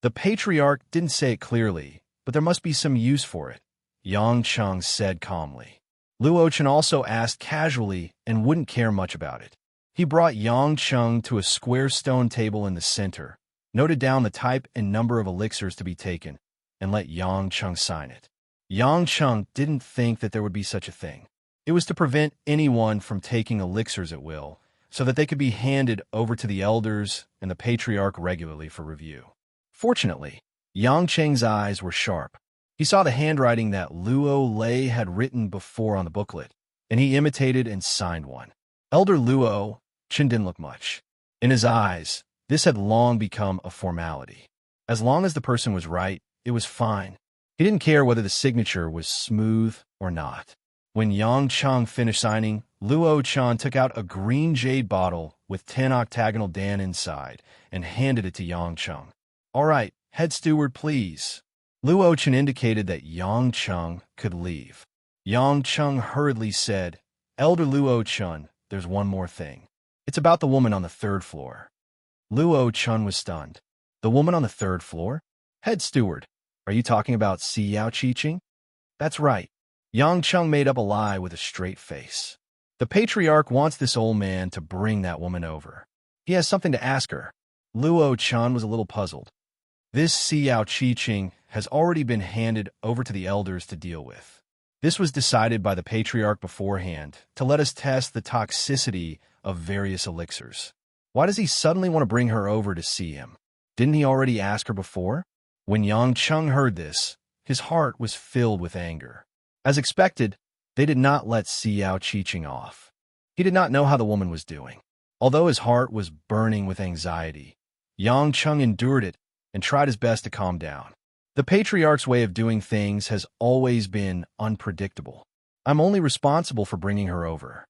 The Patriarch didn't say it clearly, but there must be some use for it, Yang Cheng said calmly. Luo Chen also asked casually and wouldn't care much about it. He brought Yang Cheng to a square stone table in the center, noted down the type and number of elixirs to be taken, and let Yang Cheng sign it. Yang Cheng didn't think that there would be such a thing. It was to prevent anyone from taking elixirs at will, so that they could be handed over to the elders and the Patriarch regularly for review. Fortunately, Yang Cheng's eyes were sharp. He saw the handwriting that Luo Lei had written before on the booklet, and he imitated and signed one. Elder Luo Chen didn't look much. In his eyes, this had long become a formality. As long as the person was right, it was fine. He didn't care whether the signature was smooth or not. When Yang Cheng finished signing, Luo Chen took out a green jade bottle with 10 octagonal dan inside and handed it to Yang Cheng. "All right, head steward, please." Luo Chen indicated that Yang Cheng could leave. Yang Cheng hurriedly said, "Elder Luo Chen, there's one more thing. It's about the woman on the third floor." Luo Chen was stunned. "The woman on the third floor? Head steward, are you talking about Xiao Qi-Qing?" "That's right." Yang Cheng made up a lie with a straight face. "The Patriarch wants this old man to bring that woman over. He has something to ask her." Luo Chen was a little puzzled. This Xiao Qi-Qing has already been handed over to the elders to deal with. This was decided by the Patriarch beforehand to let us test the toxicity of various elixirs. Why does he suddenly want to bring her over to see him? Didn't he already ask her before? When Yang Cheng heard this, his heart was filled with anger. As expected, they did not let Xiao Qi-Qing off. He did not know how the woman was doing. Although his heart was burning with anxiety, Yang Cheng endured it and tried his best to calm down. The Patriarch's way of doing things has always been unpredictable. "I'm only responsible for bringing her over."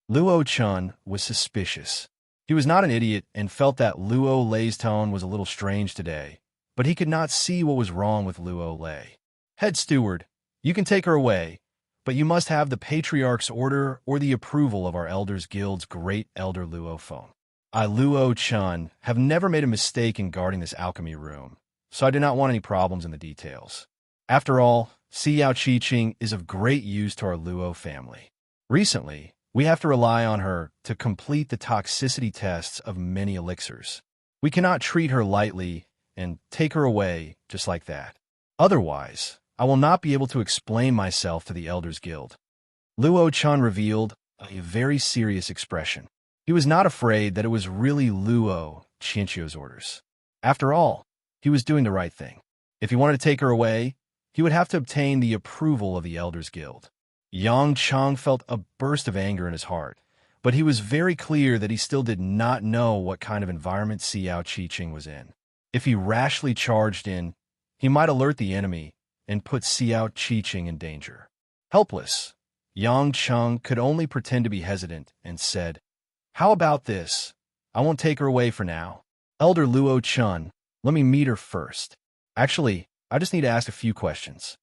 Luo Chen was suspicious. He was not an idiot and felt that Luo Lei's tone was a little strange today, but he could not see what was wrong with Luo Lei. "Head steward, you can take her away, but you must have the Patriarch's order or the approval of our Elders Guild's great Elder Luo Feng. I, Luo Chen, have never made a mistake in guarding this alchemy room, so I do not want any problems in the details. After all, Xiao Qi-Qing is of great use to our Luo family. Recently, we have to rely on her to complete the toxicity tests of many elixirs. We cannot treat her lightly and take her away just like that. Otherwise, I will not be able to explain myself to the Elders Guild. Luo Chun revealed a very serious expression. He was not afraid that it was really Luo Chinchio's orders. After all, he was doing the right thing. If he wanted to take her away, he would have to obtain the approval of the Elders Guild. Yang Cheng felt a burst of anger in his heart, but he was very clear that he still did not know what kind of environment Xiao Qiqing was in. If he rashly charged in, he might alert the enemy and put Xiao Qiqing in danger. Helpless, Yang Cheng could only pretend to be hesitant and said, "How about this? I won't take her away for now. Elder Luo Chun, let me meet her first. Actually, I just need to ask a few questions."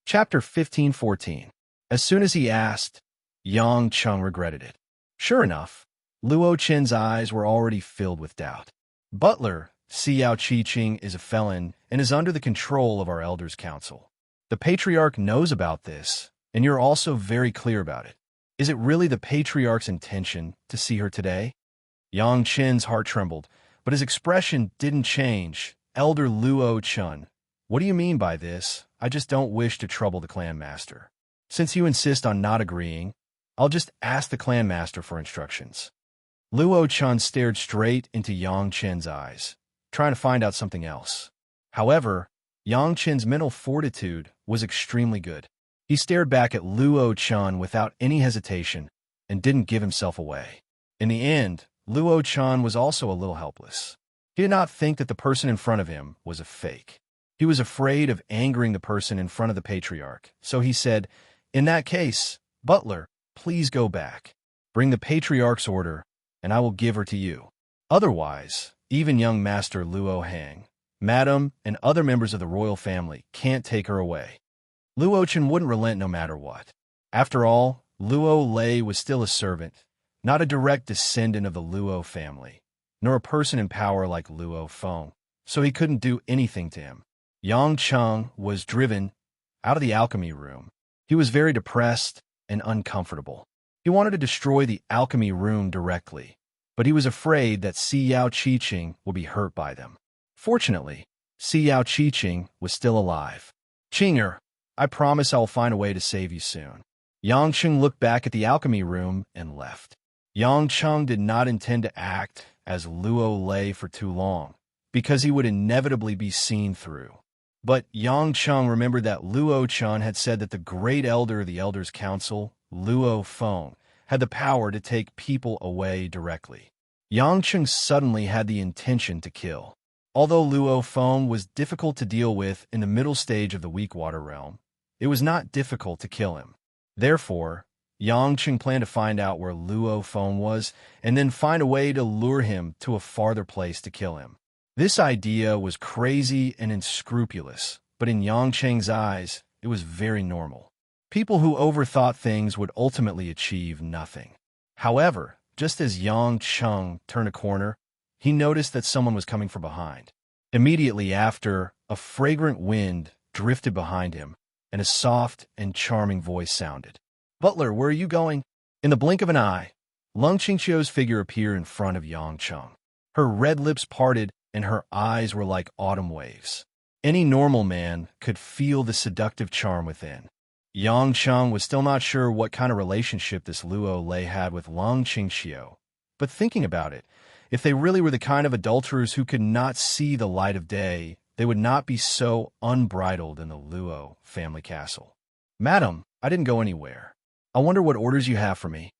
Chapter 15:14. As soon as he asked, Yang Cheng regretted it. Sure enough, Luo Chen's eyes were already filled with doubt. Butler, Xiao Qiqing is a felon and is under the control of our Elders' Council. The Patriarch knows about this, and you're also very clear about it. Is it really the Patriarch's intention to see her today? Yang Chen's heart trembled, but his expression didn't change. Elder Luo Chun, what do you mean by this? I just don't wish to trouble the clan master. Since you insist on not agreeing, I'll just ask the clan master for instructions. Luo Chun stared straight into Yang Chen's eyes, trying to find out something else. However, Yang Chen's mental fortitude was extremely good. He stared back at Luo Chun without any hesitation and didn't give himself away. In the end, Luo Chun was also a little helpless. He did not think that the person in front of him was a fake. He was afraid of angering the person in front of the Patriarch, so he said, "In that case, Butler, please go back. Bring the Patriarch's order, and I will give her to you. Otherwise, even young Master Luo Hang, Madam, and other members of the royal family can't take her away." Luo Chen wouldn't relent no matter what. After all, Luo Lei was still a servant, not a direct descendant of the Luo family, nor a person in power like Luo Feng, so he couldn't do anything to him. Yang Cheng was driven out of the alchemy room. He was very depressed and uncomfortable. He wanted to destroy the alchemy room directly, but he was afraid that Xiao Qiqing would be hurt by them. Fortunately, Xiao Qiqing was still alive. "Qinger, I promise I'll find a way to save you soon." Yang Cheng looked back at the alchemy room and left. Yang Cheng did not intend to act as Luo Lei for too long, because he would inevitably be seen through. But Yang Cheng remembered that Luo Chun had said that the great elder of the Elders' Council, Luo Feng, had the power to take people away directly. Yang Cheng suddenly had the intention to kill. Although Luo Feng was difficult to deal with in the middle stage of the weak water realm, it was not difficult to kill him. Therefore, Yang Cheng planned to find out where Luo Feng was and then find a way to lure him to a farther place to kill him. This idea was crazy and unscrupulous, but in Yang Cheng's eyes, it was very normal. People who overthought things would ultimately achieve nothing. However, just as Yang Cheng turned a corner, he noticed that someone was coming from behind. Immediately after, a fragrant wind drifted behind him, and a soft and charming voice sounded. "Butler, where are you going?" In the blink of an eye, Lung Qingqiu's figure appeared in front of Yang Cheng. Her red lips parted, and her eyes were like autumn waves. Any normal man could feel the seductive charm within. Yang Cheng was still not sure what kind of relationship this Luo Lei had with Lung Qingqiu, but thinking about it, if they really were the kind of adulterers who could not see the light of day, they would not be so unbridled in the Luo family castle. "Madam, I didn't go anywhere. I wonder what orders you have for me,"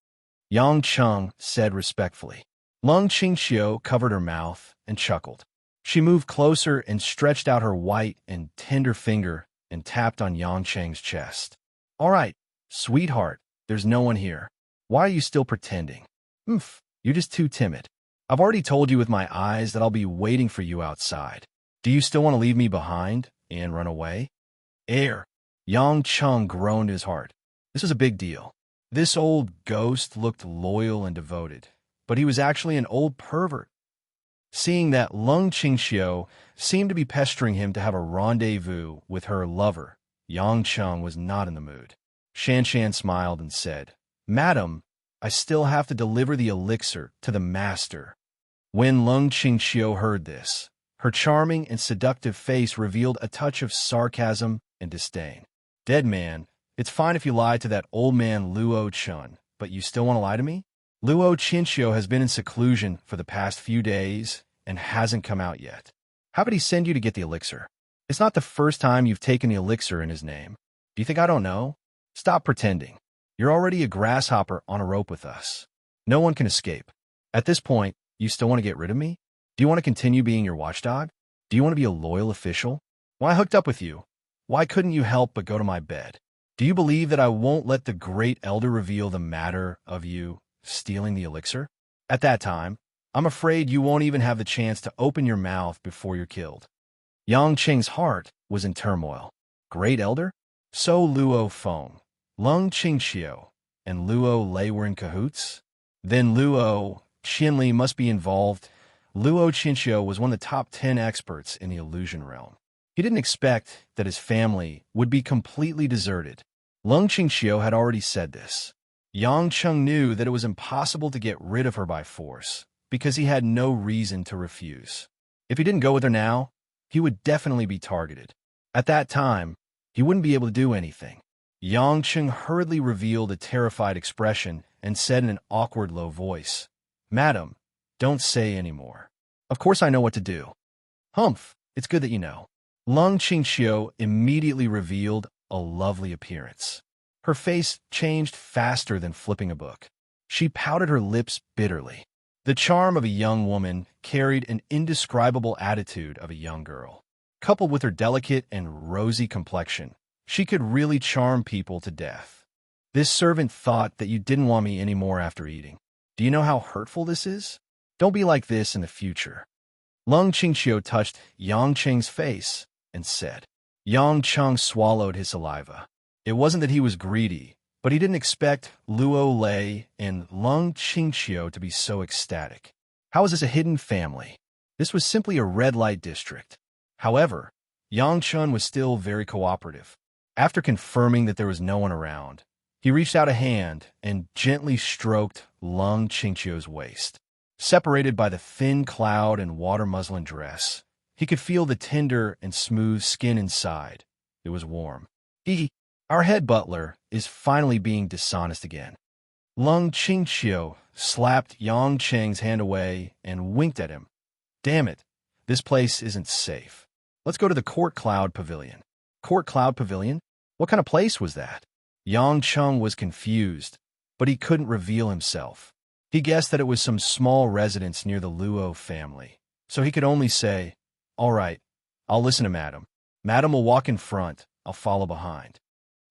Yang Cheng said respectfully. Lung Qingqiu covered her mouth and chuckled. She moved closer and stretched out her white and tender finger and tapped on Yang Cheng's chest. "All right, sweetheart, there's no one here. Why are you still pretending? You're just too timid. I've already told you with my eyes that I'll be waiting for you outside. Do you still want to leave me behind and run away?" Yang Cheng groaned in his heart. This was a big deal. This old ghost looked loyal and devoted, but he was actually an old pervert. Seeing that Lung Qingqiu seemed to be pestering him to have a rendezvous with her lover, Yang Cheng was not in the mood. Shan Shan smiled and said, "Madam, I still have to deliver the elixir to the master." When Lung Qingqiu heard this, her charming and seductive face revealed a touch of sarcasm and disdain. "Dead man, It's fine if you lie to that old man Luo Chun, but you still want to lie to me? Luo Chinchio has been in seclusion for the past few days and hasn't come out yet. How about he send you to get the elixir? It's not the first time you've taken the elixir in his name. Do you think I don't know? Stop pretending. You're already a grasshopper on a rope with us. No one can escape. At this point, you still want to get rid of me? Do you want to continue being your watchdog? Do you want to be a loyal official? When I hooked up with you, why couldn't you help but go to my bed? Do you believe that I won't let the great elder reveal the matter of you stealing the elixir? At that time, I'm afraid you won't even have the chance to open your mouth before you're killed. Yang Qing's heart was in turmoil. Great elder? So Luo Feng, Lung Qingxiu, and Luo Lei were in cahoots? Then Luo Qianli must be involved. Luo Qinxiu was one of the top 10 experts in the illusion realm. He didn't expect that his family would be completely deserted. Lung Qingxiu had already said this. Yang Cheng knew that it was impossible to get rid of her by force, because he had no reason to refuse. If he didn't go with her now, he would definitely be targeted. At that time, he wouldn't be able to do anything. Yang Cheng hurriedly revealed a terrified expression and said in an awkward low voice, "Madam, don't say any more. Of course I know what to do." "Humph, it's good that you know." Lung Qingxiu immediately revealed a lovely appearance. Her face changed faster than flipping a book. She pouted her lips bitterly. The charm of a young woman carried an indescribable attitude of a young girl. Coupled with her delicate and rosy complexion, she could really charm people to death. "This servant thought that you didn't want me anymore after eating. Do you know how hurtful this is? Don't be like this in the future." Lung Qingxiu touched Yang Cheng's face and said. Yang Cheng swallowed his saliva. It wasn't that he was greedy, but he didn't expect Luo Lei and Lung Qingxiu to be so ecstatic. How was this a hidden family? This was simply a red light district. However, Yang Chun was still very cooperative. After confirming that there was no one around, he reached out a hand and gently stroked Lung Qingxiu's waist. Separated by the thin cloud and water muslin dress, he could feel the tender and smooth skin inside. It was warm. Our head butler is finally being dishonest again." Lung Qingxiu slapped Yang Cheng's hand away and winked at him. "Damn it, this place isn't safe. Let's go to the Court Cloud Pavilion." Court Cloud Pavilion? What kind of place was that? Yang Cheng was confused, but he couldn't reveal himself. He guessed that it was some small residence near the Luo family, so he could only say, "All right, I'll listen to Madam. Madam will walk in front, I'll follow behind."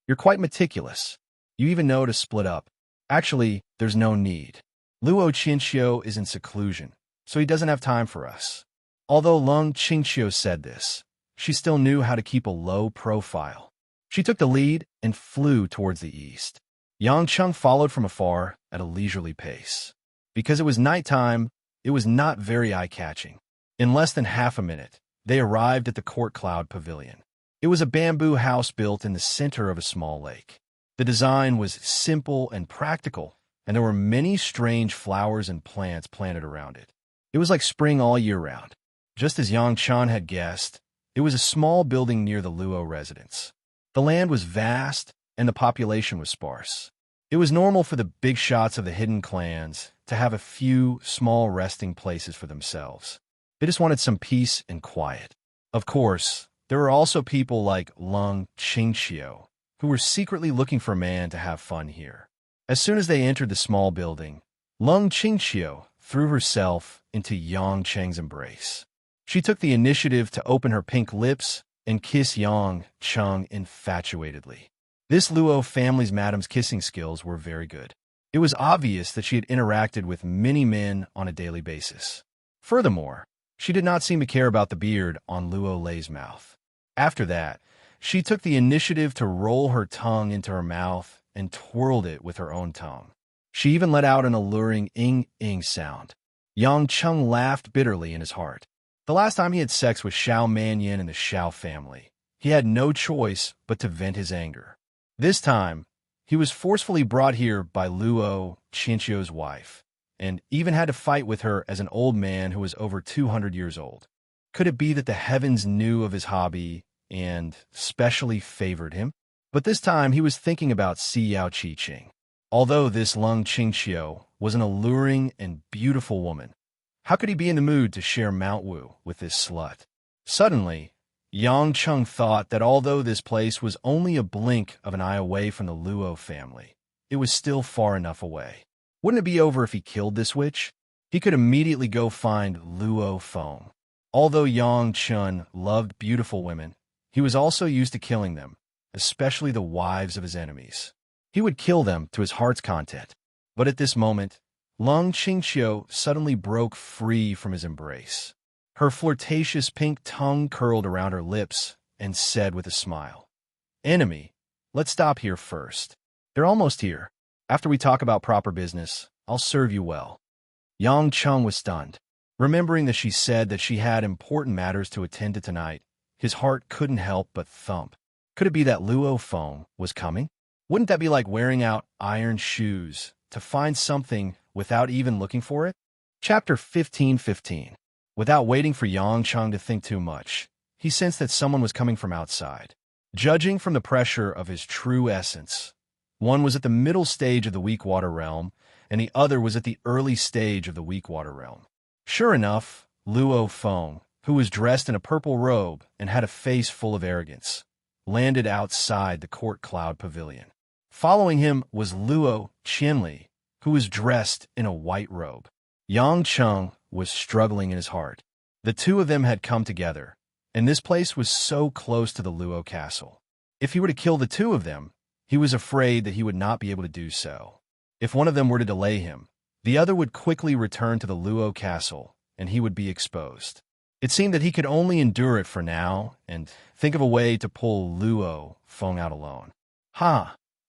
"You're quite meticulous. You even know to split up. Actually, there's no need. Luo Qinxiu is in seclusion, so he doesn't have time for us." Although Lung Qingxiu said this, she still knew how to keep a low profile. She took the lead and flew towards the east. Yang Cheng followed from afar at a leisurely pace. Because it was nighttime, it was not very eye-catching. In less than half a minute, they arrived at the Court Cloud Pavilion. It was a bamboo house built in the center of a small lake. The design was simple and practical, and there were many strange flowers and plants planted around it. It was like spring all year round. Just as Yang Chan had guessed, it was a small building near the Luo residence. The land was vast, and the population was sparse. It was normal for the big shots of the hidden clans to have a few small resting places for themselves. They just wanted some peace and quiet. Of course, there were also people like Lung Qingxiu, who were secretly looking for a man to have fun here. As soon as they entered the small building, Lung Qingxiu threw herself into Yang Cheng's embrace. She took the initiative to open her pink lips and kiss Yang Cheng infatuatedly. This Luo family's madam's kissing skills were very good. It was obvious that she had interacted with many men on a daily basis. Furthermore, she did not seem to care about the beard on Luo Lei's mouth. After that, she took the initiative to roll her tongue into her mouth and twirled it with her own tongue. She even let out an alluring ing sound. Yang Cheng laughed bitterly in his heart. The last time he had sex with Xiao Manyan and the Xiao family, he had no choice but to vent his anger. This time, he was forcefully brought here by Luo Qinxiu's wife, and even had to fight with her as an old man who was over 200 years old. Could it be that the heavens knew of his hobby and specially favored him? But this time he was thinking about Si Yao Qi. Although this Lung Qingqiu was an alluring and beautiful woman, how could he be in the mood to share Mount Wu with this slut? Suddenly, Yang Cheng thought that although this place was only a blink of an eye away from the Luo family, it was still far enough away. Wouldn't it be over if he killed this witch? He could immediately go find Luo Feng. Although Yang Chun loved beautiful women, he was also used to killing them, especially the wives of his enemies. He would kill them to his heart's content. But at this moment, Lung Qingqiu suddenly broke free from his embrace. Her flirtatious pink tongue curled around her lips and said with a smile, "Enemy, let's stop here first. They're almost here. After we talk about proper business, I'll serve you well." Yang Cheng was stunned. Remembering that she said that she had important matters to attend to tonight, his heart couldn't help but thump. Could it be that Luo Feng was coming? Wouldn't that be like wearing out iron shoes to find something without even looking for it? Chapter 15:15. Without waiting for Yang Cheng to think too much, he sensed that someone was coming from outside. Judging from the pressure of his true essence, one was at the middle stage of the weak water realm, and the other was at the early stage of the weak water realm. Sure enough, Luo Feng, who was dressed in a purple robe and had a face full of arrogance, landed outside the court cloud pavilion. Following him was Luo Qianli, who was dressed in a white robe. Yang Cheng was struggling in his heart. The two of them had come together, and this place was so close to the Luo castle. If he were to kill the two of them, he was afraid that he would not be able to do so. If one of them were to delay him, the other would quickly return to the Luo castle, and he would be exposed. It seemed that he could only endure it for now and think of a way to pull Luo Feng out alone.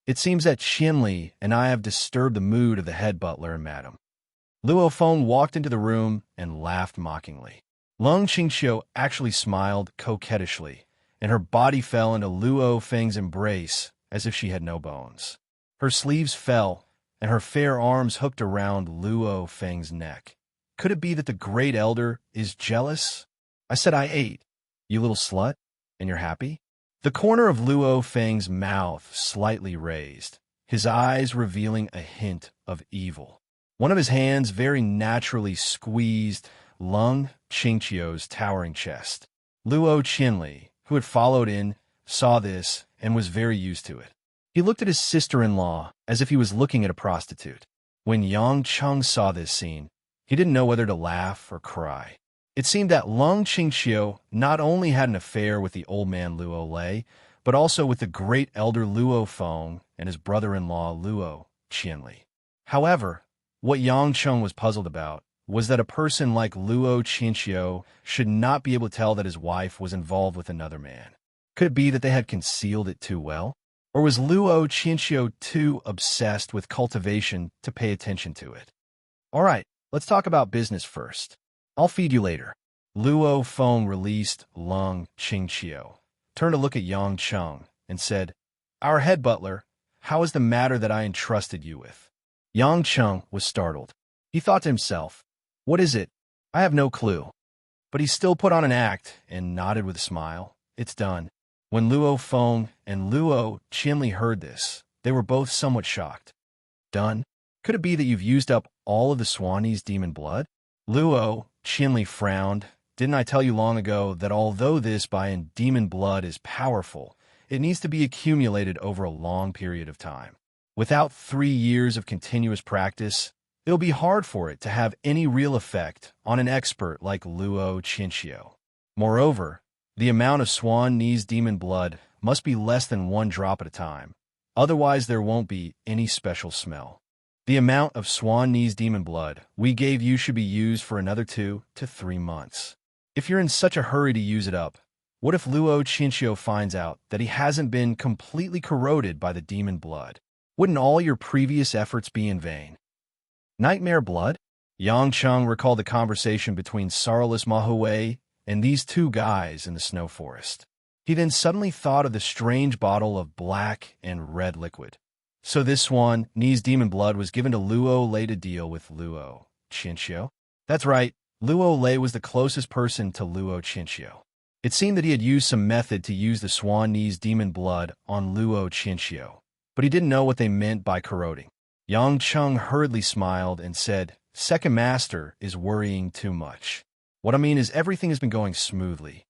It seems that Qianli and I have disturbed the mood of the head butler and madam. Luo Feng walked into the room and laughed mockingly. Lung Qingqiu actually smiled coquettishly, and her body fell into Luo Feng's embrace as if she had no bones. Her sleeves fell, and her fair arms hooked around Luo Feng's neck. Could it be that the great elder is jealous? I said I ate, you little slut, and you're happy? The corner of Luo Feng's mouth slightly raised, his eyes revealing a hint of evil. One of his hands very naturally squeezed Lung Qingqiu's towering chest. Luo Qianli, who had followed in, saw this and was very used to it. He looked at his sister-in-law as if he was looking at a prostitute. When Yang Cheng saw this scene, he didn't know whether to laugh or cry. It seemed that Lung Qingqiu not only had an affair with the old man Luo Lei, but also with the great elder Luo Feng and his brother-in-law Luo Qianli. However, what Yang Cheng was puzzled about was that a person like Luo Qingqiu should not be able to tell that his wife was involved with another man. Could it be that they had concealed it too well? Or was Luo Qingqiu too obsessed with cultivation to pay attention to it? All right, let's talk about business first. I'll feed you later. Luo Feng released Lung Qingqiu, turned to look at Yang Cheng, and said, "Our head butler, how is the matter that I entrusted you with?" Yang Cheng was startled. He thought to himself, "What is it? I have no clue." But he still put on an act and nodded with a smile. "It's done." When Luo Feng and Luo Qianli heard this, they were both somewhat shocked. "Done? Could it be that you've used up all of the Swanee's demon blood?" Luo Qianli frowned. "Didn't I tell you long ago that although this Bayan demon blood is powerful, it needs to be accumulated over a long period of time? Without 3 years of continuous practice, it'll be hard for it to have any real effect on an expert like Luo Qingqiu. Moreover, the amount of Swanee's demon blood must be less than 1 drop at a time. Otherwise, there won't be any special smell. The amount of Swanee's demon blood we gave you should be used for another 2 to 3 months. If you're in such a hurry to use it up, what if Luo Qingqiu finds out that he hasn't been completely corroded by the demon blood? Wouldn't all your previous efforts be in vain?" Nightmare blood? Yang Cheng recalled the conversation between Sorrowless Mahuwei and these two guys in the snow forest. He then suddenly thought of the strange bottle of black and red liquid. So this Swanee's demon blood was given to Luo Lei to deal with Luo Qingqiu? That's right, Luo Lei was the closest person to Luo Qingqiu. It seemed that he had used some method to use the swan knees demon blood on Luo Chinchio, but he didn't know what they meant by corroding. Yang Chung hurriedly smiled and said, "Second Master is worrying too much. What I mean is everything has been going smoothly."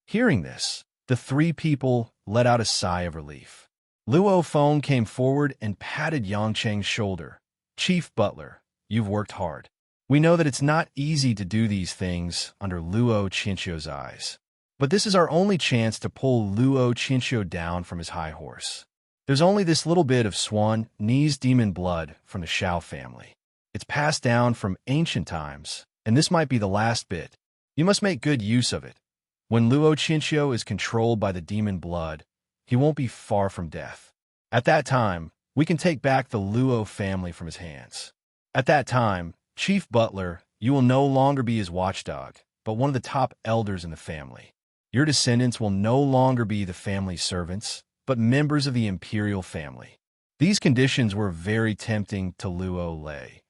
Hearing this, the three people let out a sigh of relief. Luo Feng came forward and patted Yang Cheng's shoulder. "Chief Butler, you've worked hard. We know that it's not easy to do these things under Luo Chinchio's eyes. But this is our only chance to pull Luo Chinchio down from his high horse. There's only this little bit of swan knees demon blood from the Shao family. It's passed down from ancient times, and this might be the last bit. You must make good use of it. When Luo Chinchio is controlled by the demon blood, he won't be far from death. At that time, we can take back the Luo family from his hands. At that time, Chief Butler, you will no longer be his watchdog, but one of the top elders in the family. Your descendants will no longer be the family's servants, but members of the imperial family." These conditions were very tempting to Luo Lei,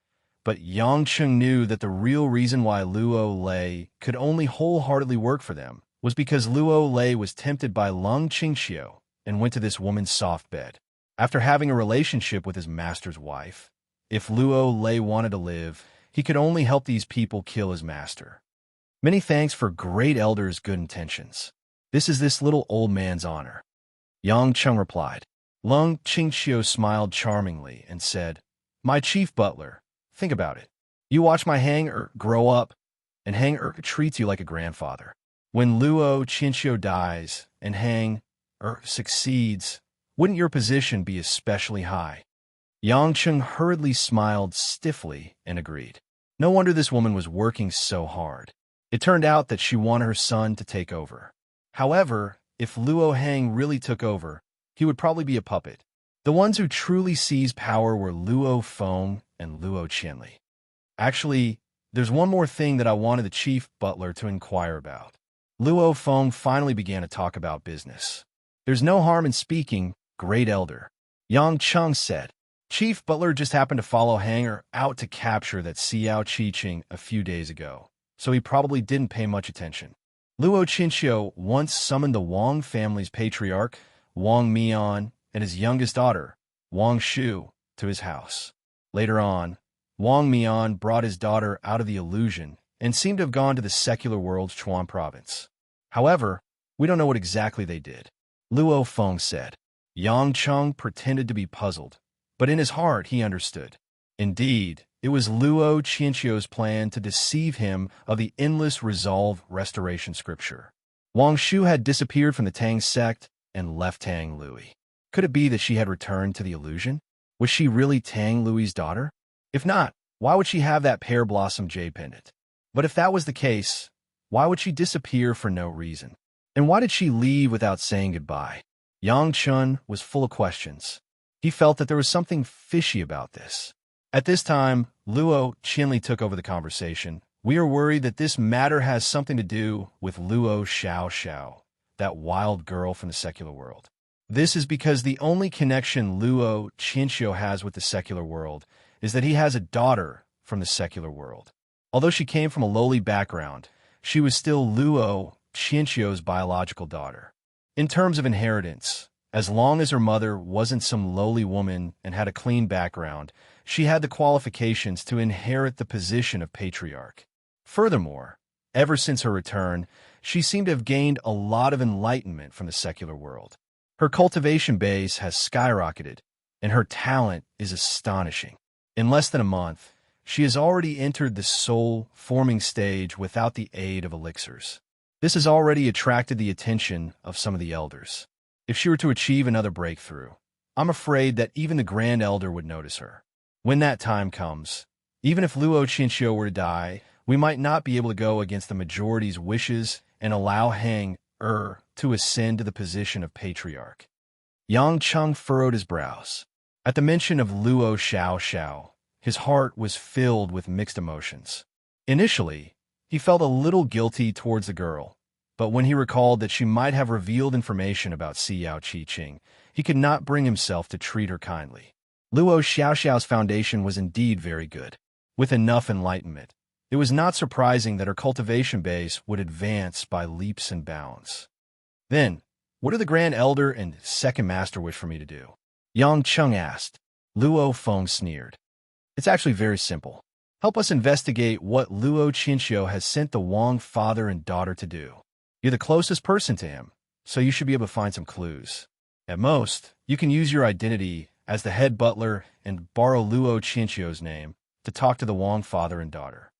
but Yang Chung knew that the real reason why Luo Lei could only wholeheartedly work for them was because Luo Lei was tempted by Lung Qingxiu and went to this woman's soft bed. After having a relationship with his master's wife, if Luo Lei wanted to live, he could only help these people kill his master. "Many thanks for great elder's good intentions. This is this little old man's honor," Yang Chung replied. Lung Qingxiu smiled charmingly and said, "My chief butler, think about it. You watch my Hang grow up, and Hang treats you like a grandfather. When Luo Qingxiu dies and Hang succeeds, wouldn't your position be especially high?" Yang Chung hurriedly smiled stiffly and agreed. No wonder this woman was working so hard. It turned out that she wanted her son to take over. However, if Luo Hang really took over, he would probably be a puppet. The ones who truly seized power were Luo Feng and Luo Qianli. Actually, there's one more thing that I wanted the chief butler to inquire about. Luo Feng finally began to talk about business. "There's no harm in speaking, great elder," Yang Chung said. "Chief butler just happened to follow Hanger out to capture that Xiao Qiqing a few days ago, so he probably didn't pay much attention. Luo Chinchio once summoned the Wang family's patriarch, Wang Mian, and his youngest daughter, Wang Shu, to his house. Later on, Wang Mian brought his daughter out of the illusion and seemed to have gone to the secular world's Chuan province. However, we don't know what exactly they did," Luo Feng said. Yang Chung pretended to be puzzled, but in his heart he understood. Indeed, it was Luo Chinchio's plan to deceive him of the endless resolve restoration scripture. Wang Shu had disappeared from the Tang sect and left Tang Lui. Could it be that she had returned to the illusion? Was she really Tang Lui's daughter? If not, why would she have that pear blossom jade pendant? But if that was the case, why would she disappear for no reason? And why did she leave without saying goodbye? Yang Chun was full of questions. He felt that there was something fishy about this. At this time, Luo Qianli took over the conversation. "We are worried that this matter has something to do with Luo Xiao, that wild girl from the secular world. This is because the only connection Luo Chinchio has with the secular world is that he has a daughter from the secular world. Although she came from a lowly background, she was still Luo Chinchio's biological daughter. In terms of inheritance, as long as her mother wasn't some lowly woman and had a clean background, she had the qualifications to inherit the position of patriarch. Furthermore, ever since her return, she seemed to have gained a lot of enlightenment from the secular world. Her cultivation base has skyrocketed, and her talent is astonishing. In less than a month, she has already entered the soul-forming stage without the aid of elixirs. This has already attracted the attention of some of the elders. If she were to achieve another breakthrough, I'm afraid that even the Grand Elder would notice her. When that time comes, even if Luo Chinchio were to die, we might not be able to go against the majority's wishes and allow Hang to ascend to the position of patriarch." Yang Chung furrowed his brows. At the mention of Luo Xiao, his heart was filled with mixed emotions. Initially, he felt a little guilty towards the girl, but when he recalled that she might have revealed information about Xiao Qiqing, he could not bring himself to treat her kindly. Luo Xiao's foundation was indeed very good. With enough enlightenment, It was not surprising that her cultivation base would advance by leaps and bounds. Then, what do the Grand Elder and Second Master wish for me to do? Yang Cheng asked. Luo Feng sneered. It's actually very simple. Help us investigate what Luo Qinxiu has sent the Wang father and daughter to do. You're the closest person to him, so you should be able to find some clues. At most, you can use your identity as the head butler and borrow Luo Qinxiu's name to talk to the Wang father and daughter.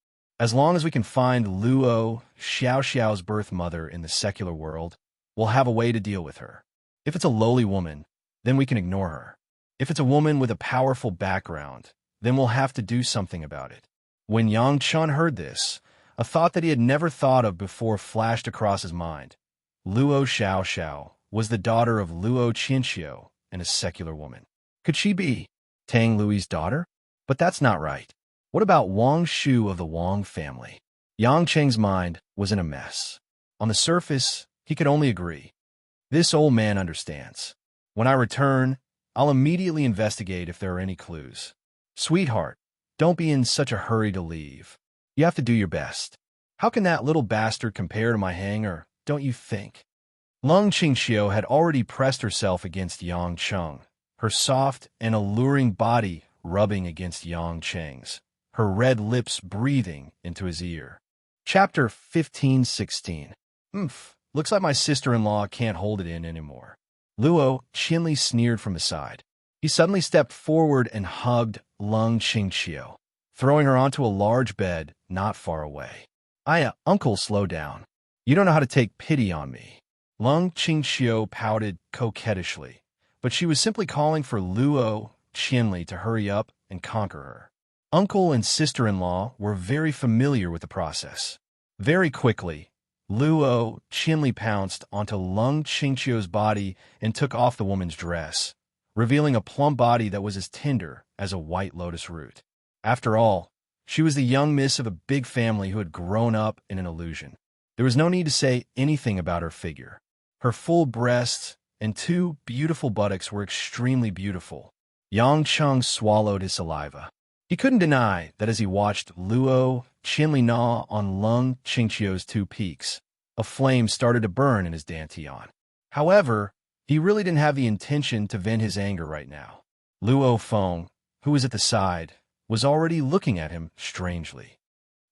As long as we can find Luo Xiaoxiao's birth mother in the secular world, we'll have a way to deal with her. If it's a lowly woman, then we can ignore her. If it's a woman with a powerful background, then we'll have to do something about it. When Yang Chun heard this, a thought that he had never thought of before flashed across his mind. Luo Xiaoxiao was the daughter of Luo Qinxiu and a secular woman. Could she be Tang Lui's daughter? But that's not right. What about Wang Shu of the Wang family? Yang Cheng's mind was in a mess. On the surface, he could only agree. This old man understands. When I return, I'll immediately investigate if there are any clues. Sweetheart, don't be in such a hurry to leave. You have to do your best. How can that little bastard compare to my hanger, don't you think? Lung Qingxiu had already pressed herself against Yang Cheng, her soft and alluring body rubbing against Yang Cheng's, her red lips breathing into his ear. Chapter 15:16. Looks like my sister-in-law can't hold it in anymore. Luo Qinli sneered from the side. He suddenly stepped forward and hugged Lung Qingxiu, throwing her onto a large bed not far away. Uncle, slow down. You don't know how to take pity on me. Lung Qingxiu pouted coquettishly, but she was simply calling for Luo Qinli to hurry up and conquer her. Uncle and sister-in-law were very familiar with the process. Very quickly, Luo Qinli pounced onto Lung Qingxiu's body and took off the woman's dress, revealing a plump body that was as tender as a white lotus root. After all, she was the young miss of a big family who had grown up in an illusion. There was no need to say anything about her figure. Her full breasts and two beautiful buttocks were extremely beautiful. Yang Cheng swallowed his saliva. He couldn't deny that as he watched Luo Qinli gnaw on Lung Qingxiu's two peaks, a flame started to burn in his dantian. However, he really didn't have the intention to vent his anger right now. Luo Feng, who was at the side, was already looking at him strangely.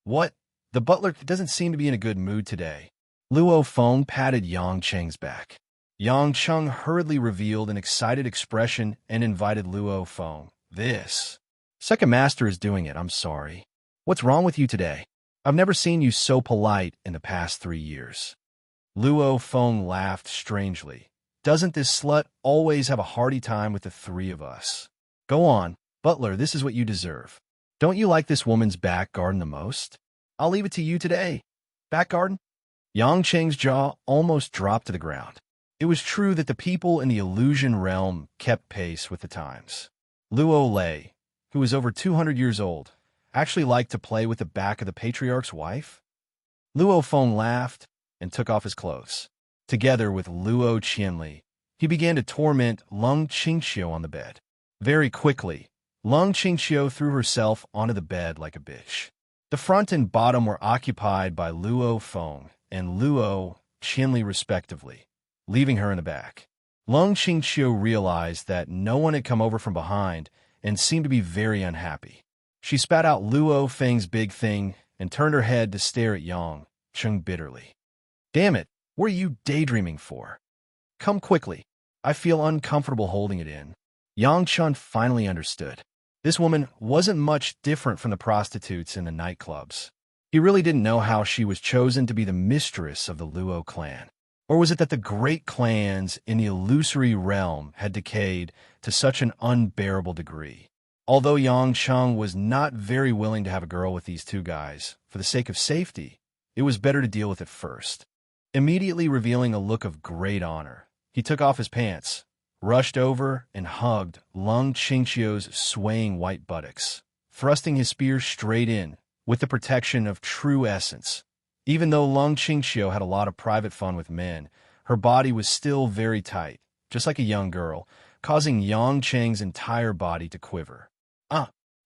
What? The butler doesn't seem to be in a good mood today. Luo Feng patted Yang Cheng's back. Yang Cheng hurriedly revealed an excited expression and invited Luo Feng. This. Second Master is doing it, I'm sorry. What's wrong with you today? I've never seen you so polite in the past 3 years. Luo Feng laughed strangely. Doesn't this slut always have a hearty time with the three of us? Go on, butler, this is what you deserve. Don't you like this woman's back garden the most? I'll leave it to you today. Back garden? Yang Cheng's jaw almost dropped to the ground. It was true that the people in the illusion realm kept pace with the times. Luo Lei, who was over 200 years old, actually liked to play with the back of the patriarch's wife? Luo Feng laughed and took off his clothes. Together with Luo Qinli, he began to torment Lung Qingxiu on the bed. Very quickly, Lung Qingxiu threw herself onto the bed like a bitch. The front and bottom were occupied by Luo Feng and Luo Qinli respectively, leaving her in the back. Lung Qingxiu realized that no one had come over from behind and seemed to be very unhappy. She spat out Luo Feng's big thing and turned her head to stare at Yang Cheng bitterly. Damn it, what are you daydreaming for? Come quickly. I feel uncomfortable holding it in. Yang Chun finally understood. This woman wasn't much different from the prostitutes in the nightclubs. He really didn't know how she was chosen to be the mistress of the Luo clan. Or was it that the great clans in the illusory realm had decayed to such an unbearable degree? Although Yang Cheng was not very willing to have a girl with these two guys, for the sake of safety, it was better to deal with it first. Immediately revealing a look of great honor, he took off his pants, rushed over and hugged Lung Qingxiu's swaying white buttocks, thrusting his spear straight in with the protection of true essence. Even though Lung Qingxiu had a lot of private fun with men, her body was still very tight, just like a young girl, causing Yang Cheng's entire body to quiver.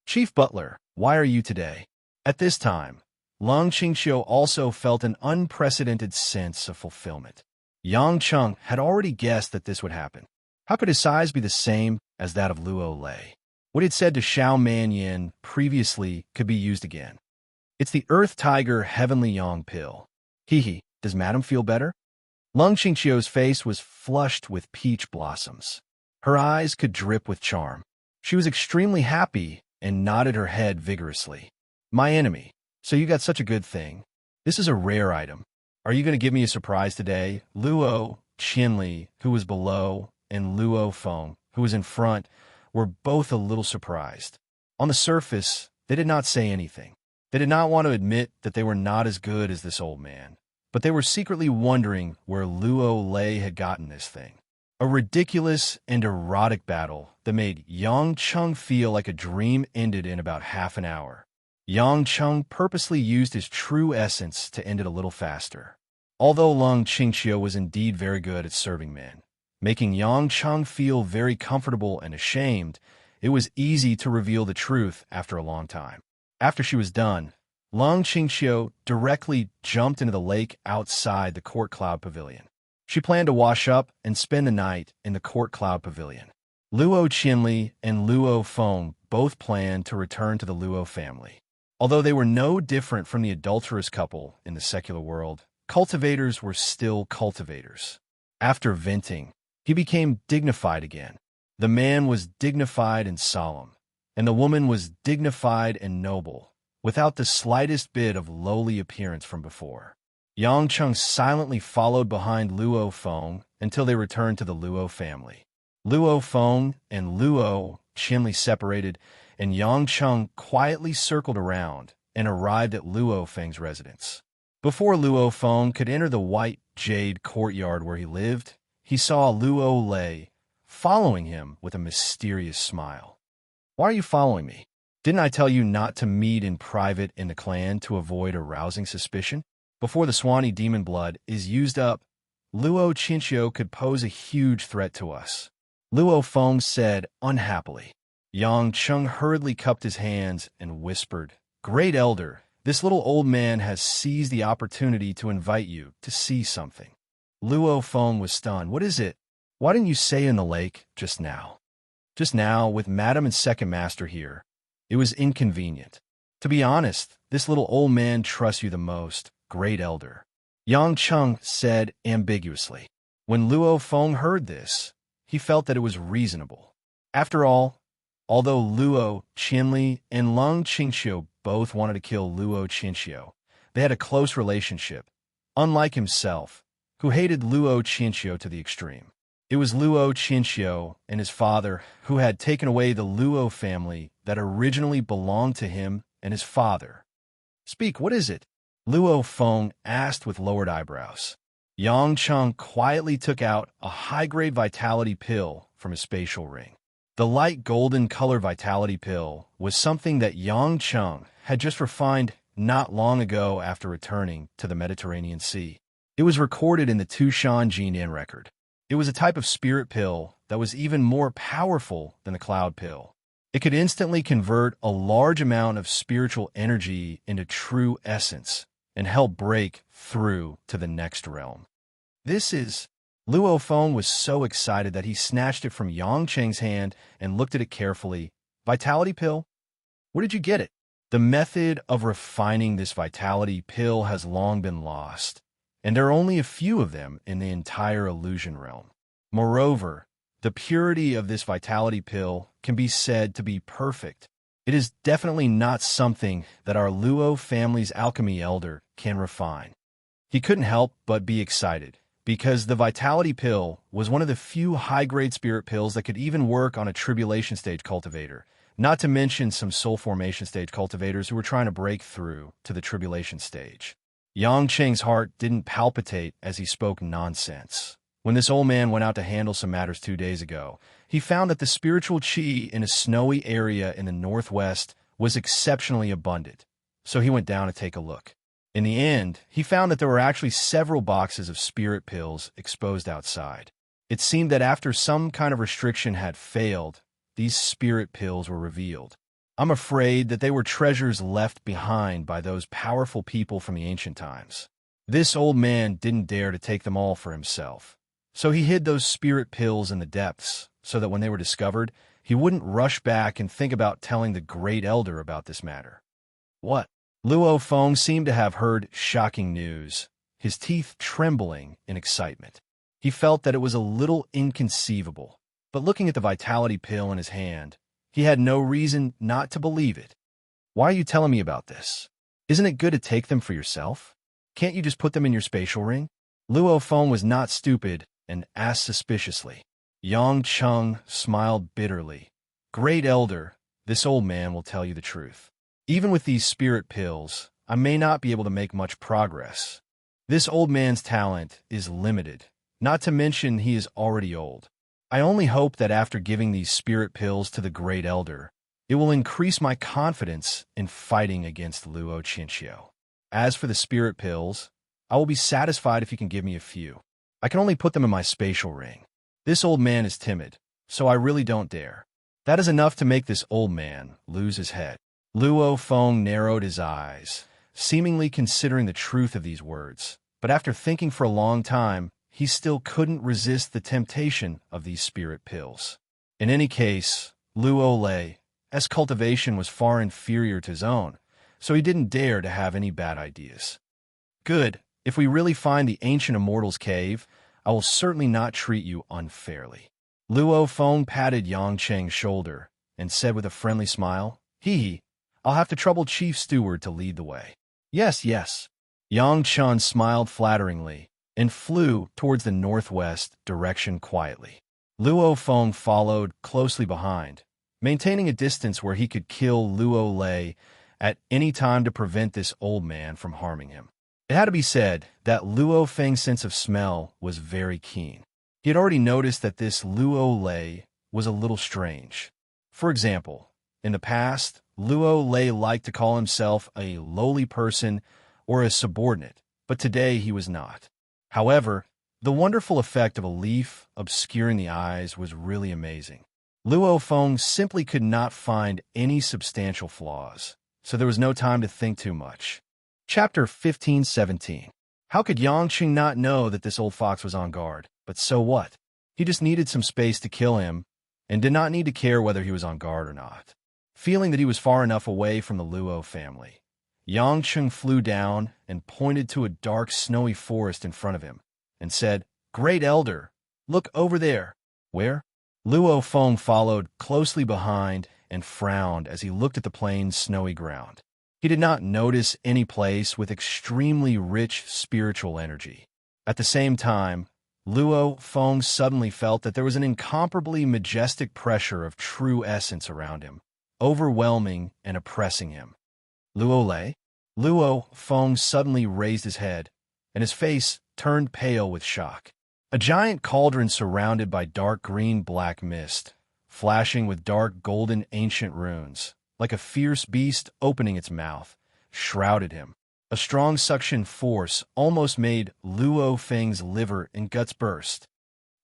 Chief Butler, why are you today? At this time, Lung Qingxiu also felt an unprecedented sense of fulfillment. Yang Cheng had already guessed that this would happen. How could his size be the same as that of Luo Lei? What he'd said to Xiao Manyin previously could be used again. It's the Earth Tiger Heavenly Yang pill. Hee, does Madam feel better? Lung Qingxiu's face was flushed with peach blossoms. Her eyes could drip with charm. She was extremely happy and nodded her head vigorously. My enemy, so you got such a good thing. This is a rare item. Are you going to give me a surprise today? Luo Qinli, who was below, and Luo Feng, who was in front, were both a little surprised. On the surface, they did not say anything. They did not want to admit that they were not as good as this old man, but they were secretly wondering where Luo Lei had gotten this thing. A ridiculous and erotic battle that made Yang Cheng feel like a dream ended in about half an hour. Yang Cheng purposely used his true essence to end it a little faster. Although Lung Qingxiu was indeed very good at serving men, making Yang Cheng feel very comfortable and ashamed, it was easy to reveal the truth after a long time. After she was done, Lung Qingxiu directly jumped into the lake outside the Court Cloud Pavilion. She planned to wash up and spend the night in the Court Cloud Pavilion. Luo Qinli and Luo Feng both planned to return to the Luo family. Although they were no different from the adulterous couple in the secular world, cultivators were still cultivators. After venting, he became dignified again. The man was dignified and solemn, and the woman was dignified and noble, without the slightest bit of lowly appearance from before. Yang Cheng silently followed behind Luo Feng until they returned to the Luo family. Luo Feng and Luo Qinli separated, and Yang Cheng quietly circled around and arrived at Luo Feng's residence. Before Luo Feng could enter the white jade courtyard where he lived, he saw Luo Lei following him with a mysterious smile. Why are you following me? Didn't I tell you not to meet in private in the clan to avoid arousing suspicion? Before the Swanee demon blood is used up, Luo Qingxiu could pose a huge threat to us. Luo Feng said unhappily. Yang Cheng hurriedly cupped his hands and whispered, Great Elder, this little old man has seized the opportunity to invite you to see something. Luo Feng was stunned. What is it? Why didn't you say in the lake just now? Just now, with Madam and Second Master here. It was inconvenient. To be honest, this little old man trusts you the most, Great Elder. Yang Cheng said ambiguously. When Luo Feng heard this, he felt that it was reasonable. After all, although Luo Qinli and Lung Qingxiu both wanted to kill Luo Qingxiu, they had a close relationship, unlike himself, who hated Luo Qingxiu to the extreme. It was Luo Qingxiu and his father who had taken away the Luo family that originally belonged to him and his father. Speak, what is it? Luo Feng asked with lowered eyebrows. Yang Cheng quietly took out a high-grade vitality pill from his spatial ring. The light golden color vitality pill was something that Yang Cheng had just refined not long ago after returning to the Mediterranean Sea. It was recorded in the Tushan Jinan record. It was a type of spirit pill that was even more powerful than the cloud pill. It could instantly convert a large amount of spiritual energy into true essence and help break through to the next realm. Luo Feng was so excited that he snatched it from Yang Cheng's hand and looked at it carefully. Vitality pill? Where did you get it? The method of refining this vitality pill has long been lost, and there are only a few of them in the entire illusion realm. Moreover, the purity of this vitality pill can be said to be perfect. It is definitely not something that our Luo family's alchemy elder can refine. He couldn't help but be excited, because the vitality pill was one of the few high-grade spirit pills that could even work on a tribulation stage cultivator, not to mention some soul formation stage cultivators who were trying to break through to the tribulation stage. Yang Cheng's heart didn't palpitate as he spoke nonsense. When this old man went out to handle some matters 2 days ago, he found that the spiritual qi in a snowy area in the northwest was exceptionally abundant, so he went down to take a look. In the end, he found that there were actually several boxes of spirit pills exposed outside. It seemed that after some kind of restriction had failed, these spirit pills were revealed. I'm afraid that they were treasures left behind by those powerful people from the ancient times. This old man didn't dare to take them all for himself, so he hid those spirit pills in the depths so that when they were discovered, he wouldn't rush back and think about telling the great elder about this matter. What? Luo Feng seemed to have heard shocking news, his teeth trembling in excitement. He felt that it was a little inconceivable, but looking at the vitality pill in his hand, he had no reason not to believe it. Why are you telling me about this? Isn't it good to take them for yourself? Can't you just put them in your spatial ring? Luo Feng was not stupid and asked suspiciously. Yang Cheng smiled bitterly. Great elder, this old man will tell you the truth. Even with these spirit pills, I may not be able to make much progress. This old man's talent is limited, not to mention he is already old. I only hope that after giving these spirit pills to the great elder, it will increase my confidence in fighting against Luo Chinchio. As for the spirit pills, I will be satisfied if you can give me a few. I can only put them in my spatial ring. This old man is timid, so I really don't dare. That is enough to make this old man lose his head. Luo Feng narrowed his eyes, seemingly considering the truth of these words, but after thinking for a long time, he still couldn't resist the temptation of these spirit pills. In any case, Luo Lei's cultivation was far inferior to his own, so he didn't dare to have any bad ideas. Good. If we really find the ancient immortal's cave, I will certainly not treat you unfairly. Luo Feng patted Yang Cheng's shoulder and said with a friendly smile, Hee, I'll have to trouble Chief Steward to lead the way. Yes, yes. Yang Chun smiled flatteringly and flew towards the northwest direction quietly. Luo Feng followed closely behind, maintaining a distance where he could kill Luo Lei at any time to prevent this old man from harming him. It had to be said that Luo Feng's sense of smell was very keen. He had already noticed that this Luo Lei was a little strange. For example, in the past, Luo Lei liked to call himself a lowly person or a subordinate, but today he was not. However, the wonderful effect of a leaf obscuring the eyes was really amazing. Luo Feng simply could not find any substantial flaws, so there was no time to think too much. Chapter 15-17. How could Yang Qing not know that this old fox was on guard? But so what? He just needed some space to kill him, and did not need to care whether he was on guard or not. Feeling that he was far enough away from the Luo family, Yang Qing flew down and pointed to a dark, snowy forest in front of him, and said, Great Elder, look over there. Where? Luo Feng followed closely behind and frowned as he looked at the plain's snowy ground. He did not notice any place with extremely rich spiritual energy. At the same time, Luo Feng suddenly felt that there was an incomparably majestic pressure of true essence around him, overwhelming and oppressing him. Luo Lei? Luo Feng suddenly raised his head, and his face turned pale with shock. A giant cauldron surrounded by dark green-black mist, flashing with dark golden ancient runes, like a fierce beast opening its mouth, shrouded him. A strong suction force almost made Luo Feng's liver and guts burst.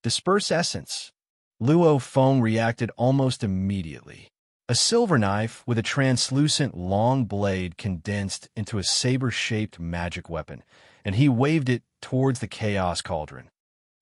Disperse essence. Luo Feng reacted almost immediately. A silver knife with a translucent long blade condensed into a saber-shaped magic weapon, and he waved it towards the chaos cauldron.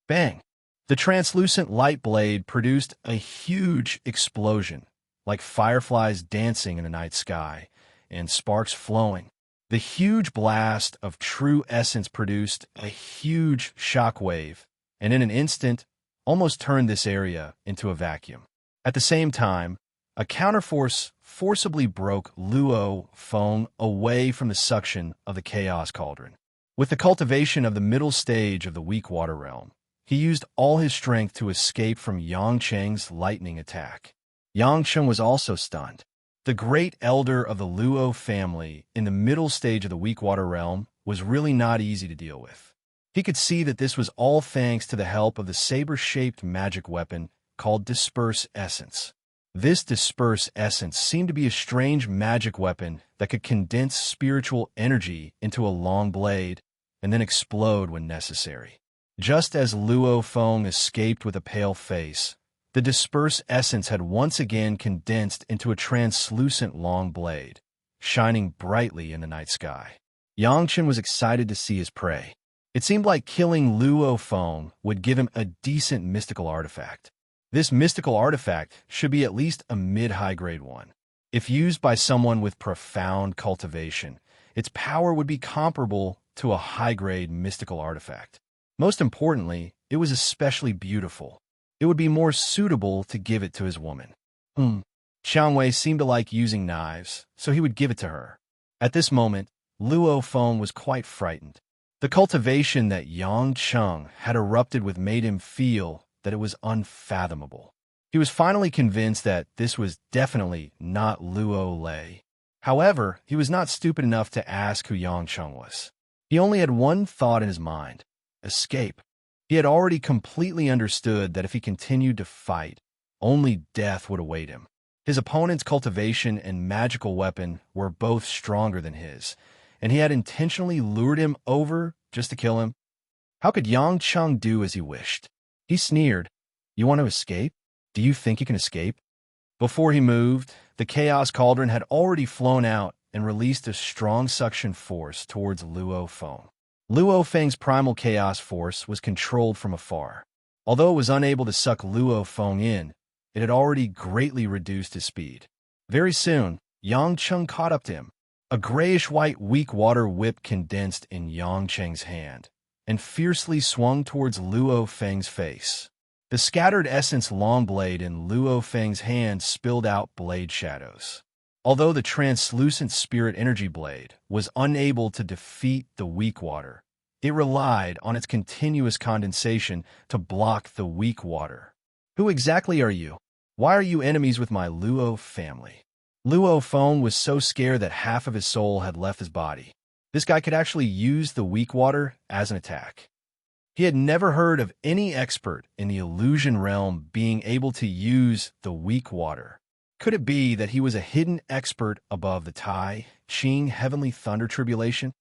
Bang! The translucent light blade produced a huge explosion, like fireflies dancing in the night sky, and sparks flowing. The huge blast of true essence produced a huge shockwave, and in an instant, almost turned this area into a vacuum. At the same time, a counterforce forcibly broke Luo Feng away from the suction of the chaos cauldron. With the cultivation of the middle stage of the weak water realm, he used all his strength to escape from Yang Cheng's lightning attack. Yang Cheng was also stunned. The great elder of the Luo family in the middle stage of the weak water realm was really not easy to deal with. He could see that this was all thanks to the help of the saber-shaped magic weapon called Disperse Essence. This Disperse Essence seemed to be a strange magic weapon that could condense spiritual energy into a long blade and then explode when necessary. Just as Luo Feng escaped with a pale face, The dispersed essence had once again condensed into a translucent long blade, shining brightly in the night sky. Yangchen was excited to see his prey. It seemed like killing Luo Feng would give him a decent mystical artifact. This mystical artifact should be at least a mid-high grade one. If used by someone with profound cultivation, its power would be comparable to a high-grade mystical artifact. Most importantly, it was especially beautiful. It would be more suitable to give it to his woman. Xiang Wei seemed to like using knives, so he would give it to her. At this moment, Luo Feng was quite frightened. The cultivation that Yang Cheng had erupted with made him feel that it was unfathomable. He was finally convinced that this was definitely not Luo Lei. However, he was not stupid enough to ask who Yang Cheng was. He only had one thought in his mind: escape. He had already completely understood that if he continued to fight, only death would await him. His opponent's cultivation and magical weapon were both stronger than his, and he had intentionally lured him over just to kill him. How could Yang Cheng do as he wished? He sneered. You want to escape? Do you think you can escape? Before he moved, the Chaos Cauldron had already flown out and released a strong suction force towards Luo Feng. Luo Feng's primal chaos force was controlled from afar. Although it was unable to suck Luo Feng in, it had already greatly reduced his speed. Very soon, Yang Cheng caught up to him. A grayish-white weak water whip condensed in Yang Cheng's hand and fiercely swung towards Luo Feng's face. The scattered essence long blade in Luo Feng's hand spilled out blade shadows. Although the translucent spirit energy blade was unable to defeat the weak water, it relied on its continuous condensation to block the weak water. Who exactly are you? Why are you enemies with my Luo family? Luo Feng was so scared that half of his soul had left his body. This guy could actually use the weak water as an attack. He had never heard of any expert in the illusion realm being able to use the weak water. Could it be that he was a hidden expert above the Tai, Qing Heavenly Thunder Tribulation?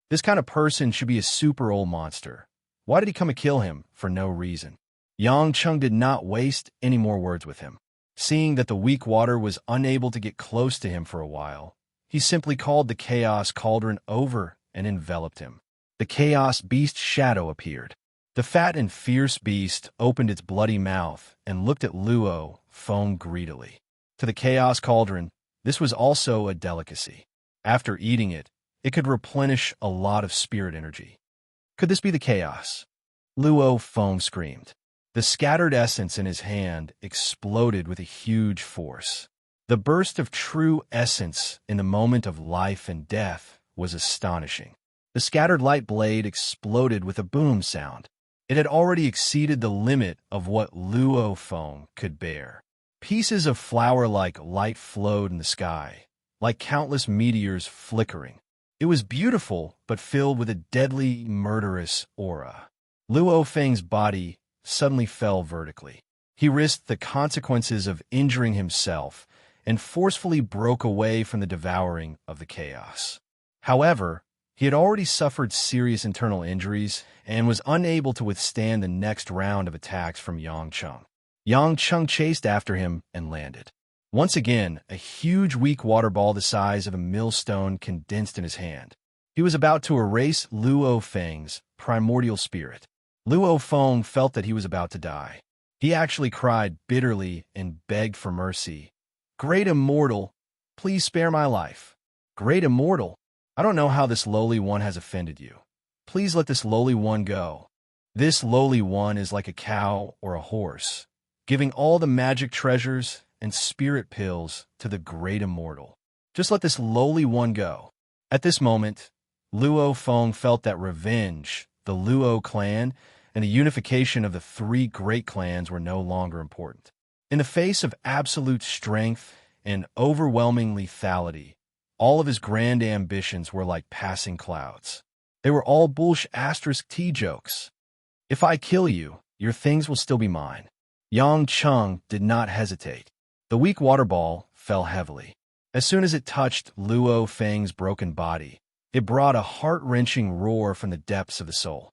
This kind of person should be a super old monster. Why did he come and kill him for no reason? Yang Cheng did not waste any more words with him. Seeing that the weak water was unable to get close to him for a while, he simply called the Chaos Cauldron over and enveloped him. The Chaos Beast shadow appeared. The fat and fierce beast opened its bloody mouth and looked at Luo Feng greedily. To the Chaos Cauldron, this was also a delicacy. After eating it, it could replenish a lot of spirit energy. Could this be the chaos? Luo Feng screamed. The scattered essence in his hand exploded with a huge force. The burst of true essence in the moment of life and death was astonishing. The scattered light blade exploded with a boom sound. It had already exceeded the limit of what Luo Feng could bear. Pieces of flower-like light flowed in the sky, like countless meteors flickering. It was beautiful, but filled with a deadly, murderous aura. Luo Feng's body suddenly fell vertically. He risked the consequences of injuring himself and forcefully broke away from the devouring of the chaos. However, he had already suffered serious internal injuries and was unable to withstand the next round of attacks from Yang Cheng. Yang Cheng chased after him and landed. Once again, a huge weak water ball the size of a millstone condensed in his hand. He was about to erase Luo Feng's primordial spirit. Luo Feng felt that he was about to die. He actually cried bitterly and begged for mercy. Great Immortal, please spare my life. Great Immortal, I don't know how this lowly one has offended you. Please let this lowly one go. This lowly one is like a cow or a horse, giving all the magic treasures and spirit pills to the Great Immortal. Just let this lowly one go. At this moment, Luo Feng felt that revenge, the Luo clan, and the unification of the three great clans were no longer important. In the face of absolute strength and overwhelming lethality, all of his grand ambitions were like passing clouds. They were all bullsh** T jokes. If I kill you, your things will still be mine. Yang Cheng did not hesitate. The weak water ball fell heavily. As soon as it touched Luo Feng's broken body, it brought a heart-wrenching roar from the depths of the soul.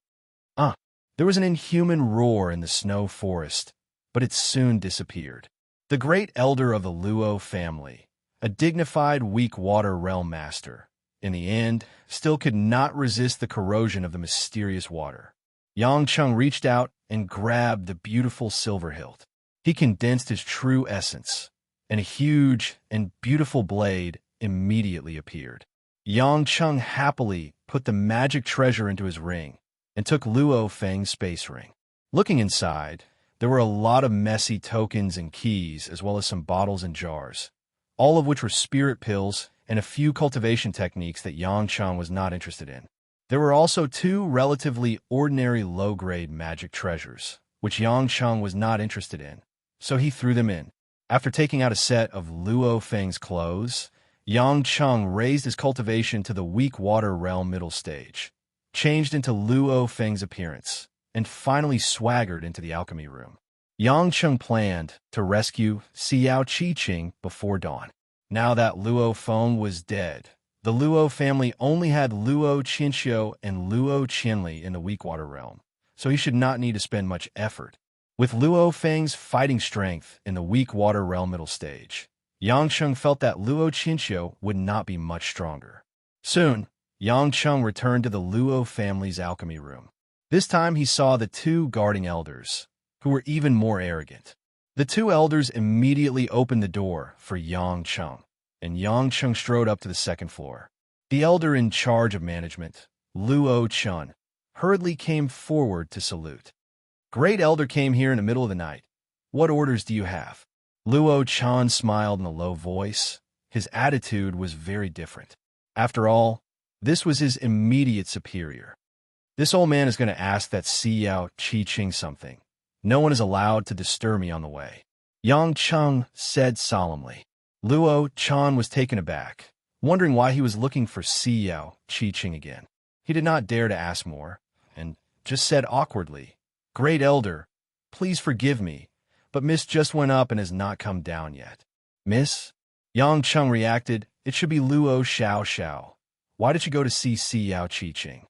There was an inhuman roar in the snow forest, but it soon disappeared. The great elder of the Luo family, a dignified weak water realm master, in the end, still could not resist the corrosion of the mysterious water. Yang Cheng reached out and grabbed the beautiful silver hilt. He condensed his true essence, and a huge and beautiful blade immediately appeared. Yang Cheng happily put the magic treasure into his ring and took Luo Feng's space ring. Looking inside, there were a lot of messy tokens and keys, as well as some bottles and jars, all of which were spirit pills and a few cultivation techniques that Yang Cheng was not interested in. There were also two relatively ordinary low-grade magic treasures, which Yang Cheng was not interested in, so he threw them in. After taking out a set of Luo Feng's clothes, Yang Cheng raised his cultivation to the weak water realm middle stage, changed into Luo Feng's appearance, and finally swaggered into the alchemy room. Yang Cheng planned to rescue Xiao Qi before dawn. Now that Luo Feng was dead, the Luo family only had Luo Qinxiu and Luo Qianli in the weak water realm, so he should not need to spend much effort. With Luo Feng's fighting strength in the weak water realm middle stage, Yang Cheng felt that Luo Qinxiu would not be much stronger. Soon, Yang Cheng returned to the Luo family's alchemy room. This time he saw the two guarding elders, who were even more arrogant. The two elders immediately opened the door for Yang Cheng, and Yang Cheng strode up to the second floor. The elder in charge of management, Luo Chun, hurriedly came forward to salute. "Great elder came here in the middle of the night. What orders do you have?" Luo Chun smiled in a low voice. His attitude was very different. After all, this was his immediate superior. "This old man is going to ask that Xiao Qi something. No one is allowed to disturb me on the way," Yang Cheng said solemnly. Luo Chun was taken aback, wondering why he was looking for Xiao Qi again. He did not dare to ask more, and just said awkwardly, "Great elder, please forgive me, but Miss just went up and has not come down yet." "Miss?" Yang Cheng reacted, "It should be Luo Xiao. Why did you go to see Xiao Qi?"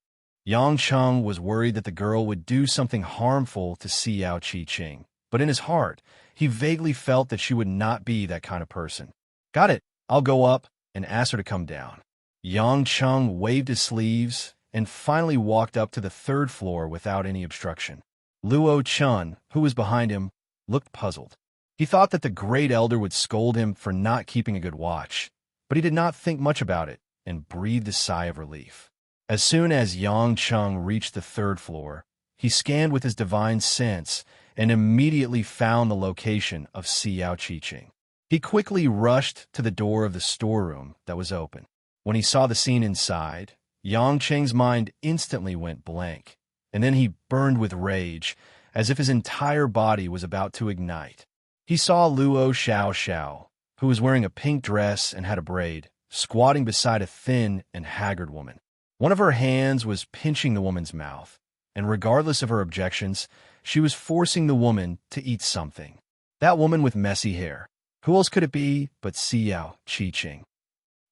Yang Cheng was worried that the girl would do something harmful to Xiao Qi, but in his heart, he vaguely felt that she would not be that kind of person. "Got it. I'll go up and ask her to come down." Yang Cheng waved his sleeves and finally walked up to the third floor without any obstruction. Luo Chun, who was behind him, looked puzzled. He thought that the great elder would scold him for not keeping a good watch, but he did not think much about it and breathed a sigh of relief. As soon as Yang Cheng reached the third floor, he scanned with his divine sense and immediately found the location of Xiao Qi. He quickly rushed to the door of the storeroom that was open. When he saw the scene inside, Yang Cheng's mind instantly went blank, and then he burned with rage, as if his entire body was about to ignite. He saw Luo Xiao, who was wearing a pink dress and had a braid, squatting beside a thin and haggard woman. One of her hands was pinching the woman's mouth, and regardless of her objections, she was forcing the woman to eat something. That woman with messy hair. Who else could it be but Xiao Qi?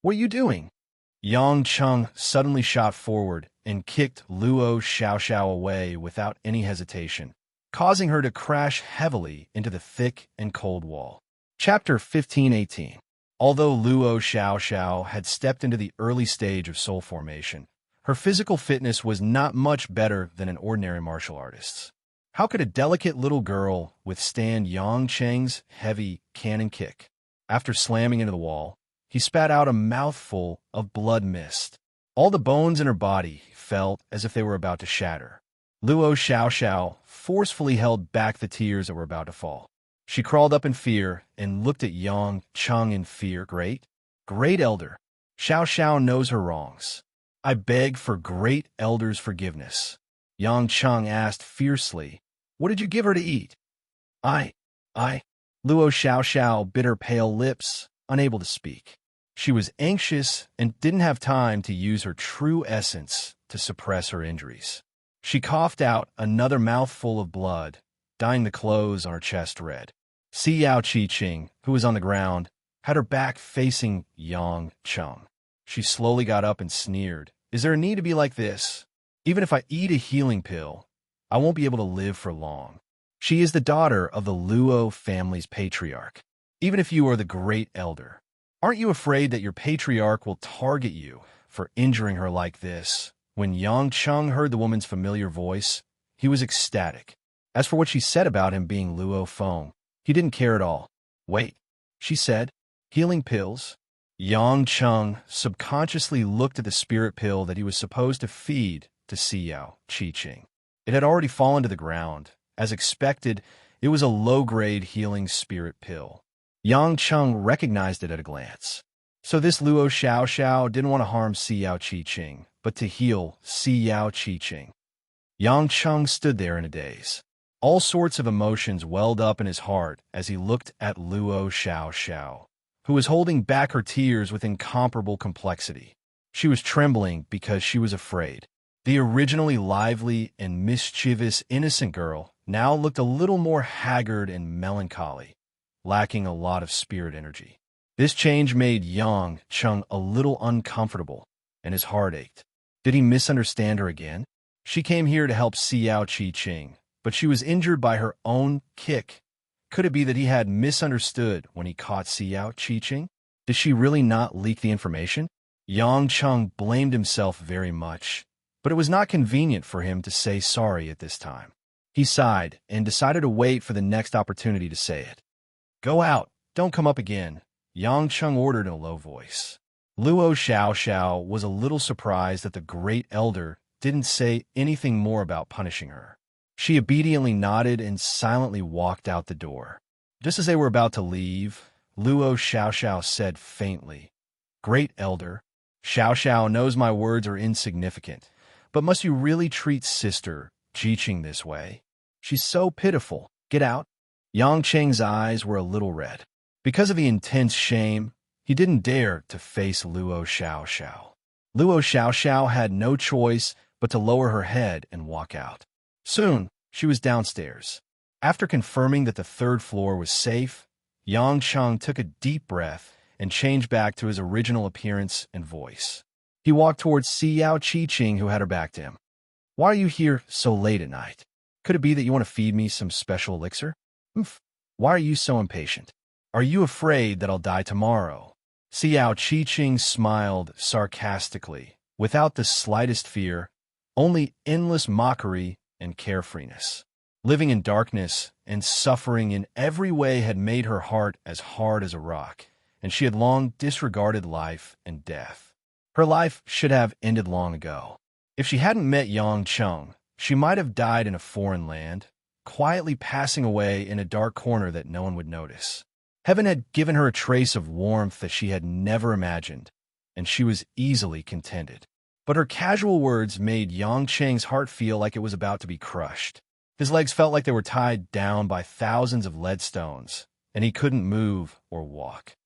"What are you doing?" Yang Cheng suddenly shot forward and kicked Luo Xiao away without any hesitation, causing her to crash heavily into the thick and cold wall. Chapter 15:18. Although Luo Xiao had stepped into the early stage of soul formation, her physical fitness was not much better than an ordinary martial artist's. How could a delicate little girl withstand Yang Cheng's heavy cannon kick? After slamming into the wall, he spat out a mouthful of blood mist. All the bones in her body felt as if they were about to shatter. Luo Xiao forcefully held back the tears that were about to fall. She crawled up in fear and looked at Yang Cheng in fear. Great elder. Xiao knows her wrongs. I beg for great elder's forgiveness." Yang Cheng asked fiercely, "What did you give her to eat?" I. Luo Xiao bit her pale lips, unable to speak. She was anxious and didn't have time to use her true essence to suppress her injuries. She coughed out another mouthful of blood, dyeing the clothes on her chest red. Xiao Qi, who was on the ground, had her back facing Yang Cheng. She slowly got up and sneered. "Is there a need to be like this? Even if I eat a healing pill, I won't be able to live for long." She is the daughter of the Luo family's patriarch. Even if you are the great elder, aren't you afraid that your patriarch will target you for injuring her like this?" When Yang Chung heard the woman's familiar voice, he was ecstatic. As for what she said about him being Luo Feng, he didn't care at all. "Wait," she said, "healing pills?" Yang Chung subconsciously looked at the spirit pill that he was supposed to feed to Xiao Qi. It had already fallen to the ground. As expected, it was a low-grade healing spirit pill. Yang Chung recognized it at a glance. So this Luo Xiao didn't want to harm Xiao Qi, but to heal Xiao Qi. Yang Chung stood there in a daze. All sorts of emotions welled up in his heart as he looked at Luo Xiao, who was holding back her tears with incomparable complexity. She was trembling because she was afraid. The originally lively and mischievous innocent girl now looked a little more haggard and melancholy, lacking a lot of spirit energy. This change made Yang Chung a little uncomfortable, and his heart ached. Did he misunderstand her again? She came here to help Xiao Qi, but she was injured by her own kick. Could it be that he had misunderstood when he caught Xiao Qi? Did she really not leak the information? Yang Chung blamed himself very much, but it was not convenient for him to say sorry at this time. He sighed and decided to wait for the next opportunity to say it. "Go out, don't come up again," Yang Chung ordered in a low voice. Luo Xiao was a little surprised that the great elder didn't say anything more about punishing her. She obediently nodded and silently walked out the door. Just as they were about to leave, Luo Xiao said faintly, "Great elder, Xiao knows my words are insignificant, but must you really treat Sister Jiqing this way? She's so pitiful. Get out." Yang Cheng's eyes were a little red. Because of the intense shame, he didn't dare to face Luo Xiao. Luo Xiao had no choice but to lower her head and walk out. Soon, she was downstairs. After confirming that the third floor was safe, Yang Chung took a deep breath and changed back to his original appearance and voice. He walked towards Xiao Qi, who had her back to him. "Why are you here so late at night? Could it be that you want to feed me some special elixir? Why are you so impatient? Are you afraid that I'll die tomorrow?" Xiao Qi smiled sarcastically, without the slightest fear, only endless mockery and carefreeness. Living in darkness and suffering in every way had made her heart as hard as a rock, and she had long disregarded life and death. Her life should have ended long ago. If she hadn't met Yang Chung, she might have died in a foreign land, quietly passing away in a dark corner that no one would notice. Heaven had given her a trace of warmth that she had never imagined, and she was easily contented. But her casual words made Yang Cheng's heart feel like it was about to be crushed. His legs felt like they were tied down by thousands of lead stones, and he couldn't move or walk.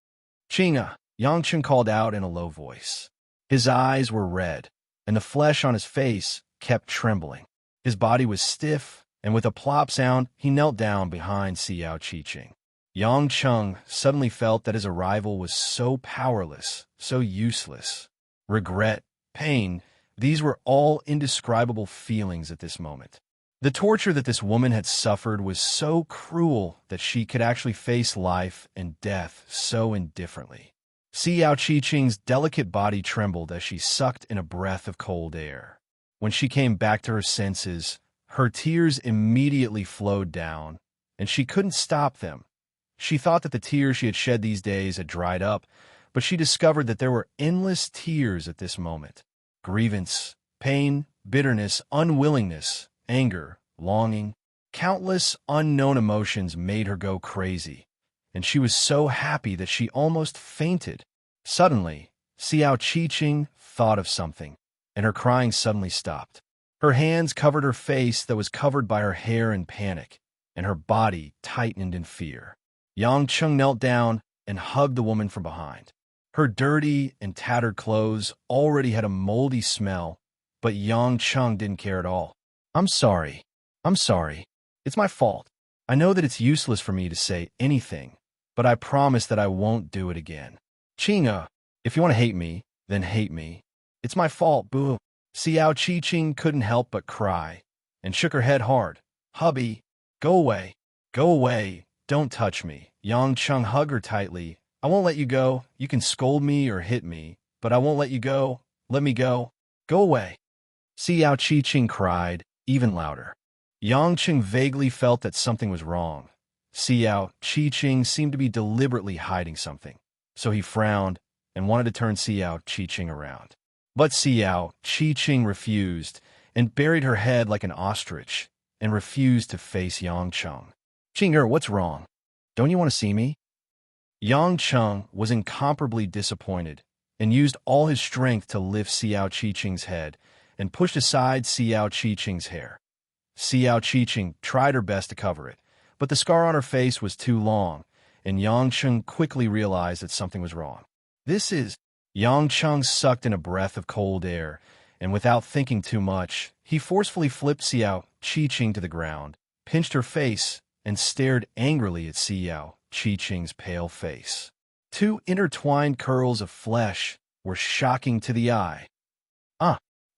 "Chinga," Yang Cheng called out in a low voice. His eyes were red, and the flesh on his face kept trembling. His body was stiff, and with a plop sound, he knelt down behind Xiao Qi. Yang Chung suddenly felt that his arrival was so powerless, so useless. Regret, pain, these were all indescribable feelings at this moment. The torture that this woman had suffered was so cruel that she could actually face life and death so indifferently. Xiao Qi-Qing's delicate body trembled as she sucked in a breath of cold air. When she came back to her senses, her tears immediately flowed down, and she couldn't stop them. She thought that the tears she had shed these days had dried up, but she discovered that there were endless tears at this moment. Grievance, pain, bitterness, unwillingness, anger, longing, countless unknown emotions made her go crazy, and she was so happy that she almost fainted. Suddenly, Xiao Qi thought of something, and her crying suddenly stopped. Her hands covered her face that was covered by her hair in panic, and her body tightened in fear. Yang Chung knelt down and hugged the woman from behind. Her dirty and tattered clothes already had a moldy smell, but Yang Chung didn't care at all. I'm sorry. It's my fault. I know that it's useless for me to say anything, but I promise that I won't do it again. Chinga, if you want to hate me, then hate me. It's my fault, boo." Xiao Qi couldn't help but cry, and shook her head hard. "Hubby, Go away. Go away. Don't touch me. Yang Chung hugged her tightly. I won't let you go. You can scold me or hit me, but I won't let you go. Let me go. Go away. Xiao Qi-Ching cried, even louder. Yang Chung vaguely felt that something was wrong. Xiao Qi-Ching seemed to be deliberately hiding something, so he frowned and wanted to turn Xiao Qi-Ching around. But Xiao Qi-Ching refused and buried her head like an ostrich and refused to face Yang Chung. Qing-er, what's wrong? Don't you want to see me? Yang Chung was incomparably disappointed and used all his strength to lift Xiao Qi-Ching's head and pushed aside Xiao Qi-Ching's hair. Xiao Qi-Ching tried her best to cover it, but the scar on her face was too long, and Yang Chung quickly realized that something was wrong. This is... Yang Chung sucked in a breath of cold air, and without thinking too much, he forcefully flipped Xiao Qi-Ching to the ground, pinched her face, and stared angrily at Xiao Qi-Ching's pale face. Two intertwined curls of flesh were shocking to the eye.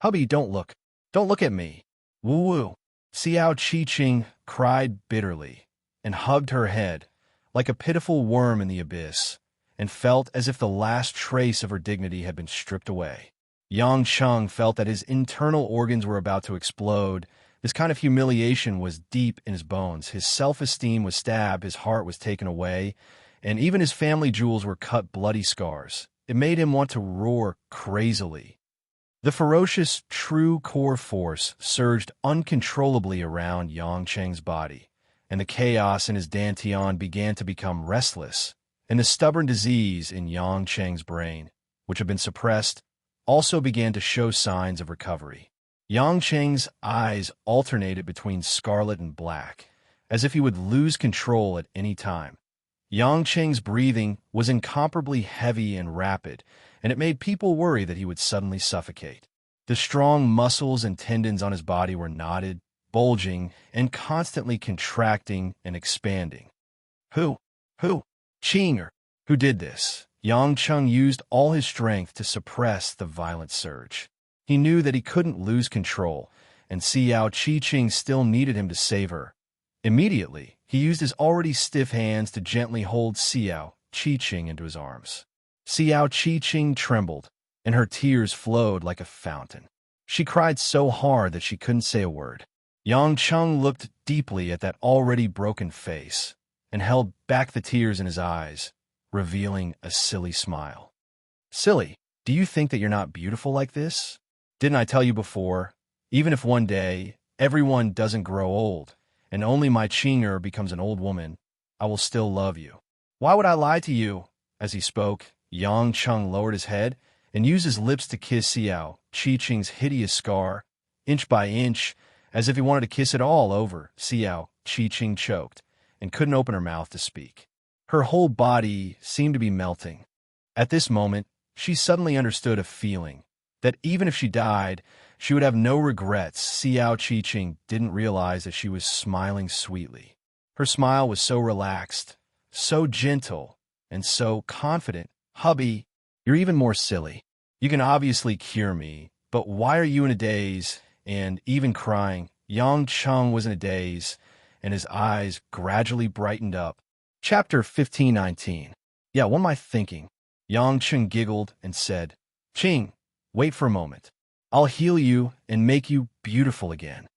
Hubby, don't look. Don't look at me. Woo-woo. Xiao Qi-Ching cried bitterly and hugged her head like a pitiful worm in the abyss, and felt as if the last trace of her dignity had been stripped away. Yang Chung felt that his internal organs were about to explode. This kind of humiliation was deep in his bones. His self-esteem was stabbed, his heart was taken away, and even his family jewels were cut bloody scars. It made him want to roar crazily. The ferocious, true core force surged uncontrollably around Yang Cheng's body, and the chaos in his dantian began to become restless, and the stubborn disease in Yang Cheng's brain, which had been suppressed, also began to show signs of recovery. Yang Cheng's eyes alternated between scarlet and black, as if he would lose control at any time. Yang Cheng's breathing was incomparably heavy and rapid, and it made people worry that he would suddenly suffocate. The strong muscles and tendons on his body were knotted, bulging, and constantly contracting and expanding. Who? Qing-er. Who did this? Yang Chung used all his strength to suppress the violent surge. He knew that he couldn't lose control, and Xiao Qi-Ching still needed him to save her. Immediately, he used his already stiff hands to gently hold Xiao Qi-Ching into his arms. Xiao Qi-Ching trembled, and her tears flowed like a fountain. She cried so hard that she couldn't say a word. Yang Chung looked deeply at that already broken face and held back the tears in his eyes, revealing a silly smile. Silly, do you think that you're not beautiful like this? Didn't I tell you before, even if one day everyone doesn't grow old, and only my Qing-er becomes an old woman, I will still love you. Why would I lie to you? As he spoke, Yang Chung lowered his head and used his lips to kiss Xiao Qi-Ching's hideous scar, inch by inch, as if he wanted to kiss it all over. Xiao Qi-Ching choked and couldn't open her mouth to speak. Her whole body seemed to be melting. At this moment, she suddenly understood a feeling that even if she died, she would have no regrets. Xiao Qi-Ching didn't realize that she was smiling sweetly. Her smile was so relaxed, so gentle, and so confident. Hubby, you're even more silly. You can obviously cure me, but why are you in a daze and even crying? Yang Chung was in a daze, and his eyes gradually brightened up. Chapter 1519. Yeah, what am I thinking? Yang Chung giggled and said, Qing, wait for a moment. I'll heal you and make you beautiful again.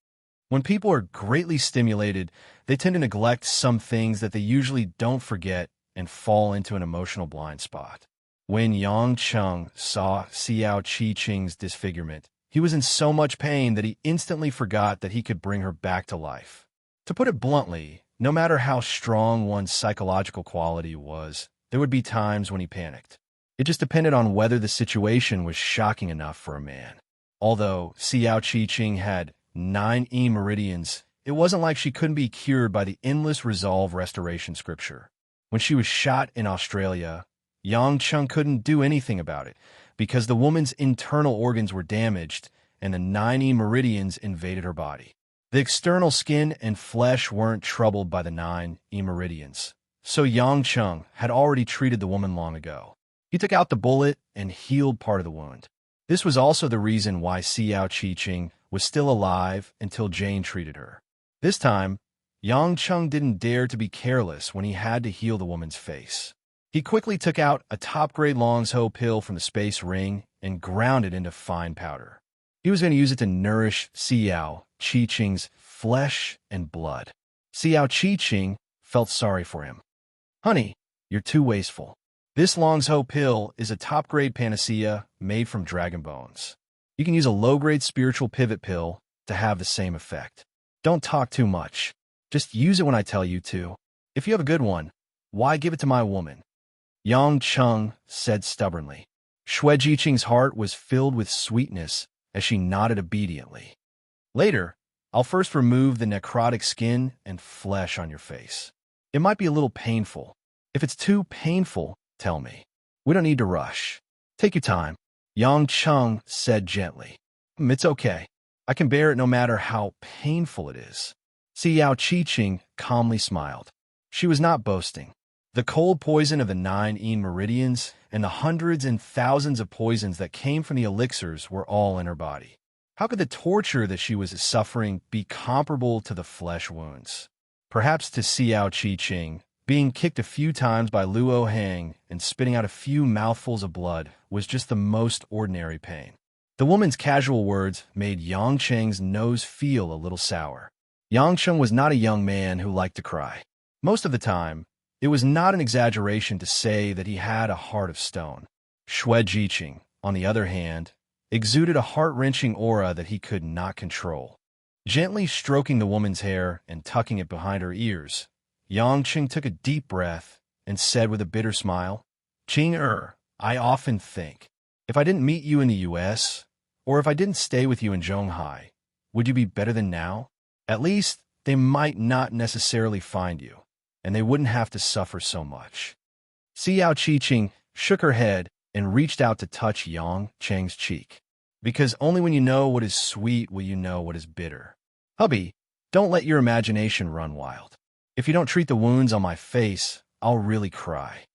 When people are greatly stimulated, they tend to neglect some things that they usually don't forget and fall into an emotional blind spot. When Yang Chung saw Xiao Qi-Ching's disfigurement, he was in so much pain that he instantly forgot that he could bring her back to life. To put it bluntly, no matter how strong one's psychological quality was, there would be times when he panicked. It just depended on whether the situation was shocking enough for a man. Although Xiao Qi-Ching had 9 meridians, it wasn't like she couldn't be cured by the endless resolve restoration scripture. When she was shot in Australia, Yang Chung couldn't do anything about it because the woman's internal organs were damaged and the 9 meridians invaded her body. The external skin and flesh weren't troubled by the 9 meridians, so Yang Chung had already treated the woman long ago. He took out the bullet and healed part of the wound. This was also the reason why Xiao Qi-Ching was still alive until Jane treated her. This time, Yang Cheng didn't dare to be careless when he had to heal the woman's face. He quickly took out a top-grade Long's-Ho pill from the space ring and ground it into fine powder. He was going to use it to nourish Xiao Qi-Ching's flesh and blood. Xiao Qi-Ching felt sorry for him. "Honey, you're too wasteful. This Long's-Ho pill is a top-grade panacea made from dragon bones. You can use a low-grade spiritual pivot pill to have the same effect. Don't talk too much. Just use it when I tell you to. If you have a good one, why give it to my woman?" Yang Cheng said stubbornly. Xue Jiqing's heart was filled with sweetness as she nodded obediently. "Later, I'll first remove the necrotic skin and flesh on your face. It might be a little painful. If it's too painful, tell me. We don't need to rush. Take your time," Yang Cheng said gently. "It's okay. I can bear it no matter how painful it is." Xiao Qi-Ching calmly smiled. She was not boasting. The cold poison of the 9 Yin meridians and the hundreds and thousands of poisons that came from the elixirs were all in her body. How could the torture that she was suffering be comparable to the flesh wounds? Perhaps to Xiao Qi-Ching, being kicked a few times by Luo Hang and spitting out a few mouthfuls of blood was just the most ordinary pain. The woman's casual words made Yang Cheng's nose feel a little sour. Yang Cheng was not a young man who liked to cry. Most of the time, it was not an exaggeration to say that he had a heart of stone. Xue Jiqing, on the other hand, exuded a heart-wrenching aura that he could not control. Gently stroking the woman's hair and tucking it behind her ears, Yang Cheng took a deep breath and said with a bitter smile, "Ching, I often think, if I didn't meet you in the U.S., or if I didn't stay with you in Zhonghai, would you be better than now? At least, they might not necessarily find you, and they wouldn't have to suffer so much." Xiao Qi-Ching shook her head and reached out to touch Yang Cheng's cheek. "Because only when you know what is sweet will you know what is bitter. Hubby, don't let your imagination run wild. If you don't treat the wounds on my face, I'll really cry."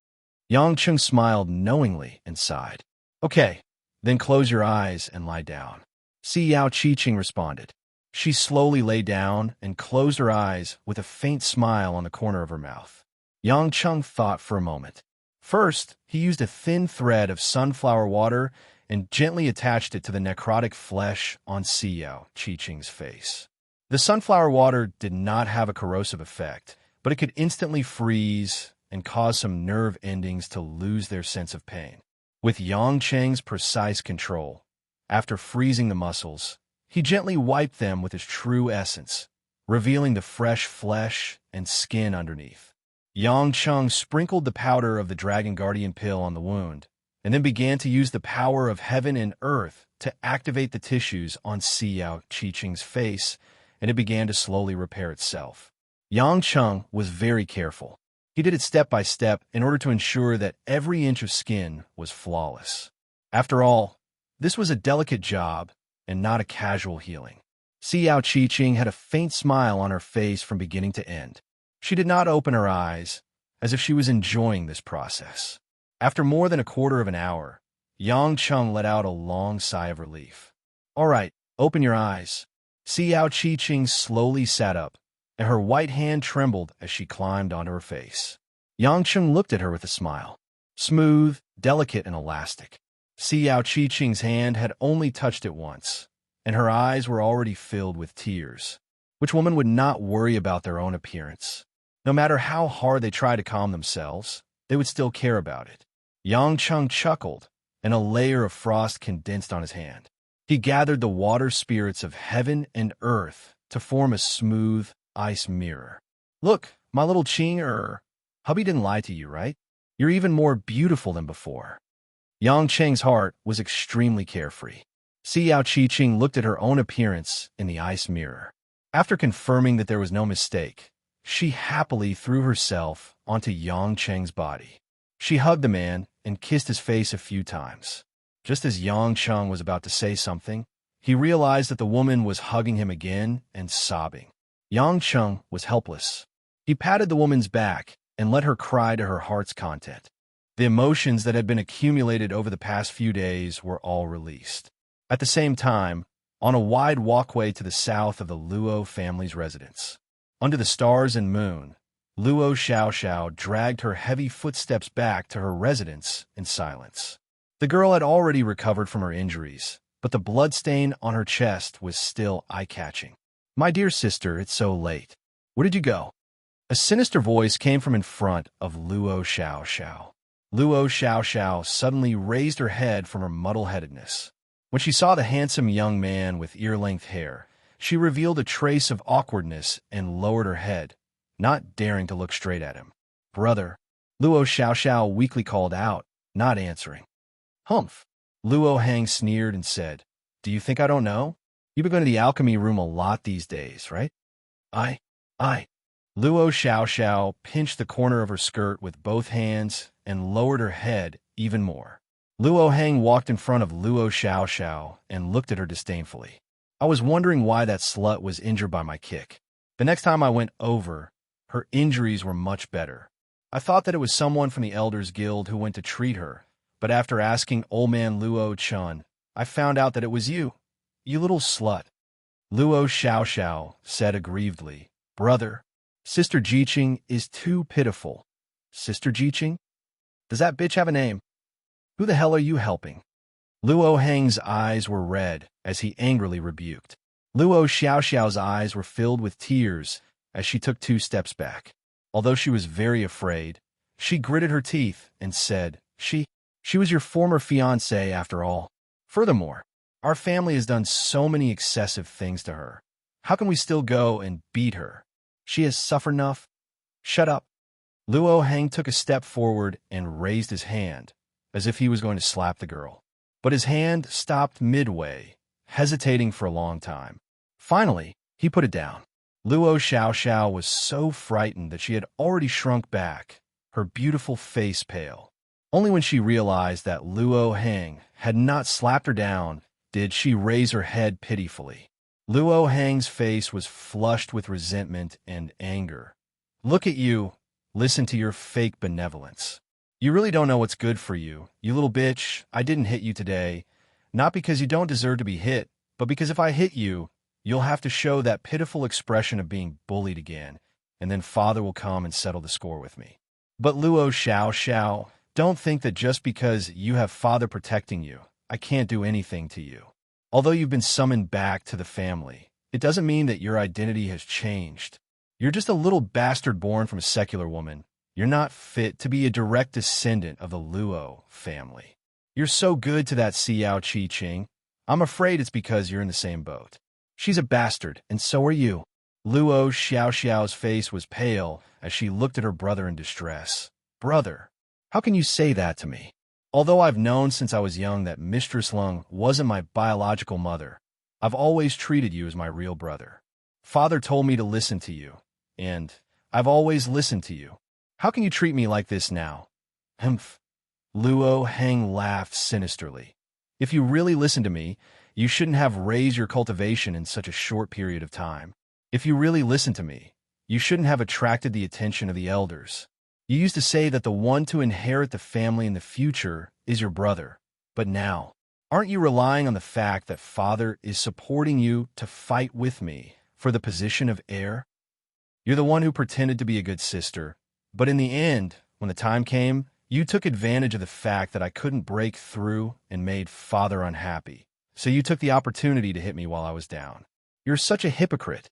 Yang Cheng smiled knowingly and sighed. "Okay, then close your eyes and lie down," Xiao Qi-Ching responded. She slowly lay down and closed her eyes with a faint smile on the corner of her mouth. Yang Cheng thought for a moment. First, he used a thin thread of sunflower water and gently attached it to the necrotic flesh on Xiao Qi-Ching's face. The sunflower water did not have a corrosive effect, but it could instantly freeze and cause some nerve endings to lose their sense of pain. With Yang Cheng's precise control, after freezing the muscles, he gently wiped them with his true essence, revealing the fresh flesh and skin underneath. Yang Cheng sprinkled the powder of the Dragon Guardian pill on the wound, and then began to use the power of heaven and earth to activate the tissues on Xiao Qi-Ching's face, and it began to slowly repair itself. Yang Cheng was very careful. He did it step by step in order to ensure that every inch of skin was flawless. After all, this was a delicate job, and not a casual healing. Xiao Qi-Ching had a faint smile on her face from beginning to end. She did not open her eyes, as if she was enjoying this process. After more than a quarter of an hour, Yang Cheng let out a long sigh of relief. "All right, open your eyes." Xiao Qi-Ching slowly sat up, and her white hand trembled as she climbed onto her face. Yang Cheng looked at her with a smile. Smooth, delicate, and elastic. Xiao Qi-Ching's hand had only touched it once, and her eyes were already filled with tears. Which woman would not worry about their own appearance? No matter how hard they try to calm themselves, they would still care about it. Yang Cheng chuckled, and a layer of frost condensed on his hand. He gathered the water spirits of heaven and earth to form a smooth ice mirror. "Look, my little Ching, hubby didn't lie to you, right? You're even more beautiful than before." Yang Cheng's heart was extremely carefree. Xiao Qi-Ching looked at her own appearance in the ice mirror. After confirming that there was no mistake, she happily threw herself onto Yang Cheng's body. She hugged the man and kissed his face a few times. Just as Yang Cheng was about to say something, he realized that the woman was hugging him again and sobbing. Yang Cheng was helpless. He patted the woman's back and let her cry to her heart's content. The emotions that had been accumulated over the past few days were all released. At the same time, on a wide walkway to the south of the Luo family's residence, Under the stars and moon, Luo Xiaoxiao dragged her heavy footsteps back to her residence in silence. The girl had already recovered from her injuries, but the bloodstain on her chest was still eye-catching. "My dear sister, it's so late. Where did you go?" A sinister voice came from in front of Luo Xiaoxiao. Luo Xiaoxiao suddenly raised her head from her muddle-headedness. When she saw the handsome young man with ear-length hair, she revealed a trace of awkwardness and lowered her head, not daring to look straight at him. "Brother," Luo Xiaoxiao weakly called out, not answering. "Humph." Luo Hang sneered and said, "Do you think I don't know? You've been going to the alchemy room a lot these days, right?" I. Luo Xiaoxiao pinched the corner of her skirt with both hands and lowered her head even more. Luo Hang walked in front of Luo Xiaoxiao and looked at her disdainfully. "I was wondering why that slut was injured by my kick. The next time I went over, her injuries were much better. I thought that it was someone from the Elders Guild who went to treat her, but after asking old man Luo Chun, I found out that it was you. You little slut." Luo Xiaoxiao said aggrievedly, "Brother, Sister Jiqing is too pitiful." "Sister Jiqing? Does that bitch have a name? Who the hell are you helping?" Luo Hang's eyes were red as he angrily rebuked. Luo Xiaoxiao's eyes were filled with tears as she took 2 steps back. Although she was very afraid, she gritted her teeth and said, She was your former fiancé after all. Furthermore, our family has done so many excessive things to her. How can we still go and beat her? She has suffered enough." "Shut up." Luo Hang took a step forward and raised his hand, as if he was going to slap the girl. But his hand stopped midway, hesitating for a long time. Finally, he put it down. Luo Xiaoxiao was so frightened that she had already shrunk back, her beautiful face pale. Only when she realized that Luo Hang had not slapped her down did she raise her head pitifully. Luo Hang's face was flushed with resentment and anger. "Look at you. Listen to your fake benevolence. You really don't know what's good for you. You little bitch, I didn't hit you today. Not because you don't deserve to be hit, but because if I hit you, you'll have to show that pitiful expression of being bullied again, and then Father will come and settle the score with me. But Luo Xiaoxiao, don't think that just because you have Father protecting you, I can't do anything to you. Although you've been summoned back to the family, it doesn't mean that your identity has changed. You're just a little bastard born from a secular woman. You're not fit to be a direct descendant of the Luo family. You're so good to that Xiao Qi Qing. I'm afraid it's because you're in the same boat. She's a bastard, and so are you." Luo Xiaoxiao's face was pale as she looked at her brother in distress. "Brother, how can you say that to me? Although I've known since I was young that Mistress Lung wasn't my biological mother, I've always treated you as my real brother. Father told me to listen to you, and I've always listened to you. How can you treat me like this now?" "Humph." Luo Hang laughed sinisterly. "If you really listen to me, you shouldn't have raised your cultivation in such a short period of time. If you really listen to me, you shouldn't have attracted the attention of the elders. You used to say that the one to inherit the family in the future is your brother. But now, aren't you relying on the fact that Father is supporting you to fight with me for the position of heir? You're the one who pretended to be a good sister, but in the end, when the time came, you took advantage of the fact that I couldn't break through and made Father unhappy. So you took the opportunity to hit me while I was down. You're such a hypocrite."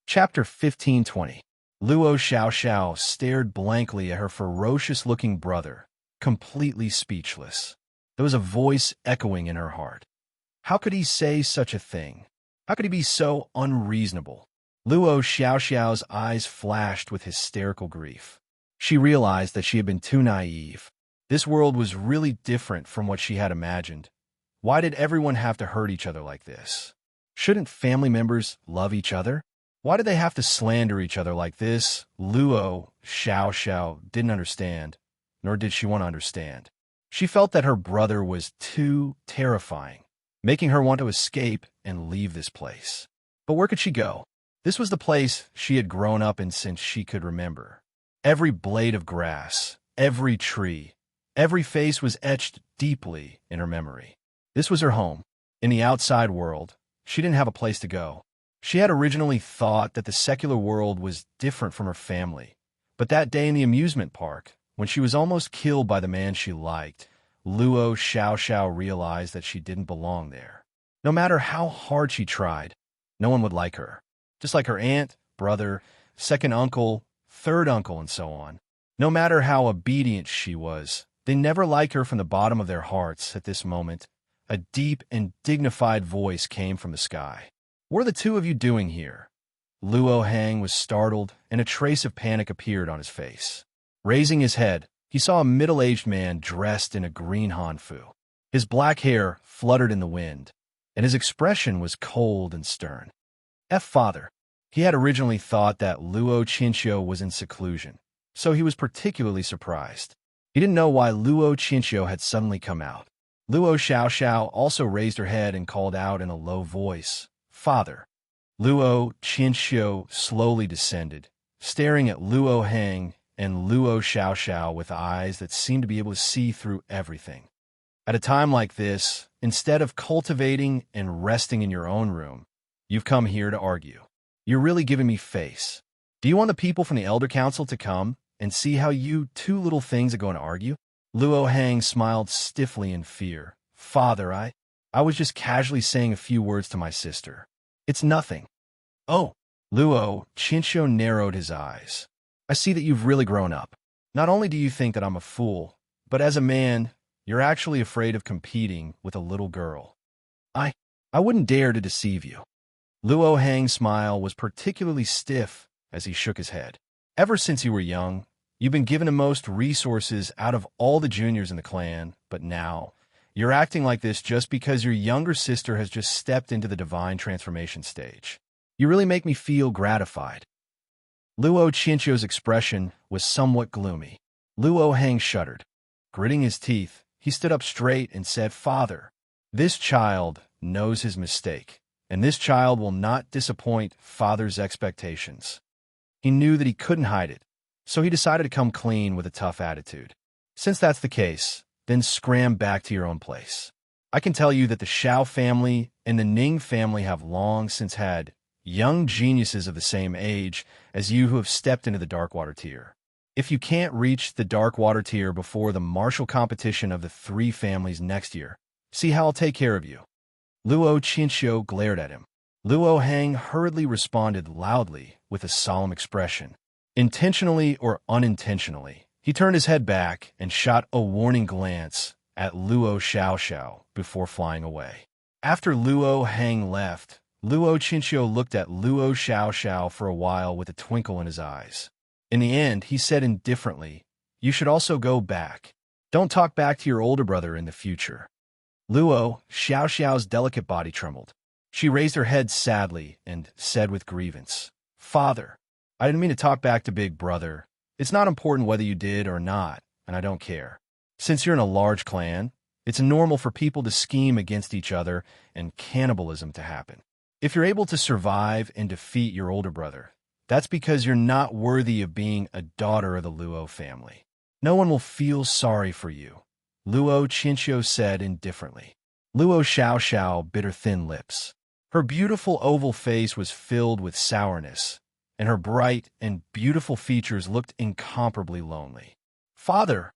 Chapter 15:20. Luo Xiaoxiao stared blankly at her ferocious-looking brother, completely speechless. There was a voice echoing in her heart. How could he say such a thing? How could he be so unreasonable? Luo Xiaoxiao's eyes flashed with hysterical grief. She realized that she had been too naive. This world was really different from what she had imagined. Why did everyone have to hurt each other like this? Shouldn't family members love each other? Why did they have to slander each other like this? Luo Xiaoxiao didn't understand, nor did she want to understand. She felt that her brother was too terrifying, making her want to escape and leave this place. But where could she go? This was the place she had grown up in since she could remember. Every blade of grass, every tree, every face was etched deeply in her memory. This was her home. In the outside world, she didn't have a place to go. She had originally thought that the secular world was different from her family, but that day in the amusement park, when she was almost killed by the man she liked, Luo Xiaoxiao realized that she didn't belong there. No matter how hard she tried, no one would like her. Just like her aunt, brother, second uncle, third uncle, and so on. No matter how obedient she was, they never liked her. From the bottom of their hearts. At this moment, a deep and dignified voice came from the sky. "What are the two of you doing here?" Luo Hang was startled, and a trace of panic appeared on his face. Raising his head, he saw a middle-aged man dressed in a green hanfu. His black hair fluttered in the wind, and his expression was cold and stern. Father. He had originally thought that Luo Qinxiu was in seclusion, so he was particularly surprised. He didn't know why Luo Qinxiu had suddenly come out. Luo Xiaoxiao also raised her head and called out in a low voice, "Father." Luo Qinxiu slowly descended, staring at Luo Hang and Luo Xiaoxiao with eyes that seemed to be able to see through everything. At a time like this, instead of cultivating and resting in your own room, you've come here to argue. You're really giving me face. Do you want the people from the Elder Council to come and see how you two little things are going to argue? Luo Hang smiled stiffly in fear. "Father, I was just casually saying a few words to my sister. It's nothing." "Oh." Luo Qinxiu narrowed his eyes. "I see that you've really grown up. Not only do you think that I'm a fool, but as a man, you're actually afraid of competing with a little girl. I wouldn't dare to deceive you." Luo Hang's smile was particularly stiff as he shook his head. "Ever since you were young, you've been given the most resources out of all the juniors in the clan, but now you're acting like this just because your younger sister has just stepped into the divine transformation stage. You really make me feel gratified." Luo Qinxiu's expression was somewhat gloomy. Luo Hang shuddered. Gritting his teeth, he stood up straight and said, "Father, this child knows his mistake, and this child will not disappoint Father's expectations." He knew that he couldn't hide it, so he decided to come clean with a tough attitude. "Since that's the case, then scram back to your own place. I can tell you that the Xiao family and the Ning family have long since had young geniuses of the same age as you who have stepped into the Darkwater tier. If you can't reach the Darkwater tier before the martial competition of the three families next year, see how I'll take care of you." Luo Qinxiu glared at him. Luo Hang hurriedly responded loudly with a solemn expression. Intentionally or unintentionally, he turned his head back and shot a warning glance at Luo Xiaoxiao before flying away. After Luo Hang left, Luo Qinxiu looked at Luo Xiaoxiao for a while with a twinkle in his eyes. In the end, he said indifferently, "You should also go back. Don't talk back to your older brother in the future." Luo Xiaoxiao's delicate body trembled. She raised her head sadly and said with grievance, "Father, I didn't mean to talk back to Big Brother. It's not important whether you did or not, and I don't care. Since you're in a large clan, it's normal for people to scheme against each other and cannibalism to happen. If you're able to survive and defeat your older brother, that's because you're not worthy of being a daughter of the Luo family. No one will feel sorry for you," Luo Qinxiu said indifferently. Luo Xiaoxiao bit her thin lips. Her beautiful oval face was filled with sourness, and her bright and beautiful features looked incomparably lonely. "Father,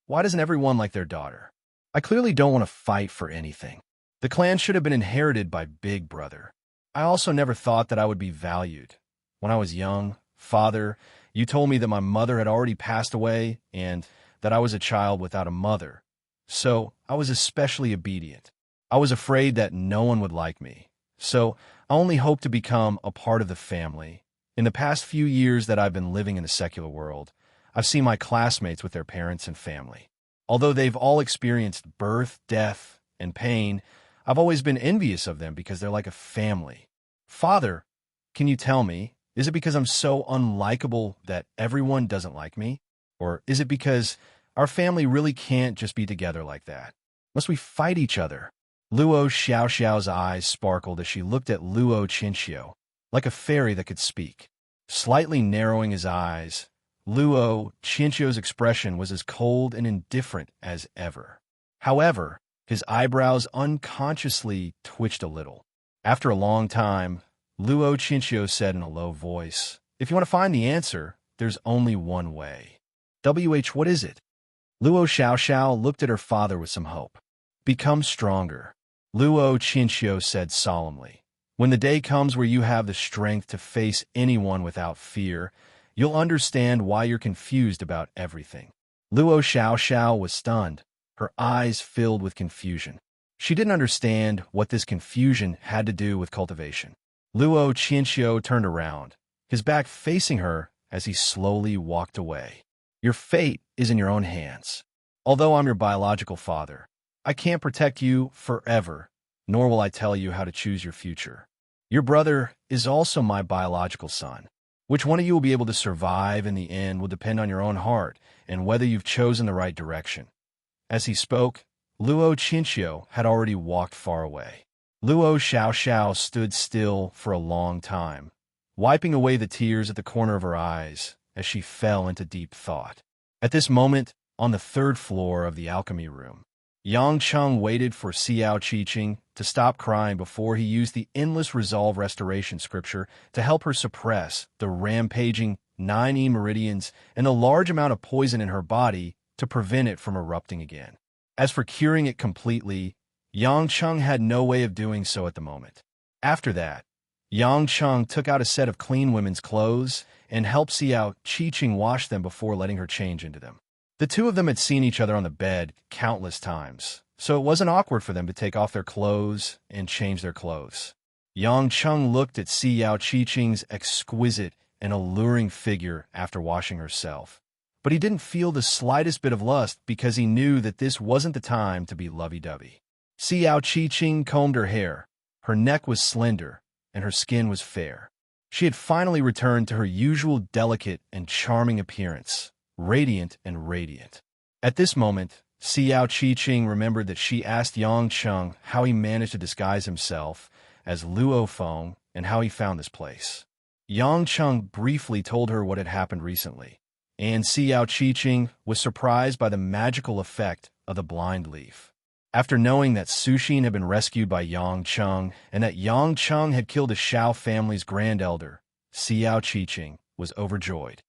why doesn't everyone like their daughter? I clearly don't want to fight for anything. The clan should have been inherited by Big Brother. I also never thought that I would be valued. When I was young, Father, you told me that my mother had already passed away and that I was a child without a mother. So I was especially obedient. I was afraid that no one would like me. So I only hoped to become a part of the family. In the past few years that I've been living in the secular world, I've seen my classmates with their parents and family. Although they've all experienced birth, death, and pain, I've always been envious of them because they're like a family. Father, can you tell me, is it because I'm so unlikable that everyone doesn't like me? Or is it because our family really can't just be together like that? Must we fight each other?" Luo Xiaoxiao's eyes sparkled as she looked at Luo Qinxiu, like a fairy that could speak. Slightly narrowing his eyes, Luo Qinxiu's expression was as cold and indifferent as ever. However, his eyebrows unconsciously twitched a little. After a long time, Luo Chinchio said in a low voice. If you want to find the answer, there's only one way. What is it? Luo Xiaoxiao looked at her father with some hope. Become stronger, Luo Chinchio said solemnly. When the day comes where you have the strength to face anyone without fear, you'll understand why you're confused about everything. Luo Xiaoxiao was stunned, her eyes filled with confusion. She didn't understand what this confusion had to do with cultivation. Luo Chinchio turned around, his back facing her as he slowly walked away. Your fate is in your own hands. Although I'm your biological father, I can't protect you forever, nor will I tell you how to choose your future. Your brother is also my biological son. Which one of you will be able to survive in the end will depend on your own heart and whether you've chosen the right direction. As he spoke, Luo Chinchio had already walked far away. Luo Xiaoxiao stood still for a long time, wiping away the tears at the corner of her eyes as she fell into deep thought. At this moment, on the third floor of the alchemy room, Yang Cheng waited for Xiao Qiqing to stop crying before he used the endless resolve restoration scripture to help her suppress the rampaging 9 meridians and the large amount of poison in her body to prevent it from erupting again. As for curing it completely, Yang Cheng had no way of doing so at the moment. After that, Yang Cheng took out a set of clean women's clothes and helped Xiao Qiqing wash them before letting her change into them. The two of them had seen each other on the bed countless times, so it wasn't awkward for them to take off their clothes and change their clothes. Yang Cheng looked at Xiao Qiqing's exquisite and alluring figure after washing herself, but he didn't feel the slightest bit of lust because he knew that this wasn't the time to be lovey-dovey. Xiao Qiqing combed her hair. Her neck was slender, and her skin was fair. She had finally returned to her usual delicate and charming appearance, radiant and radiant. At this moment, Xiao Qiqing remembered that she asked Yang Cheng how he managed to disguise himself as Luo Feng and how he found this place. Yang Cheng briefly told her what had happened recently, and Xiao Qiqing was surprised by the magical effect of the blind leaf. After knowing that Sushin had been rescued by Yang Cheng and that Yang Cheng had killed the Xiao family's grand elder, Xiao Qiqing was overjoyed.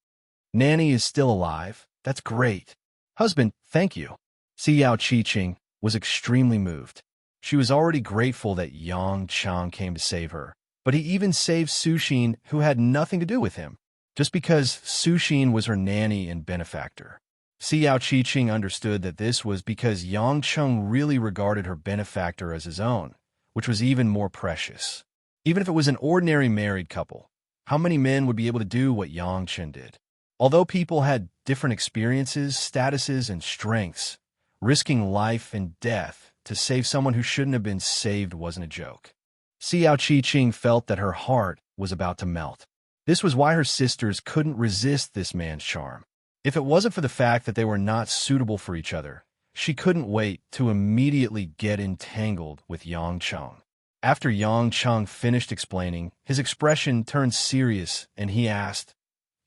Nanny is still alive. That's great. Husband, thank you. Xiao Qiqing was extremely moved. She was already grateful that Yang Cheng came to save her, but he even saved Sushin, who had nothing to do with him, just because Sushin was her nanny and benefactor. Xiao Qiqing understood that this was because Yang Cheng really regarded her benefactor as his own, which was even more precious. Even if it was an ordinary married couple, how many men would be able to do what Yang Chen did? Although people had different experiences, statuses, and strengths, risking life and death to save someone who shouldn't have been saved wasn't a joke. Xiao Qiqing felt that her heart was about to melt. This was why her sisters couldn't resist this man's charm. If it wasn't for the fact that they were not suitable for each other, she couldn't wait to immediately get entangled with Yang Cheng. After Yang Cheng finished explaining, his expression turned serious and he asked,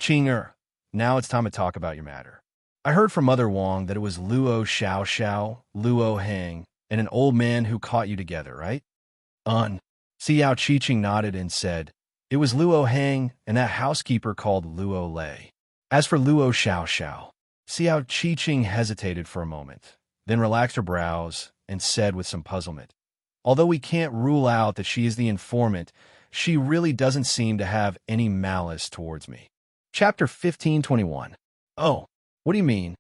Qing, now it's time to talk about your matter. I heard from Mother Wang that it was Luo Xiaoxiao, Luo Heng, and an old man who caught you together, right? Xiao Qiqing nodded and said, it was Luo Heng and that housekeeper called Luo Lei. As for Luo Xiaoxiao, Xiao Qiqing hesitated for a moment, then relaxed her brows and said with some puzzlement, although we can't rule out that she is the informant, she really doesn't seem to have any malice towards me. Chapter 1521. Oh, what do you mean?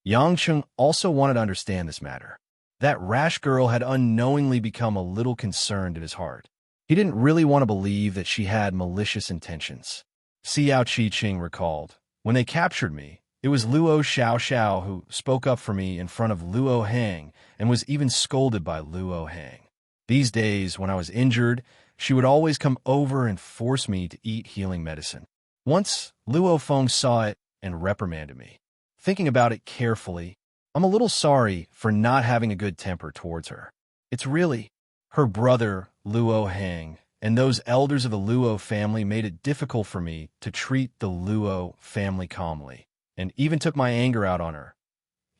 Yang Cheng also wanted to understand this matter. That rash girl had unknowingly become a little concerned in his heart. He didn't really want to believe that she had malicious intentions. Xiao Qiqing recalled, when they captured me, it was Luo Xiaoxiao who spoke up for me in front of Luo Heng and was even scolded by Luo Heng. These days, when I was injured, she would always come over and force me to eat healing medicine. Once, Luo Feng saw it and reprimanded me. Thinking about it carefully, I'm a little sorry for not having a good temper towards her. It's really her brother, Luo Heng, and those elders of the Luo family made it difficult for me to treat the Luo family calmly, and even took my anger out on her.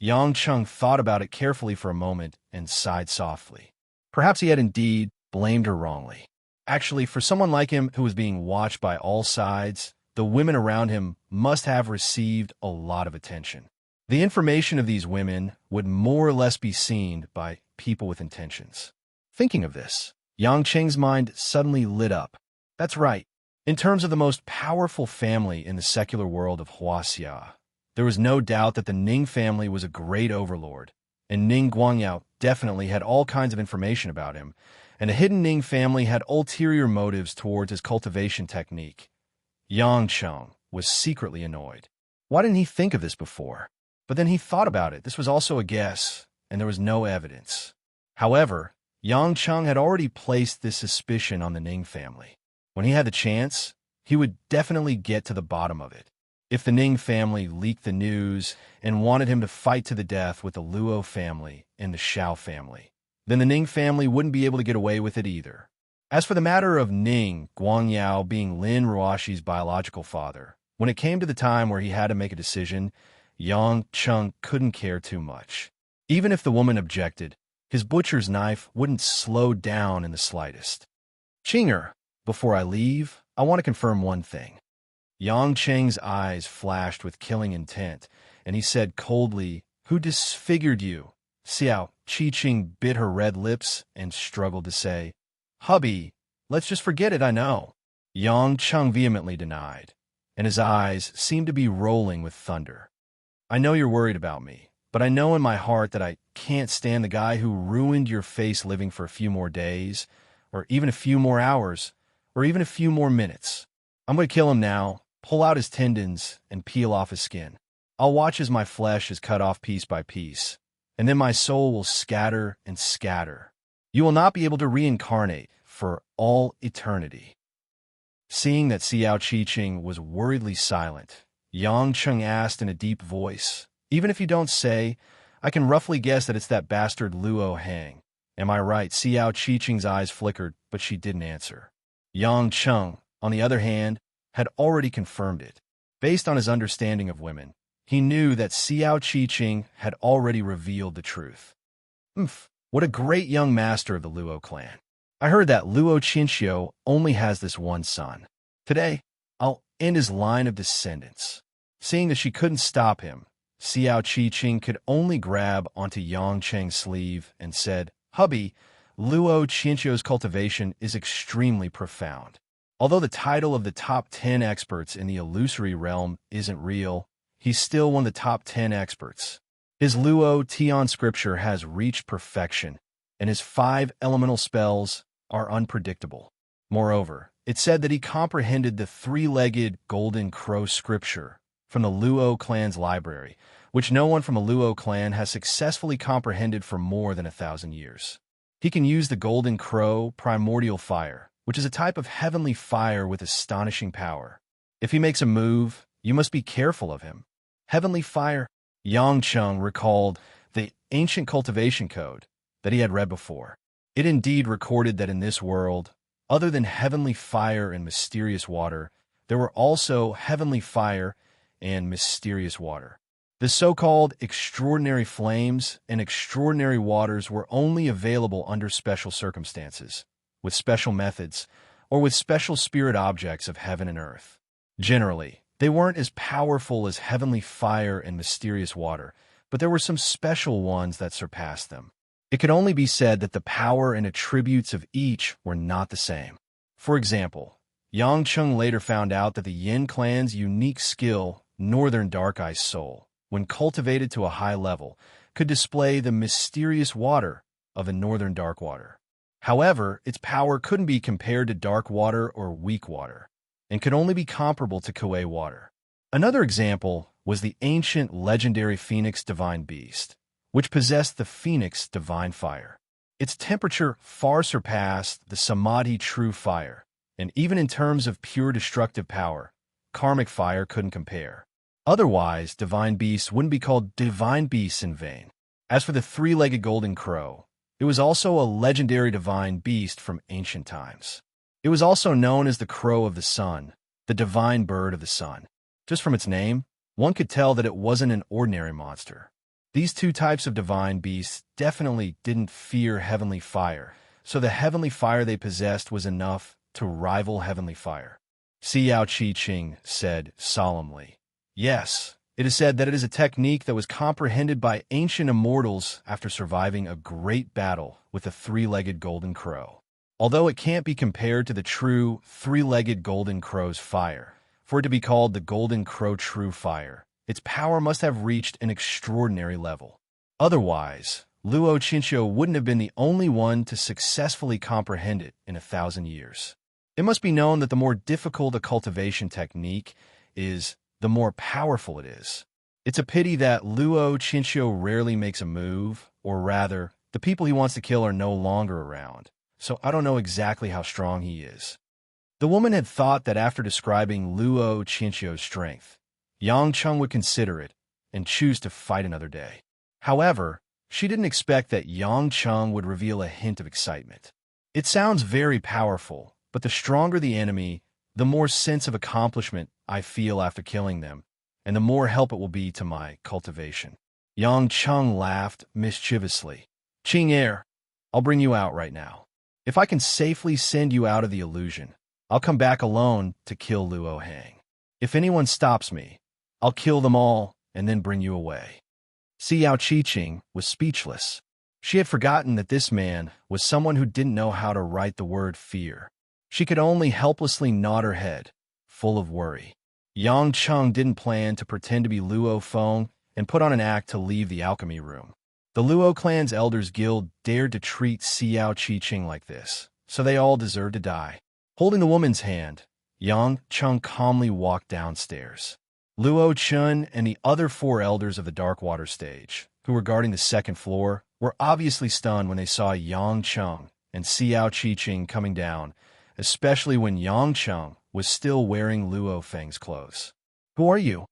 Yang Cheng thought about it carefully for a moment and sighed softly. Perhaps he had indeed blamed her wrongly. Actually, for someone like him who was being watched by all sides, the women around him must have received a lot of attention. The information of these women would more or less be seen by people with intentions. Thinking of this, Yang Cheng's mind suddenly lit up. That's right. In terms of the most powerful family in the secular world of Huaxia, there was no doubt that the Ning family was a great overlord, and Ning Guangyao definitely had all kinds of information about him, and the hidden Ning family had ulterior motives towards his cultivation technique. Yang Cheng was secretly annoyed. Why didn't he think of this before? But then he thought about it. This was also a guess, and there was no evidence. However, Yang Cheng had already placed this suspicion on the Ning family. When he had the chance, he would definitely get to the bottom of it. If the Ning family leaked the news and wanted him to fight to the death with the Luo family and the Xiao family, then the Ning family wouldn't be able to get away with it either. As for the matter of Ning Guangyao being Lin Ruoxi's biological father, when it came to the time where he had to make a decision, Yang Cheng couldn't care too much. Even if the woman objected, his butcher's knife wouldn't slow down in the slightest. Chinger, before I leave, I want to confirm one thing. Yang Cheng's eyes flashed with killing intent, and he said coldly, "Who disfigured you?" Xiao Qiqing bit her red lips and struggled to say, "Hubby, let's just forget it, I know." Yang Cheng vehemently denied, and his eyes seemed to be rolling with thunder. "I know you're worried about me, but I know in my heart that I can't stand the guy who ruined your face living for a few more days, or even a few more hours, or even a few more minutes. I'm going to kill him now, pull out his tendons, and peel off his skin. I'll watch as my flesh is cut off piece by piece, and then my soul will scatter and scatter. You will not be able to reincarnate for all eternity." Seeing that Xiao Qiqing was worriedly silent, Yang Cheng asked in a deep voice, "Even if you don't say, I can roughly guess that it's that bastard Luo Hang. Am I right?" Xiao Qiqing's eyes flickered, but she didn't answer. Yang Cheng, on the other hand, had already confirmed it. Based on his understanding of women, he knew that Xiao Qiqing had already revealed the truth. What a great young master of the Luo clan. I heard that Luo Qinxiu only has this one son. Today, I'll end his line of descendants. Seeing that she couldn't stop him, Xiao Qiqing could only grab onto Yang Cheng's sleeve and said, "Hubby, Luo Qinxiu's cultivation is extremely profound. Although the title of the top 10 experts in the illusory realm isn't real, he's still one of the top 10 experts. His Luo Tian scripture has reached perfection, and his 5 elemental spells are unpredictable. Moreover, it's said that he comprehended the 3-legged golden crow scripture from the Luo clan's library, which no one from a Luo clan has successfully comprehended for more than 1,000 years. He can use the golden crow primordial fire, which is a type of heavenly fire with astonishing power. If he makes a move, you must be careful of him. Heavenly fire." Yang Cheng recalled the ancient cultivation code that he had read before. It indeed recorded that in this world, other than heavenly fire and mysterious water, there were also heavenly fire and mysterious water. The so-called extraordinary flames and extraordinary waters were only available under special circumstances, with special methods, or with special spirit objects of heaven and earth. Generally, they weren't as powerful as heavenly fire and mysterious water, but there were some special ones that surpassed them. It could only be said that the power and attributes of each were not the same. For example, Yang Cheng later found out that the Yin clan's unique skill, Northern Dark Ice Soul, when cultivated to a high level, could display the mysterious water of the Northern Dark Water. However, its power couldn't be compared to dark water or weak water, and could only be comparable to Kuei water. Another example was the ancient legendary Phoenix Divine Beast, which possessed the Phoenix Divine Fire. Its temperature far surpassed the Samadhi True Fire, and even in terms of pure destructive power, Karmic Fire couldn't compare. Otherwise, Divine Beasts wouldn't be called Divine Beasts in vain. As for the 3-legged golden crow, it was also a legendary divine beast from ancient times. It was also known as the Crow of the Sun, the divine bird of the sun. Just from its name, one could tell that it wasn't an ordinary monster. These 2 types of divine beasts definitely didn't fear heavenly fire, so the heavenly fire they possessed was enough to rival heavenly fire. Xiao Qi-Ching said solemnly. Yes, it is said that it is a technique that was comprehended by ancient immortals after surviving a great battle with a three-legged golden crow. Although it can't be compared to the true three-legged golden crow's fire, for it to be called the golden crow true fire, its power must have reached an extraordinary level. Otherwise, Luo Qinqiu wouldn't have been the only one to successfully comprehend it in 1,000 years. It must be known that the more difficult a cultivation technique is, the more powerful it is. It's a pity that Luo Qinqiu rarely makes a move, or rather, the people he wants to kill are no longer around, so I don't know exactly how strong he is. The woman had thought that after describing Luo Qinqiu's strength, Yang Cheng would consider it and choose to fight another day. However, she didn't expect that Yang Cheng would reveal a hint of excitement. It sounds very powerful, but the stronger the enemy, the more sense of accomplishment I feel after killing them, and the more help it will be to my cultivation. Yang Cheng laughed mischievously. Qing Er, I'll bring you out right now. If I can safely send you out of the illusion, I'll come back alone to kill Luo Hang. If anyone stops me, I'll kill them all and then bring you away. Xiao Qi-Ching was speechless. She had forgotten that this man was someone who didn't know how to write the word fear. She could only helplessly nod her head, full of worry. Yang Cheng didn't plan to pretend to be Luo Feng and put on an act to leave the alchemy room. The Luo clan's elders guild dared to treat Xiao Qi-Ching like this, so they all deserved to die. Holding the woman's hand, Yang Cheng calmly walked downstairs. Luo Chun and the other 4 elders of the Darkwater stage, who were guarding the 2nd floor, were obviously stunned when they saw Yang Cheng and Xiao Qi-Ching coming down, especially when Yang Cheng was still wearing Luo Feng's clothes. Who are you?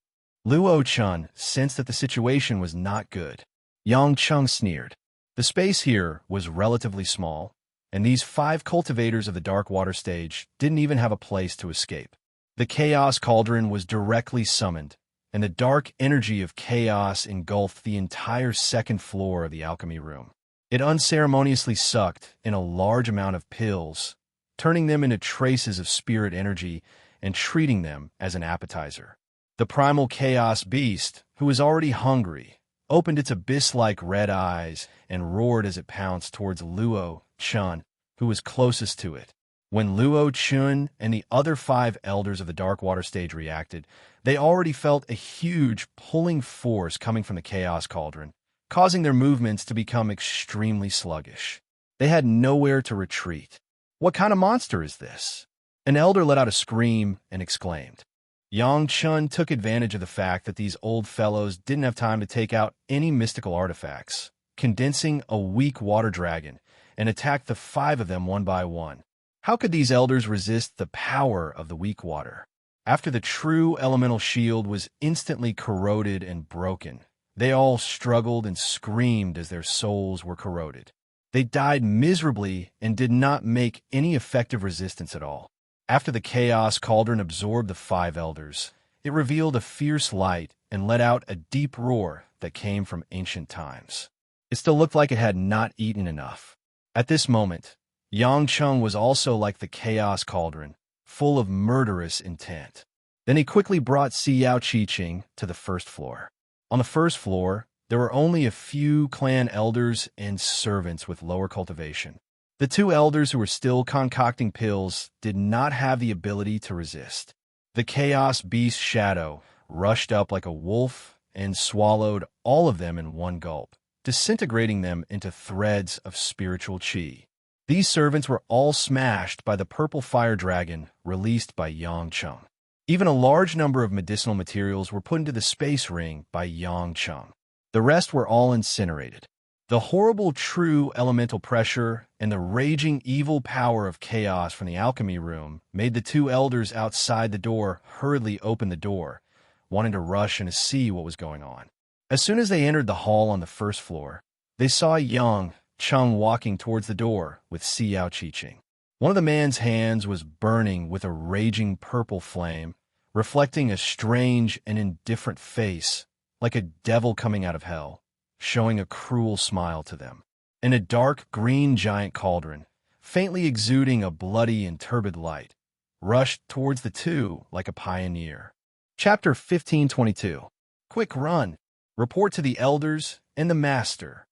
Luo Chun sensed that the situation was not good. Yang Cheng sneered. The space here was relatively small, and these 5 cultivators of the Darkwater stage didn't even have a place to escape. The Chaos Cauldron was directly summoned, and the dark energy of chaos engulfed the entire 2nd floor of the alchemy room. It unceremoniously sucked in a large amount of pills, turning them into traces of spirit energy and treating them as an appetizer. The primal chaos beast, who was already hungry, opened its abyss-like red eyes and roared as it pounced towards Luo Chun, who was closest to it. When Luo Chun and the other 5 elders of the Darkwater stage reacted, they already felt a huge pulling force coming from the Chaos Cauldron, causing their movements to become extremely sluggish. They had nowhere to retreat. What kind of monster is this? An elder let out a scream and exclaimed. Yang Chun took advantage of the fact that these old fellows didn't have time to take out any mystical artifacts, condensing a weak water dragon, and attacked the 5 of them one by one. How could these elders resist the power of the weak water? After the true elemental shield was instantly corroded and broken, they all struggled and screamed as their souls were corroded. They died miserably and did not make any effective resistance at all. After the Chaos Cauldron absorbed the 5 elders, it revealed a fierce light and let out a deep roar that came from ancient times. It still looked like it had not eaten enough. At this moment, Yang Cheng was also like the Chaos Cauldron, full of murderous intent. Then he quickly brought Xiao Qi-Ching to the 1st floor. On the 1st floor, there were only a few clan elders and servants with lower cultivation. The 2 elders who were still concocting pills did not have the ability to resist. The Chaos Beast Shadow rushed up like a wolf and swallowed all of them in one gulp, disintegrating them into threads of spiritual qi. These servants were all smashed by the purple fire dragon released by Yang Cheng. Even a large number of medicinal materials were put into the space ring by Yang Cheng. The rest were all incinerated. The horrible true elemental pressure and the raging evil power of chaos from the alchemy room made the 2 elders outside the door hurriedly open the door, wanting to rush and to see what was going on. As soon as they entered the hall on the 1st floor, they saw Yang Cheng walking towards the door with Xiao Qi-Ching. One of the man's hands was burning with a raging purple flame, reflecting a strange and indifferent face, like a devil coming out of hell, showing a cruel smile to them. In a dark green giant cauldron, faintly exuding a bloody and turbid light, rushed towards the two like a pioneer. Chapter 1522. Quick run. Report to the elders and the master.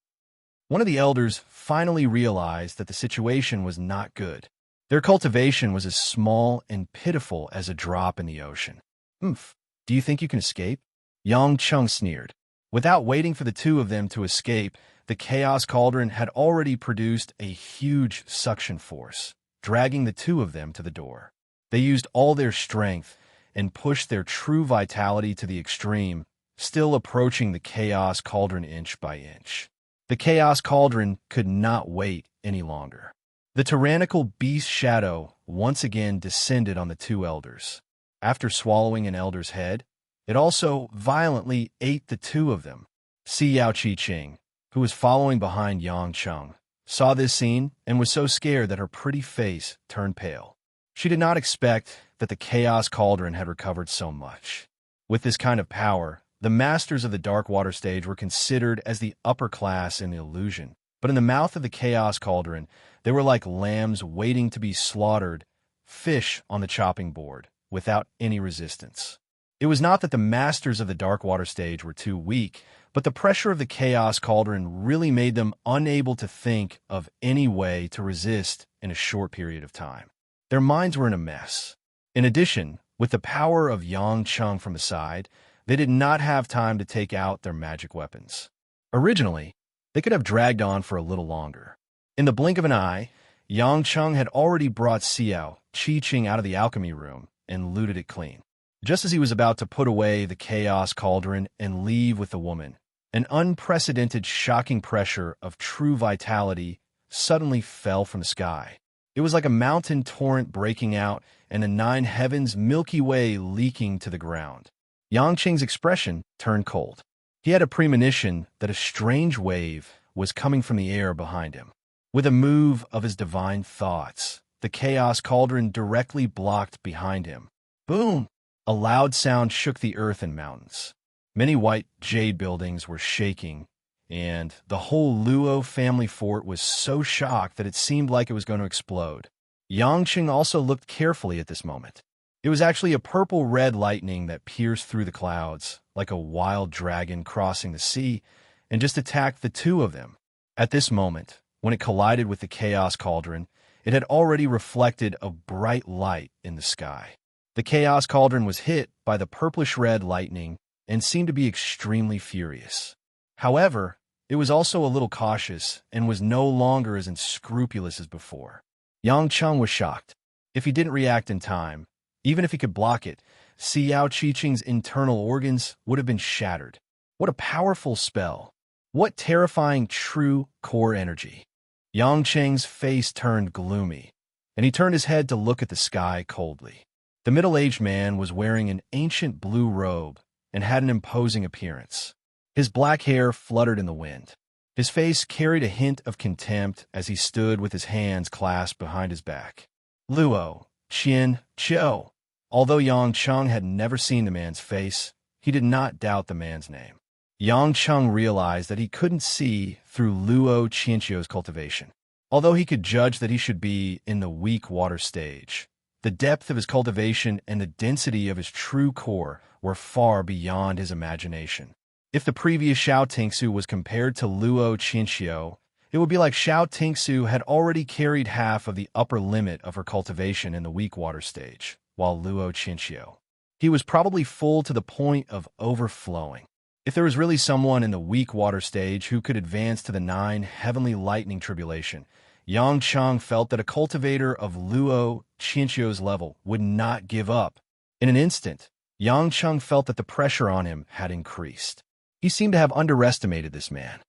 One of the elders finally realized that the situation was not good. Their cultivation was as small and pitiful as a drop in the ocean. "Oomph, do you think you can escape?" Yang Chung sneered. Without waiting for the two of them to escape, the Chaos Cauldron had already produced a huge suction force, dragging the two of them to the door. They used all their strength and pushed their true vitality to the extreme, still approaching the Chaos Cauldron inch by inch. The Chaos Cauldron could not wait any longer. The tyrannical beast shadow once again descended on the two elders. After swallowing an elder's head, it also violently ate the two of them. Xiao Qi-Ching, who was following behind Yang Chung, saw this scene and was so scared that her pretty face turned pale. She did not expect that the Chaos Cauldron had recovered so much. With this kind of power, the masters of the Dark Water stage were considered as the upper class in the illusion, but in the mouth of the Chaos Cauldron, they were like lambs waiting to be slaughtered, fish on the chopping board, without any resistance. It was not that the masters of the Dark Water stage were too weak, but the pressure of the Chaos Cauldron really made them unable to think of any way to resist in a short period of time. Their minds were in a mess. In addition, with the power of Yang Chung from the side, they did not have time to take out their magic weapons. Originally, they could have dragged on for a little longer. In the blink of an eye, Yang Chung had already brought Xiao Qi-Ching out of the alchemy room and looted it clean. Just as he was about to put away the Chaos Cauldron and leave with the woman, an unprecedented shocking pressure of true vitality suddenly fell from the sky. It was like a mountain torrent breaking out and the nine heavens Milky Way leaking to the ground. Yang Qing's expression turned cold. He had a premonition that a strange wave was coming from the air behind him. With a move of his divine thoughts, the Chaos Cauldron directly blocked behind him. Boom! A loud sound shook the earth and mountains. Many white jade buildings were shaking, and the whole Luo family fort was so shocked that it seemed like it was going to explode. Yang Qing also looked carefully at this moment. It was actually a purple-red lightning that pierced through the clouds, like a wild dragon crossing the sea, and just attacked the two of them. At this moment, when it collided with the Chaos Cauldron, it had already reflected a bright light in the sky. The Chaos Cauldron was hit by the purplish-red lightning and seemed to be extremely furious. However, it was also a little cautious and was no longer as unscrupulous as before. Yang Chung was shocked. If he didn't react in time, even if he could block it, Xiao Qi-Ching's internal organs would have been shattered. What a powerful spell. What terrifying true core energy. Yang Qing's face turned gloomy, and he turned his head to look at the sky coldly. The middle-aged man was wearing an ancient blue robe and had an imposing appearance. His black hair fluttered in the wind. His face carried a hint of contempt as he stood with his hands clasped behind his back. Luo, Qian, Chiu. Although Yang Chung had never seen the man's face, he did not doubt the man's name. Yang Chung realized that he couldn't see through Luo Qianqiu's cultivation. Although he could judge that he should be in the weak water stage, the depth of his cultivation and the density of his true core were far beyond his imagination. If the previous Xiao Tingsu was compared to Luo Qianqiu, it would be like Xiao Tingsu had already carried half of the upper limit of her cultivation in the weak water stage, while Luo Qianqiu, he was probably full to the point of overflowing. If there was really someone in the weak water stage who could advance to the 9 heavenly lightning tribulation, Yang Chung felt that a cultivator of Luo Qianqiu's level would not give up. In an instant, Yang Chung felt that the pressure on him had increased. He seemed to have underestimated this man.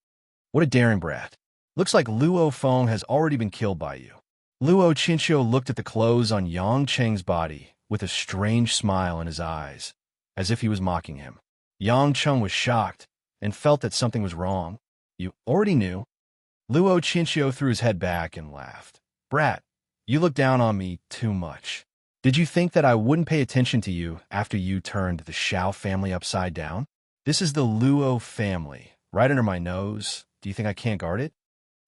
What a daring brat. Looks like Luo Feng has already been killed by you. Luo Qianqiu looked at the clothes on Yang Cheng's body with a strange smile in his eyes, as if he was mocking him. Yang Chung was shocked and felt that something was wrong. You already knew. Luo Qianqiu threw his head back and laughed. Brat, you look down on me too much. Did you think that I wouldn't pay attention to you after you turned the Xiao family upside down? This is the Luo family, right under my nose. Do you think I can't guard it?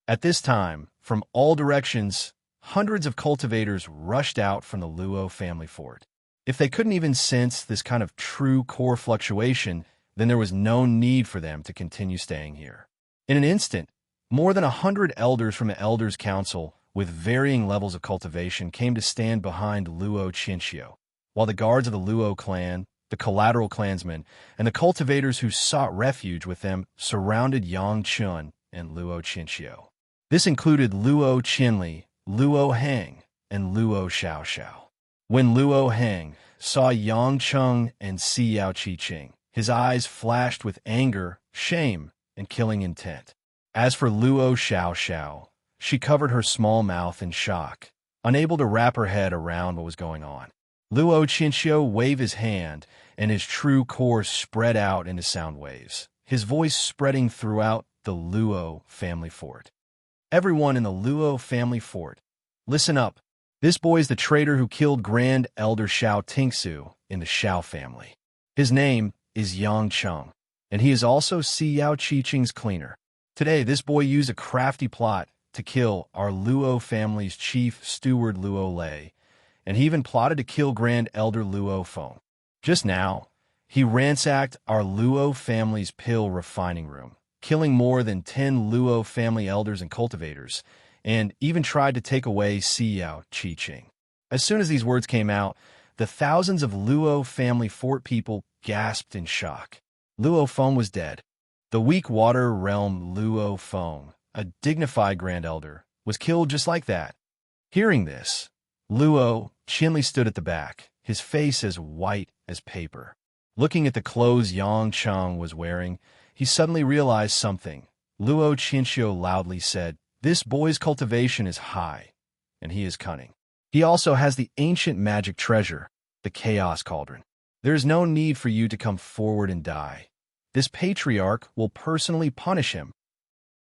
At this time, from all directions, hundreds of cultivators rushed out from the Luo family fort. If they couldn't even sense this kind of true core fluctuation, then there was no need for them to continue staying here. In an instant, more than 100 elders from the Elders' Council with varying levels of cultivation came to stand behind Luo Chinchio, while the guards of the Luo clan, the collateral clansmen, and the cultivators who sought refuge with them surrounded Yang Chun and Luo Chinchio. This included Luo Qinli, Luo Heng, and Luo Xiaoxiao. When Luo Heng saw Yang Cheng and Xiao Qiqing, his eyes flashed with anger, shame, and killing intent. As for Luo Xiaoxiao, she covered her small mouth in shock, unable to wrap her head around what was going on. Luo Chinchio waved his hand, and his true core spread out into sound waves, his voice spreading throughout the Luo family fort. Everyone in the Luo family fort, listen up. This boy is the traitor who killed Grand Elder Xiao Tingsu in the Xiao family. His name is Yang Cheng, and he is also Xiao Qiqing's cleaner. Today, this boy used a crafty plot to kill our Luo family's chief steward Luo Lei, and he even plotted to kill Grand Elder Luo Feng. Just now, he ransacked our Luo family's pill refining room, killing more than 10 Luo family elders and cultivators, and even tried to take away Xiao Qiqing. As soon as these words came out, the thousands of Luo family fort people gasped in shock. Luo Feng was dead. The weak water realm Luo Feng, a dignified Grand Elder, was killed just like that. Hearing this, Luo Qinli stood at the back, his face as white as paper. Looking at the clothes Yang Cheng was wearing, he suddenly realized something. Luo Chinchio loudly said, "This boy's cultivation is high, and he is cunning. He also has the ancient magic treasure, the Chaos Cauldron. There is no need for you to come forward and die. This patriarch will personally punish him."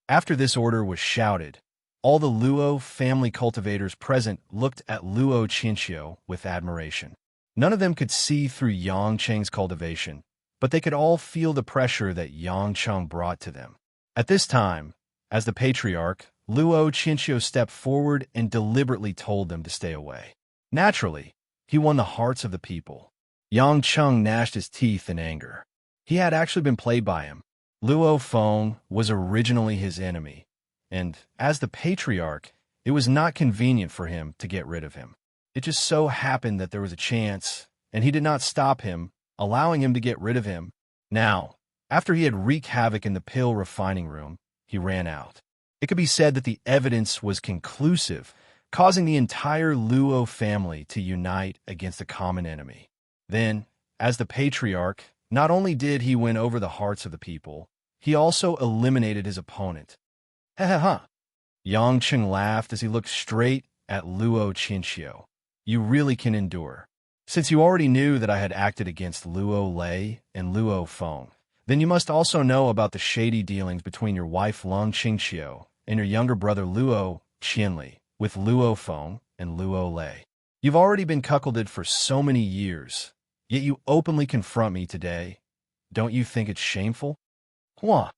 After this order was shouted, all the Luo family cultivators present looked at Luo Chinchio with admiration. None of them could see through Yang Cheng's cultivation, but they could all feel the pressure that Yang Cheng brought to them. At this time, as the patriarch, Luo Chinchio stepped forward and deliberately told them to stay away. Naturally, he won the hearts of the people. Yang Cheng gnashed his teeth in anger. He had actually been played by him. Luo Feng was originally his enemy, and as the patriarch, it was not convenient for him to get rid of him. It just so happened that there was a chance, and he did not stop him, allowing him to get rid of him. Now, after he had wreaked havoc in the pill refining room, he ran out. It could be said that the evidence was conclusive, causing the entire Luo family to unite against a common enemy. Then, as the patriarch, not only did he win over the hearts of the people, he also eliminated his opponent. Ha ha ha! Yang Cheng laughed as he looked straight at Luo Chinchio. "You really can endure. Since you already knew that I had acted against Luo Lei and Luo Feng, then you must also know about the shady dealings between your wife Lung Qingxiu and your younger brother Luo Qinli with Luo Feng and Luo Lei. You've already been cuckolded for so many years, yet you openly confront me today. Don't you think it's shameful?" Hua!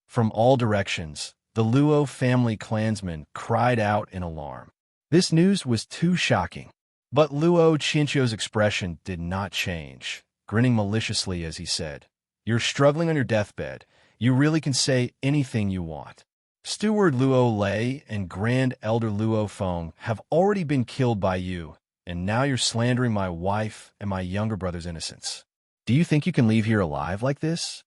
From all directions, the Luo family clansmen cried out in alarm. This news was too shocking. But Luo Chinchio's expression did not change, grinning maliciously as he said, "You're struggling on your deathbed. You really can say anything you want. Steward Luo Lei and Grand Elder Luo Feng have already been killed by you, and now you're slandering my wife and my younger brother's innocence. Do you think you can leave here alive like this?"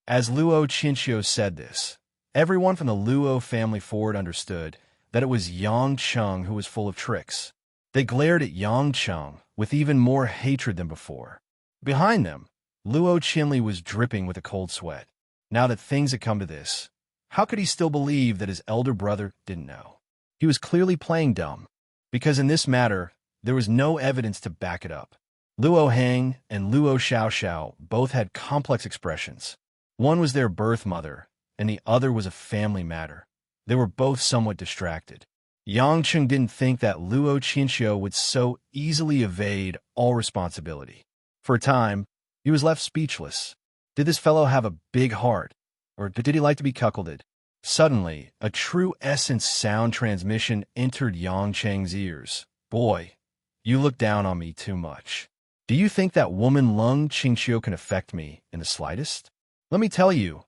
As Luo Chinchio said this, everyone from the Luo family fort understood that it was Yang Cheng who was full of tricks. They glared at Yang Cheng with even more hatred than before. Behind them, Luo Qinli was dripping with a cold sweat. Now that things had come to this, how could he still believe that his elder brother didn't know? He was clearly playing dumb, because in this matter, there was no evidence to back it up. Luo Heng and Luo Xiaoxiao both had complex expressions. One was their birth mother, and the other was a family matter. They were both somewhat distracted. Yang Cheng didn't think that Luo Chinchio would so easily evade all responsibility. For a time, he was left speechless. Did this fellow have a big heart, or did he like to be cuckolded? Suddenly, a true essence sound transmission entered Yang Cheng's ears. Boy, you look down on me too much. Do you think that woman Lung Qingxiu can affect me in the slightest? Let me tell you,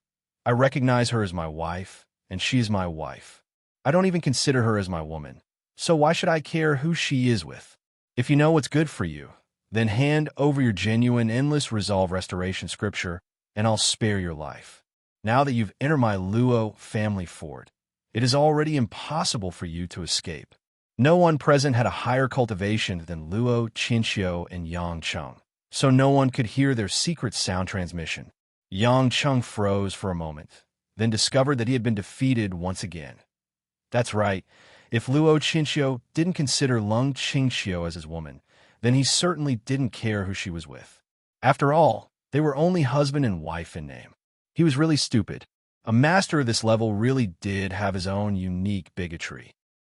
I recognize her as my wife, and she's my wife. I don't even consider her as my woman. So why should I care who she is with? If you know what's good for you, then hand over your genuine endless resolve restoration scripture, and I'll spare your life. Now that you've entered my Luo family fort, it is already impossible for you to escape. No one present had a higher cultivation than Luo, Qinxiu, and Yang Cheng, so no one could hear their secret sound transmission. Yang Cheng froze for a moment, then discovered that he had been defeated once again. That's right, if Luo Qinxiu didn't consider Lung Qingxiu as his woman, then he certainly didn't care who she was with. After all, they were only husband and wife in name. He was really stupid. A master of this level really did have his own unique bigotry.